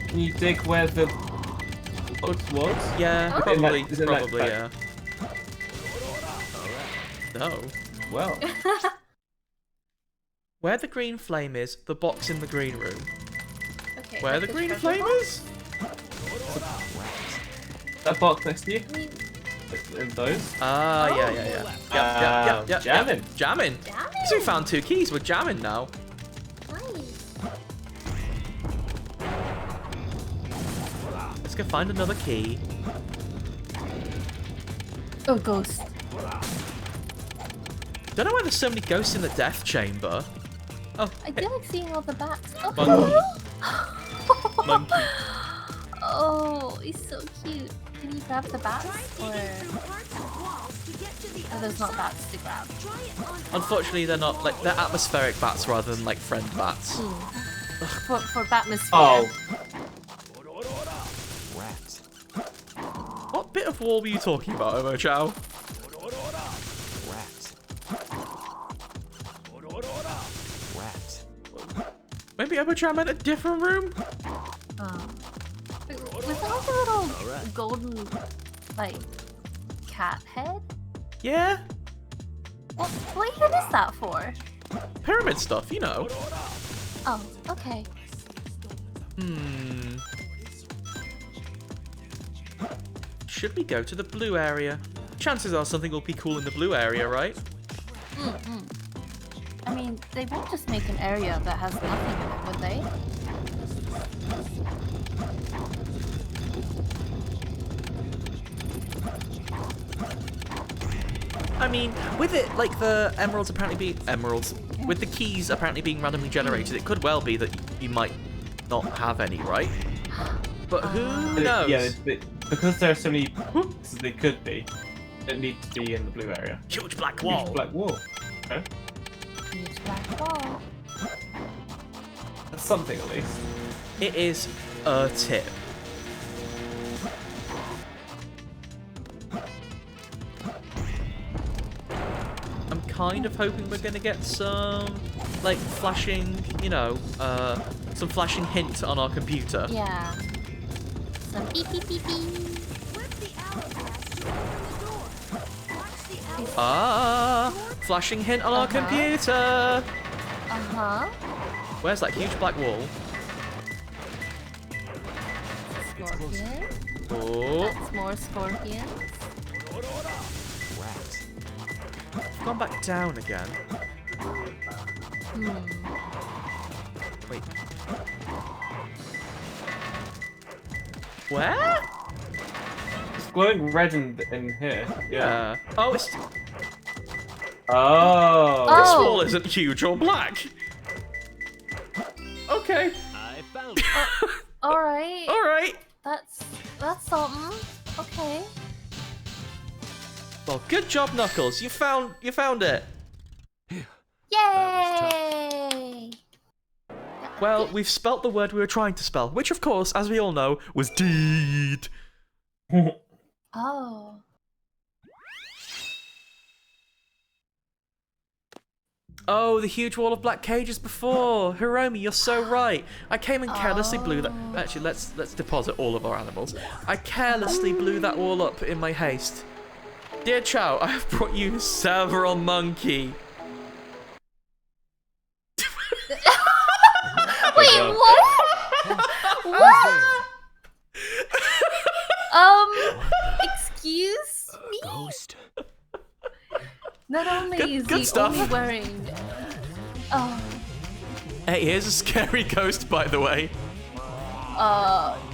Can you dig where the box was? Yeah, Oh. probably, Is it like probably, yeah. No. Well. Where the green flame is, the box in the green room. Okay. Where the like green treasure flame box? is? That box next to you? I mean, In those? Ah, yeah. Yep. Jamming. Jamming. Jamming. So we found 2 keys, we're jamming now. nice. Let's go find another key. Oh, ghost. Don't know why there's so many ghosts in the death chamber. Oh, I do like seeing all the bats. Oh, Monkey. Monkey. Oh, he's so cute. Can you grab the bats? Or there's not bats to grab? Unfortunately, they're not, like, they're atmospheric bats rather than, like, friend bats. For Batmosphere. Oh. Rats. What bit of wall were you talking about, Omo Chow? Rats. Rats. Maybe Omo Chow meant a different room? Was that like a little golden, like, cat head? Yeah? What even is that for? Pyramid stuff, you know. Oh, okay. Should we go to the blue area? Chances are something will be cool in the blue area, right? I mean, they won't just make an area that has nothing in it, would they? I mean, with it, like, the emeralds apparently being... Emeralds. With the keys apparently being randomly generated, it could well be that you might not have any, right? But who knows? Yeah, because there are so many hooks, they could be. It needs to be in the blue area. Huge black wall. Huge black wall. Okay. Huge black wall. That's something at least. It is a tip. I'm kind of hoping we're gonna get some, like, flashing, you know, some flashing hint on our computer. Yeah. Some beep beep beep beep. Ah, flashing hint on our computer. Uh-huh. Where's that huge black wall? Scorpion. Oh. That's more scorpions. Rats. I've gone back down again. Wait. Where? It's glowing red in here. Yeah. Oh, it's... Oh. This wall isn't huge or black. Okay. I found it. Alright. Alright. That's something. Okay. Well, good job, Knuckles. You found it. Yay! Well, we've spelt the word we were trying to spell, which of course, as we all know, was deed. Oh. Oh, the huge wall of black cages before. Hiromi, you're so right. I came and carelessly blew that. Actually, let's deposit all of our animals. I carelessly blew that wall up in my haste. Dear Chow, I have brought you several monkey. Wait, what? What? Excuse me? Ghost. Not only is he stuff. only wearing... Hey, here's a scary ghost, by the way.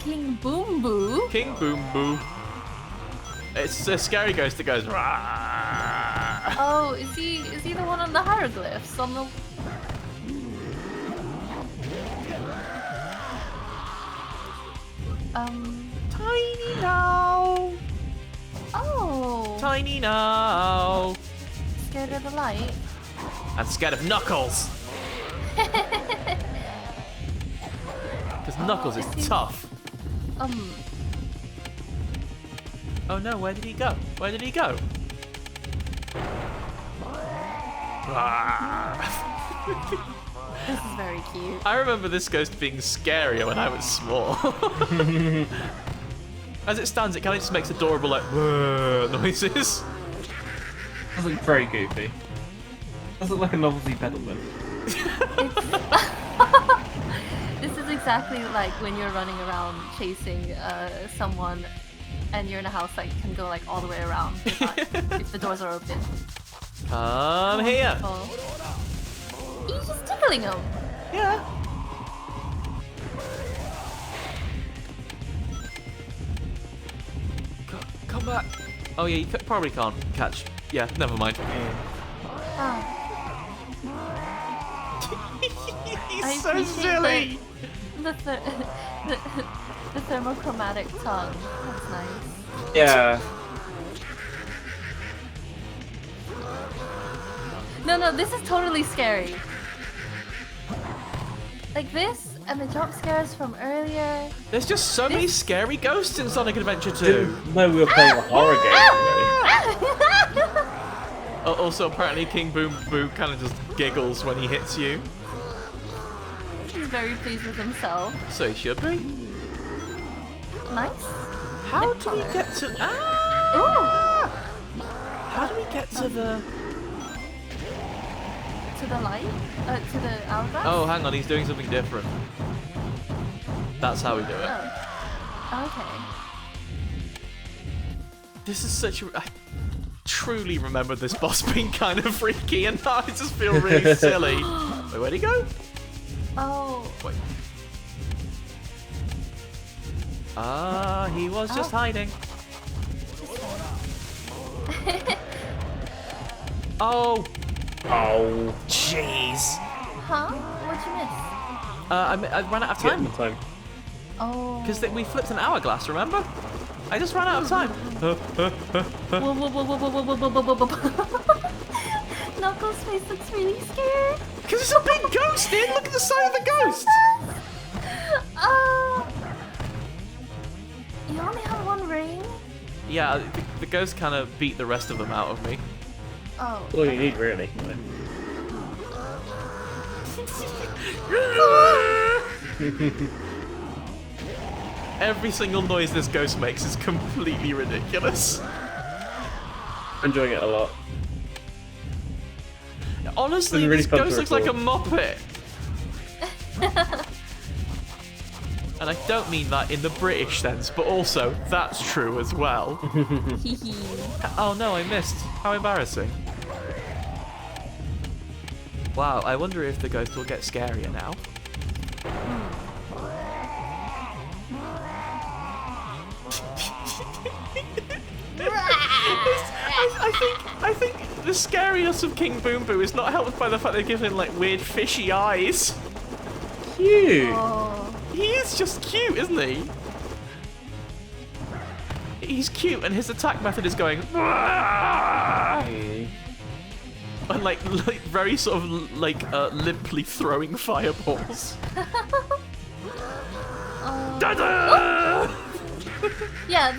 King Boom Boo. King Boom Boo. It's a scary ghost that goes. Rah. Oh, is he the one on the hieroglyphs on the? Tiny now. Oh. Tiny now. Scared of the light. I'm scared of Knuckles. Because Knuckles is tough. Oh no, where did he go? Where did he go? This is very cute. I remember this ghost being scarier when I was small. As it stands, it kind of just makes adorable like noises. That looks very goofy. Does look like a novelty peddler. This is exactly like when you're running around chasing someone and you're in a house that can go like all the way around if the doors are open. Come here. He's just tickling him. Yeah. Come back. Oh yeah, you probably can't catch. Yeah, never mind. He's so silly. The thermochromatic tongue. That's nice. Yeah. No, this is totally scary. Like this and the jump scares from earlier. There's just so many scary ghosts in Sonic Adventure 2. No, we were playing a horror game. Also, apparently King Boom Boo kind of just giggles when he hits you. He's very pleased with himself. So he should be. Nice. How do we get to... How do we get to the... To the light? To the hourglass? Oh, hang on, he's doing something different. That's how we do it. Oh. Okay. This is such a... I truly remember this boss being kind of freaky, and now I just feel really silly. Wait, where'd he go? Oh. Wait. He was just hiding. Oh. Oh. Jeez. Huh? What'd you miss? I ran out of time. Oh. Because we flipped an hourglass, remember? I just ran out of time. Knuckles' face looks really scared. Because it's a big ghost, dude. Look at the size of the ghost. You only have one ring? Yeah, the ghost kind of beat the rest of them out of me. Oh. All you need, really. Every single noise this ghost makes is completely ridiculous. I'm enjoying it a lot. Honestly, really this fun to ghost looks like a record. Muppet. And I don't mean that in the British sense, but also that's true as well. Oh no, I missed. How embarrassing. Wow, I wonder if the ghost will get scarier now. I think the scariness of King Boom Boo is not helped by the fact they give him like weird fishy eyes. Cute. Oh. He is just cute, isn't he? He's cute, and his attack method is going. And like very sort of like limply throwing fireballs. Dada! Yeah,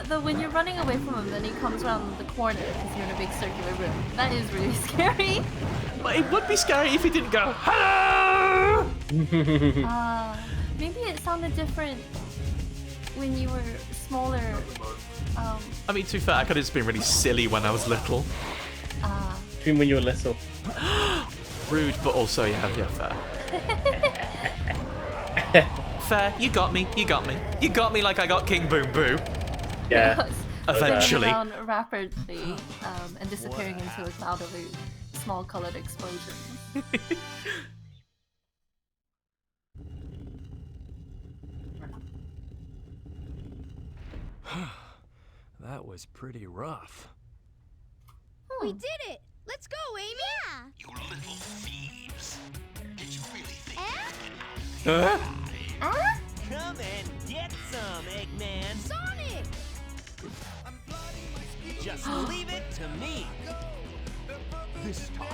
the when you're running away from him, then he comes around the corner because you're in a big circular room. That is really scary. But it would be scary if he didn't go hello. Maybe it sounded different when you were smaller. I mean, to be fair, I could have just been really silly when I was little. When you were little. Rude, but also yeah, fair. Fair, you got me. You got me like I got King Boom Boo. Yeah. Eventually. Around rapidly and disappearing into a cloud of small colored explosions. That was pretty rough. We did it! Let's go, Amy! Yeah! You little thieves. Did you really think Come and get some, Eggman. Sonic! Just leave it to me. this time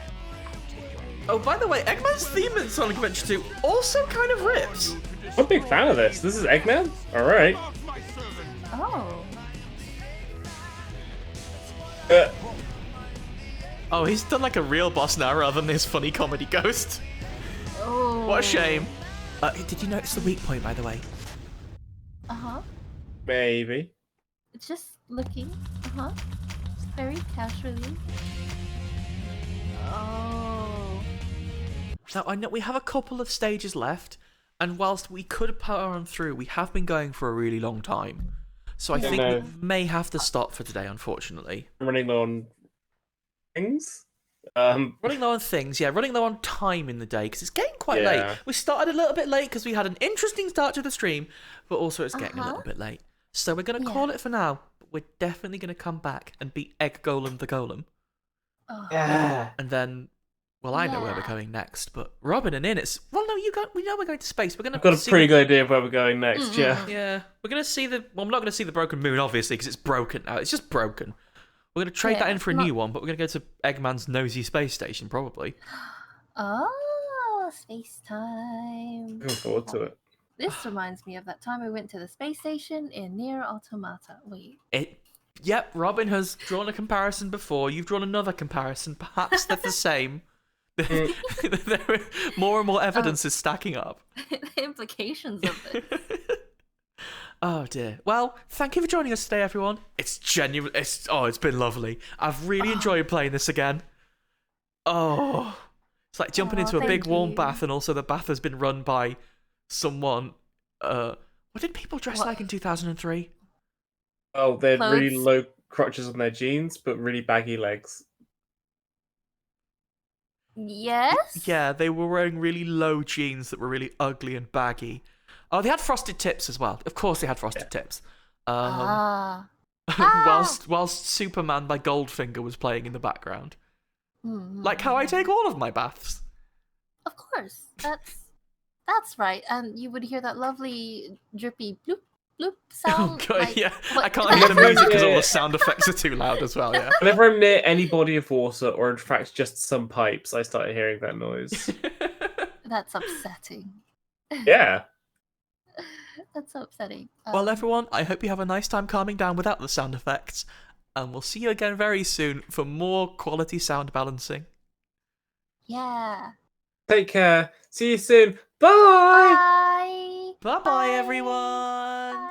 I'll take your Oh, by the way, Eggman's theme in Sonic Adventure 2 also kind of rips. I'm a big fan of this. This is Eggman? Alright. Oh. Oh, he's done like a real boss now rather than his funny comedy ghost. Oh. What a shame. Did you notice the weak point, by the way? Uh-huh. Maybe. It's just looking. Uh-huh. Just very casually. Oh. Now, I know we have a couple of stages left, and whilst we could power on through, we have been going for a really long time. So I think we may have to stop for today, unfortunately. Running low on things? Running low on things, yeah. Running low on time in the day, because it's getting quite late. We started a little bit late because we had an interesting start to the stream, but also it's getting a little bit late. So we're going to call it for now, but we're definitely going to come back and beat Egg Golem the Golem. Oh. Yeah. And then, well, I know where we're going next, but Robin and Innes, well, no, we know we're going to space. We're going to. I've got a pretty good idea of where we're going next, yeah. Yeah, we're going to see well, I'm not going to see the broken moon, obviously, because it's broken now. It's just broken. We're going to trade that in for a new one, but we're going to go to Eggman's nosy space station, probably. Oh, space time. Looking forward to it. This reminds me of that time we went to the space station in Nier Automata. Wait. Yep, Robin has drawn a comparison before. You've drawn another comparison. Perhaps they're the same. More and more evidence is stacking up. The implications of this. Oh dear. Well, thank you for joining us today, everyone. It's genuine. It's been lovely. I've really enjoyed playing this again. Oh, it's like jumping into a big warm bath, and also the bath has been run by someone. What did people dress like in 2003? Oh, they had really low crotches on their jeans, but really baggy legs. Yes? Yeah, they were wearing really low jeans that were really ugly and baggy. Oh, they had frosted tips as well. Of course they had frosted tips. Whilst Superman by Goldfinger was playing in the background. Like how I take all of my baths. Of course. That's right. And you would hear that lovely drippy bloop bloop sound. Oh, God, like, yeah. I can't hear the music because all the sound effects are too loud as well, yeah. Whenever I'm near any body of water, or in fact just some pipes, I started hearing that noise. That's upsetting. Yeah. That's upsetting. Well, everyone, I hope you have a nice time calming down without the sound effects. And we'll see you again very soon for more quality sound balancing. Yeah. Take care. See you soon. Bye. Bye. Bye-bye, everyone.